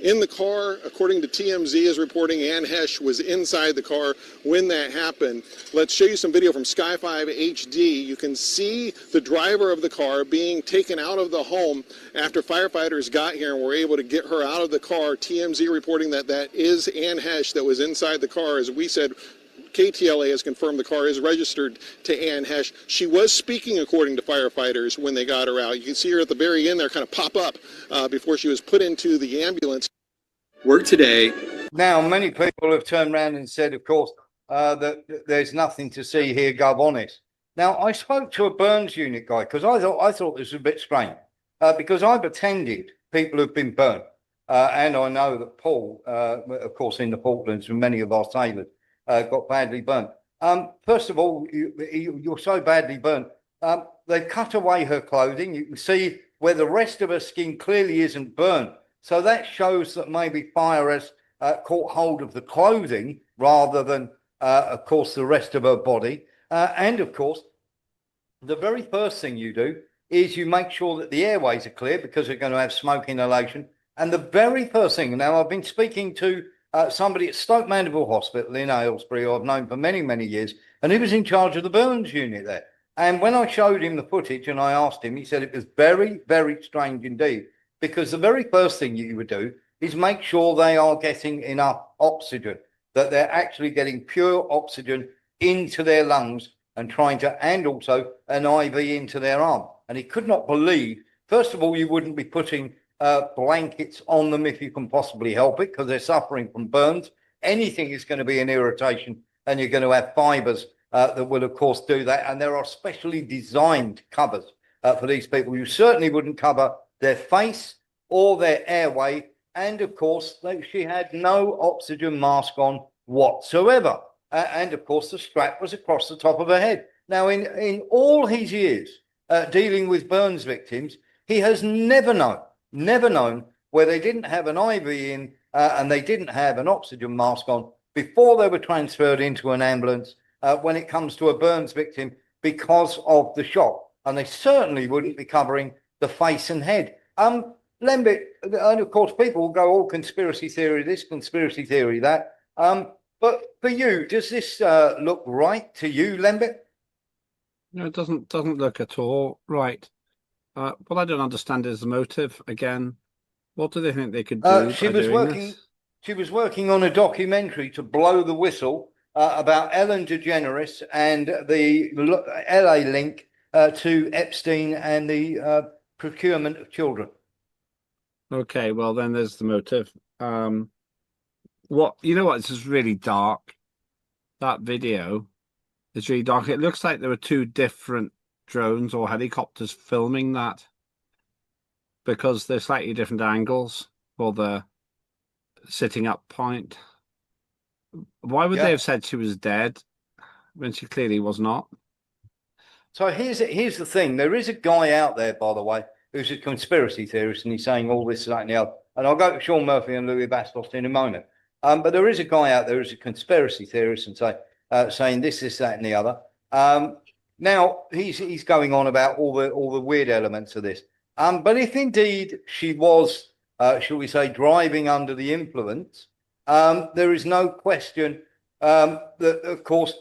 H: In the car, according to TMZ, is reporting Ann Hesh was inside the car when that happened. Let's show you some video from Sky 5 HD. You can see the driver of the car being taken out of the home after firefighters got here and were able to get her out of the car. TMZ reporting that that is Ann Hesh that was inside the car. As we said, KTLA has confirmed the car is registered to Ann Hesh. She was speaking, according to firefighters, when they got her out. You can see her at the very end there kind of pop up before she was put into the ambulance.
A: Work today. Now, many people have turned around and said, of course, that there's nothing to see here, Gov Honest. Now, I spoke to a Burns unit guy because I thought this was a bit strange because I've attended people who've been burnt. And I know that Paul, of course, in the Falklands, and many of our sailors, got badly burnt. First of all, you're so badly burnt. They've cut away her clothing. You can see where the rest of her skin clearly isn't burnt. So that shows that maybe fire has caught hold of the clothing rather than, of course, the rest of her body. And of course, the very first thing you do is you make sure that the airways are clear because they're going to have smoke inhalation. And the very first thing, now I've been speaking to somebody at Stoke Mandeville Hospital in Aylesbury, who I've known for many, many years, and he was in charge of the burns unit there. And when I showed him the footage and I asked him, he said it was very, very strange indeed, because the very first thing you would do is make sure they are getting enough oxygen, that they're actually getting pure oxygen into their lungs and and also an IV into their arm. And he could not believe, first of all, you wouldn't be putting blankets on them if you can possibly help it, because they're suffering from burns. Anything is going to be an irritation, and you're going to have fibers that will, of course, do that. And there are specially designed covers for these people. You certainly wouldn't cover their face or their airway. And of course, she had no oxygen mask on whatsoever. And of course, the strap was across the top of her head. Now, in all his years dealing with burns victims, he has never known where they didn't have an IV in and they didn't have an oxygen mask on before they were transferred into an ambulance when it comes to a burns victim because of the shock. And they certainly wouldn't be covering the face and head. Lembit, and of course, people will go, oh, conspiracy theory this, conspiracy theory that. But for you, does this look right to you, Lembit?
I: No, it doesn't look at all right. What I don't understand is the motive. Again, what do they think they could do?
A: She was working on a documentary to blow the whistle about Ellen DeGeneres and the LA link to Epstein and the procurement of children.
I: Okay, well then there's the motive. What this is really dark. That video is really dark. It looks like there were two different drones or helicopters filming that because they're slightly different angles for the sitting up point. Why would they have said she was dead when she clearly was not?
A: So here's the thing. There is a guy out there, by the way, who's a conspiracy theorist, and he's saying all this, that, and the other. And I'll go to Sean Murphy and Louis Bastos in a moment. But there is a guy out there who's a conspiracy theorist and saying this, that, and the other. Now he's going on about all the weird elements of this. But if indeed she was, shall we say, driving under the influence, there is no question that, of course,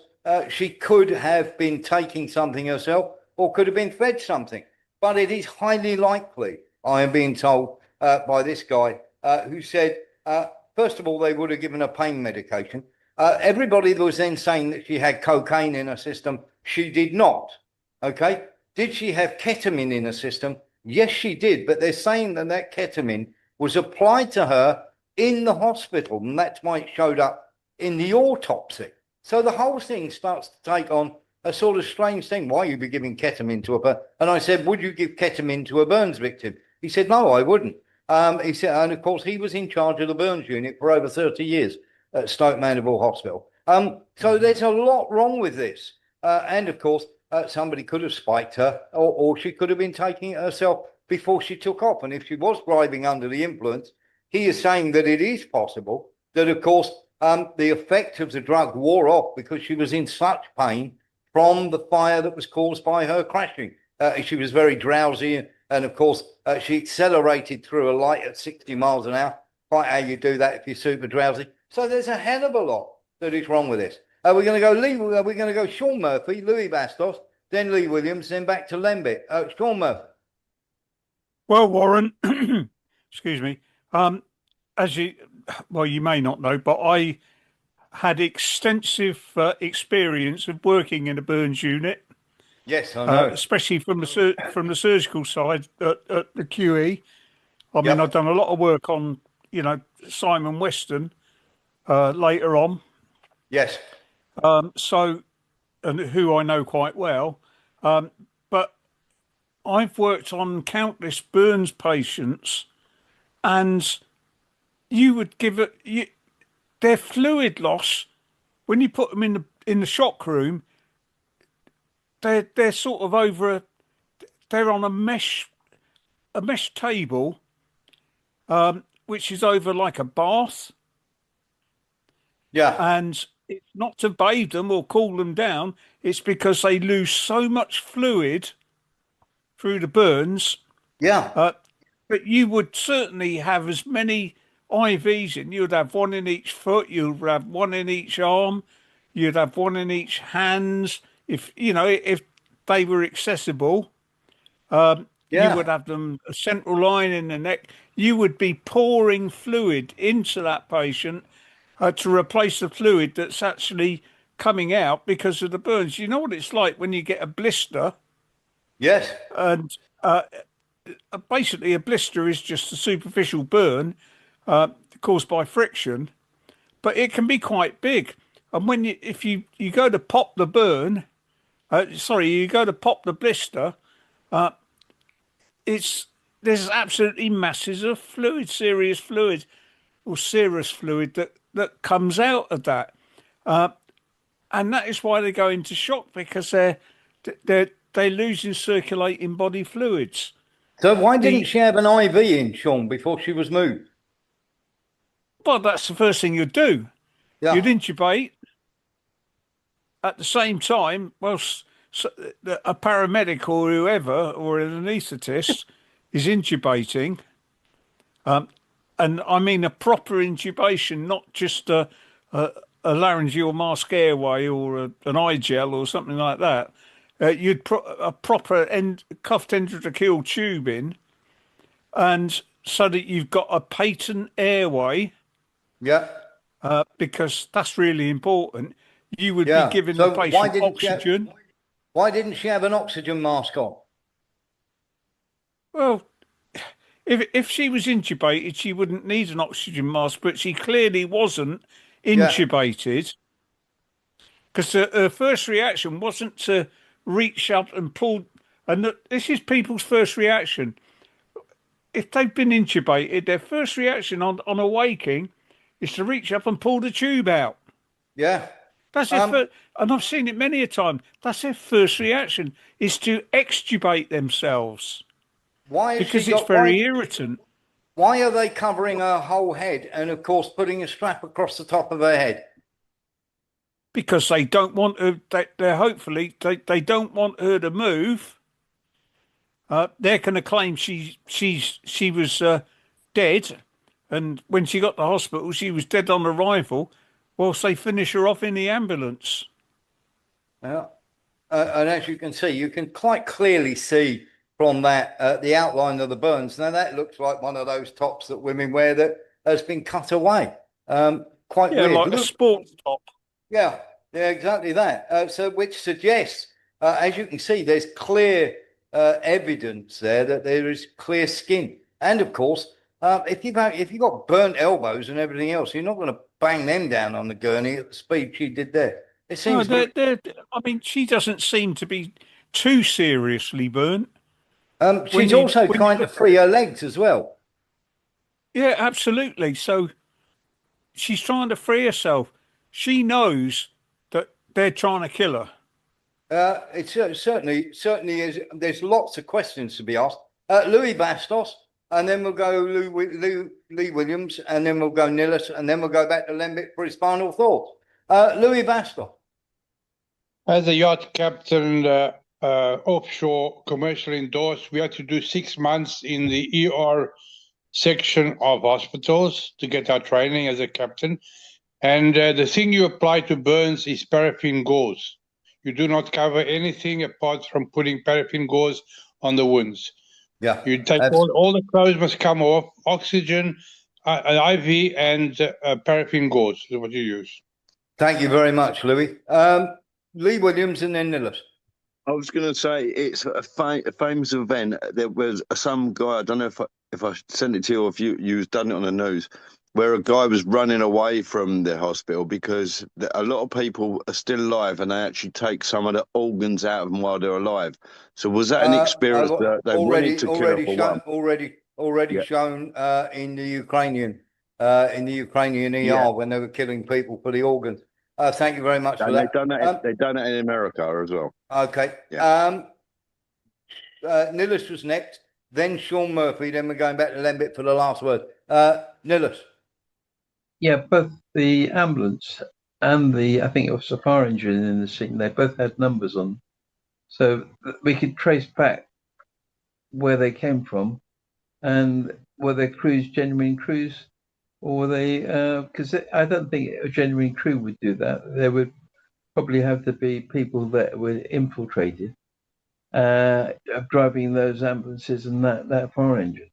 A: she could have been taking something herself or could have been fed something. But it is highly likely, I am being told by this guy, who said, first of all, they would have given her pain medication. Everybody was then saying that she had cocaine in her system. She did not. Okay. Did she have ketamine in her system? Yes, she did. But they're saying that ketamine was applied to her in the hospital. And that's why it showed up in the autopsy. So the whole thing starts to take on a sort of strange thing. Why you be giving ketamine to a person? And I said, would you give ketamine to a burns victim? He said, no, I wouldn't. He said, and of course, he was in charge of the burns unit for over 30 years at Stoke Mandeville Hospital. So there's a lot wrong with this. And of course, somebody could have spiked her, or she could have been taking it herself before she took off. And if she was driving under the influence, he is saying that it is possible that, of course, the effect of the drug wore off because she was in such pain from the fire that was caused by her crashing. She was very drowsy, and of course, she accelerated through a light at 60 miles an hour. Quite how you do that if you're super drowsy. So there's a hell of a lot that is wrong with this. We're going to go Lee. We're going to go Sean Murphy, Louis Bastos, then Lee Williams, then back to Lembit. Sean Murphy.
K: Well, Warren, excuse me. As you may not know, but I had extensive experience of working in a burns unit.
A: Yes, I know.
K: Especially from the surgical side at the QE. I mean, I've done a lot of work on, Simon Weston later on.
A: Yes.
K: So, and who I know quite well. But I've worked on countless burns patients, and you would give it their fluid loss when you put them in the shock room. They're sort of they're on a mesh table, which is over like a bath.
A: Yeah.
K: And it's not to bathe them or cool them down. It's because they lose so much fluid through the burns.
A: Yeah.
K: But you would certainly have as many IVs in. You'd have one in each foot. You'd have one in each arm. You'd have one in each hands. If they were accessible, you would have them a central line in the neck. You would be pouring fluid into that patient to replace the fluid that's actually coming out because of the burns. You know what it's like when you get a blister?
A: Yes.
K: And basically a blister is just a superficial burn caused by friction, but it can be quite big. And when if you go to pop the burn, you go to pop the blister, there's absolutely masses of fluid, serious fluid, or serous fluid that comes out of that, and that is why they go into shock, because they're losing circulating body fluids.
A: So why didn't she have an IV in, Sean, before she was moved?
K: Well, that's the first thing you'd do.
A: Yeah.
K: You'd intubate. At the same time, a paramedic or whoever, or an anaesthetist, is intubating. And I mean a proper intubation, not just a laryngeal mask airway or an eye gel or something like that. You'd put a proper cuffed endotracheal tube in, and so that you've got a patent airway.
A: Yeah.
K: Because that's really important. You would be giving the patient oxygen.
A: Why didn't she have an oxygen mask on?
K: Well, if she was intubated, she wouldn't need an oxygen mask, but she clearly wasn't intubated, because her first reaction wasn't to reach up and pull. And this is people's first reaction. If they've been intubated, their first reaction on awaking is to reach up and pull the tube out.
A: Yeah.
K: That's and I've seen it many a time. That's their first reaction, is to extubate themselves.
A: Why?
K: Because it's very irritant.
A: Why are they covering her whole head and, of course, putting a strap across the top of her head?
K: Because they don't want her. They don't want her to move. They're going to claim she was dead, and when she got to hospital, she was dead on arrival. Whilst they finish her off in the ambulance.
A: Yeah, and as you can see, you can quite clearly see from that the outline of the burns. Now that looks like one of those tops that women wear that has been cut away. Quite weird.
K: Like a sports top.
A: Yeah, exactly that. So which suggests, as you can see, there's clear evidence there that there is clear skin, and of course, if you've got burnt elbows and everything else, you're not going to bang them down on the gurney at the speed she did there. It seems.
K: I mean, she doesn't seem to be too seriously burnt.
A: She's also trying to free her legs as well.
K: Yeah, absolutely. So she's trying to free herself. She knows that they're trying to kill her.
A: Certainly is. There's lots of questions to be asked. Louis Bastos, and then we'll go Lee Williams, and then we'll go Nillis, and then we'll go back to Lembic for his final thoughts. Louis Bastos.
F: As a yacht captain, offshore commercial endorsed, we had to do 6 months in the ER section of hospitals to get our training as a captain. And the thing you apply to burns is paraffin gauze. You do not cover anything apart from putting paraffin gauze on the wounds.
A: Yeah.
F: You take all the clothes must come off, oxygen, an IV, and paraffin gauze is what you use.
A: Thank you very much, Louis. Lee Williams and then Nillis.
L: I was going to say it's a famous event. There was some guy, I don't know if I sent it to you or if you've done it on the news, where a guy was running away from the hospital because a lot of people are still alive and they actually take some of the organs out of them while they're alive. So was that an experience that they wanted to kill her for one?
A: Already shown in the Ukrainian ER when they were killing people for the organs. Thank you very much for that.
L: They've done it in America as well.
A: Okay.
L: Yeah.
A: Nillis was next, then Sean Murphy, then we're going back to Lembic for the last word. Nillis.
J: Yeah, both the ambulance and I think it was the fire engine in the scene, they both had numbers on. So we could trace back where they came from and were they crews, genuine crews, or were they, because I don't think a genuine crew would do that. There would probably have to be people that were infiltrated, driving those ambulances and that fire engine.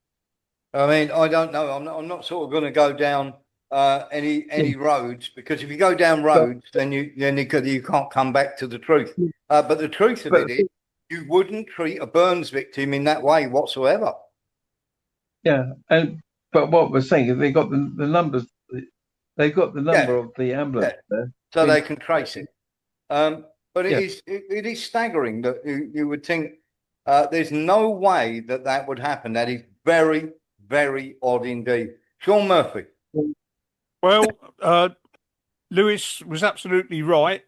A: I mean, I don't know. I'm not sort of going to go down any roads, because if you go down roads, then you can't come back to the truth. But the truth of it is, you wouldn't treat a burns victim in that way whatsoever.
J: Yeah, but what we're saying is they got the numbers. They got the number of the ambulance there,
A: so they can trace it. But it is staggering that you would think there's no way that would happen. That is very, very odd indeed. Sean Murphy.
K: Well, Lewis was absolutely right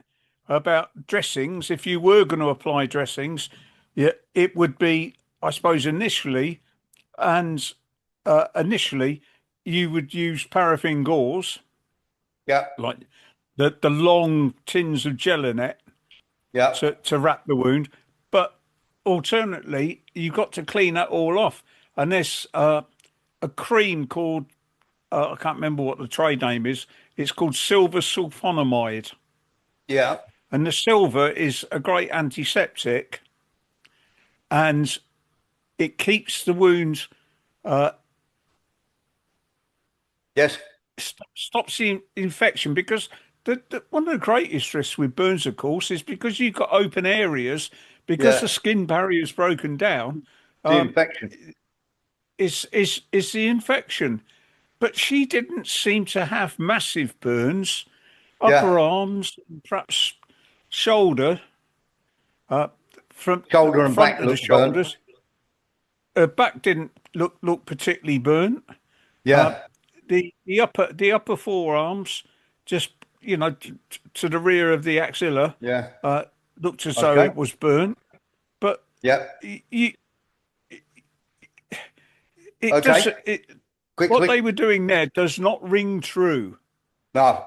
K: about dressings. If you were going to apply dressings, it would be, I suppose, initially you would use paraffin gauze.
A: Yeah.
K: Like the long tins of Gelinet.
A: Yeah.
K: To wrap the wound. But alternately, you've got to clean that all off. And there's a cream called, I can't remember what the trade name is. It's called silver sulfonamide.
A: Yeah.
K: And the silver is a great antiseptic, and it keeps the wounds.
A: Yes.
K: Stops the infection, because one of the greatest risks with burns, of course, is because you've got open areas, because the skin barrier is broken down.
A: The infection.
K: Is the infection. But she didn't seem to have massive burns, upper arms, perhaps shoulder, from
A: shoulder and
K: front
A: back
K: of the shoulders. Her back didn't look particularly burnt.
A: Yeah.
K: The upper forearms, just to the rear of the axilla, looked as though it was burnt. But what they were doing there does not ring true.
A: No,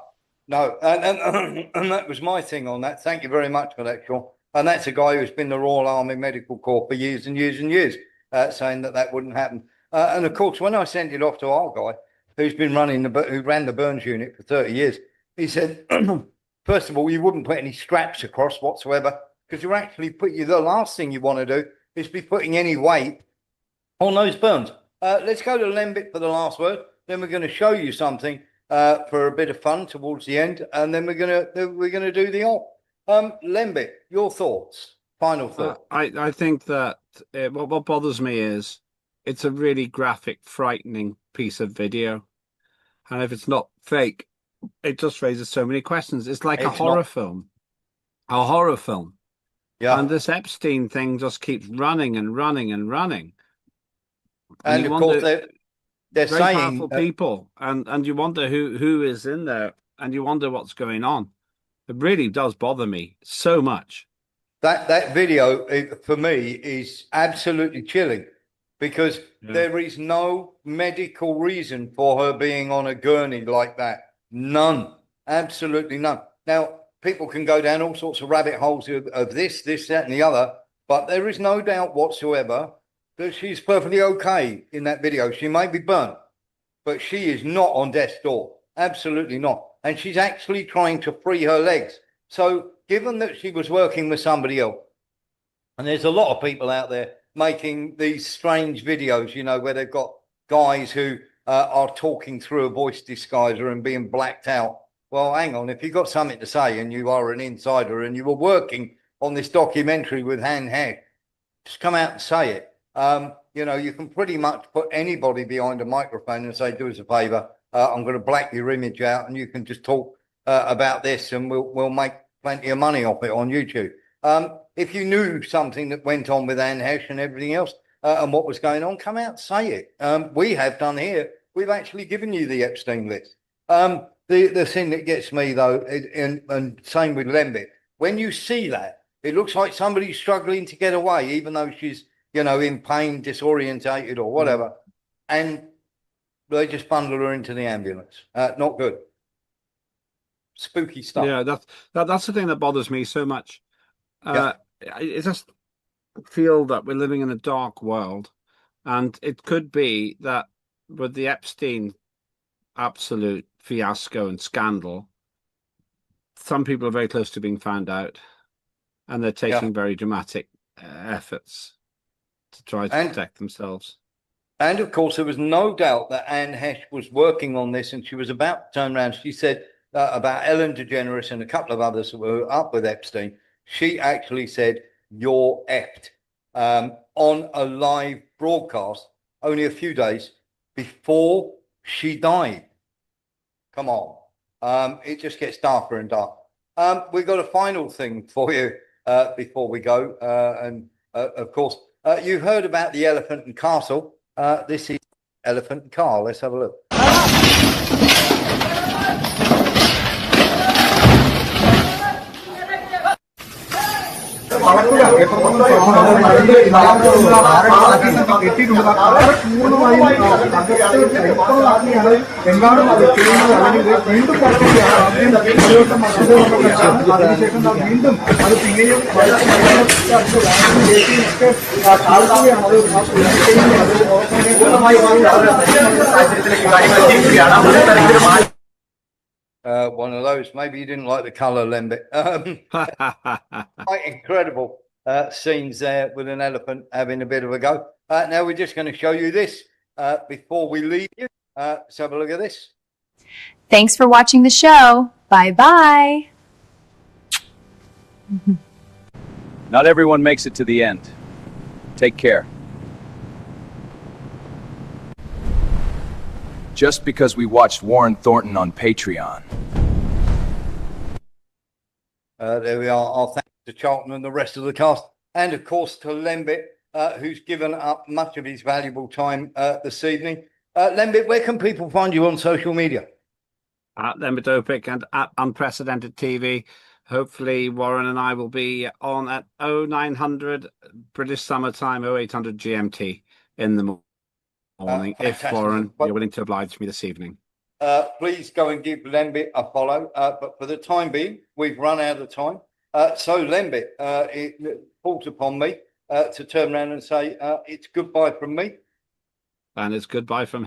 A: and that was my thing on that. Thank you very much for that, Sean. And that's a guy who's been in the Royal Army Medical Corps for years and years and years, saying that wouldn't happen. And of course, when I sent it off to our guy, who ran the burns unit for 30 years, he said, first of all, you wouldn't put any straps across whatsoever, because you're actually the last thing you want to do is be putting any weight on those burns. Let's go to Lembic for the last word. Then we're going to show you something for a bit of fun towards the end, and then we're going to do the op. Lembic, your thoughts, final thought.
I: I think that what bothers me is it's a really graphic, frightening piece of video, and if it's not fake, it just raises so many questions. It's like a horror film. Yeah. And this Epstein thing just keeps running and running and running.
A: And of course, they're
I: very
A: saying
I: powerful people, and you wonder who is in there, and you wonder what's going on. It really does bother me so much.
A: that video for me is absolutely chilling because there is no medical reason for her being on a gurney like that. None. Absolutely none. Now, people can go down all sorts of rabbit holes of this, that, and the other, but there is no doubt whatsoever that she's perfectly okay in that video. She may be burnt, but she is not on death's door. Absolutely not. And she's actually trying to free her legs. So given that she was working with somebody else, and there's a lot of people out there making these strange videos, you know, where they've got guys who are talking through a voice disguiser and being blacked out. Well, hang on, if you've got something to say and you are an insider and you were working on this documentary with Han Heck, just come out and say it. You know, you can pretty much put anybody behind a microphone and say, do us a favor, I'm going to black your image out and you can just talk about this and we'll make plenty of money off it on YouTube. If you knew something that went on with Anne Hesh and everything else and what was going on, come out and say it. We have done here. We've actually given you the Epstein list. The thing that gets me, though, and same with Lembit, when you see that, it looks like somebody's struggling to get away, even though she's, you know, in pain, disorientated or whatever. And they just bundle her into the ambulance. Not good. Spooky stuff.
I: Yeah, that's the thing that bothers me so much. I just feel that we're living in a dark world, and it could be that with the Epstein absolute fiasco and scandal, some people are very close to being found out, and they're taking very dramatic efforts to try to protect themselves.
A: And of course, there was no doubt that Anne Hesh was working on this, and she was about to turn around. She said about Ellen DeGeneres and a couple of others who were up with Epstein. She actually said, "You're effed," on a live broadcast only a few days before she died. Come on. It just gets darker and darker. We've got a final thing for you before we go. And of course, you've heard about the Elephant and Castle. This is Elephant and Car. Let's have a look. One of those. Maybe you didn't like the colour, Lembit. Quite incredible scenes there with an elephant having a bit of a go. Now we're just going to show you this before we leave you. Let's have a look at this.
R: Thanks for watching the show. Bye-bye.
M: Not everyone makes it to the end. Take care. Just because we watched Warren Thornton on Patreon.
A: There we are. Our thanks to Charlton and the rest of the cast. And of course to Lembit, who's given up much of his valuable time this evening. Lembit, where can people find you on social media?
I: At Lembit Opic and at Unprecedented TV. Hopefully Warren and I will be on at 0900 British Summer Time, 0800 GMT in the morning. If Warren, you're willing to oblige me this evening.
A: Please go and give Lembit a follow. But for the time being, we've run out of time. So Lembit, it falls upon me to turn around and say it's goodbye from me.
I: And it's goodbye from him.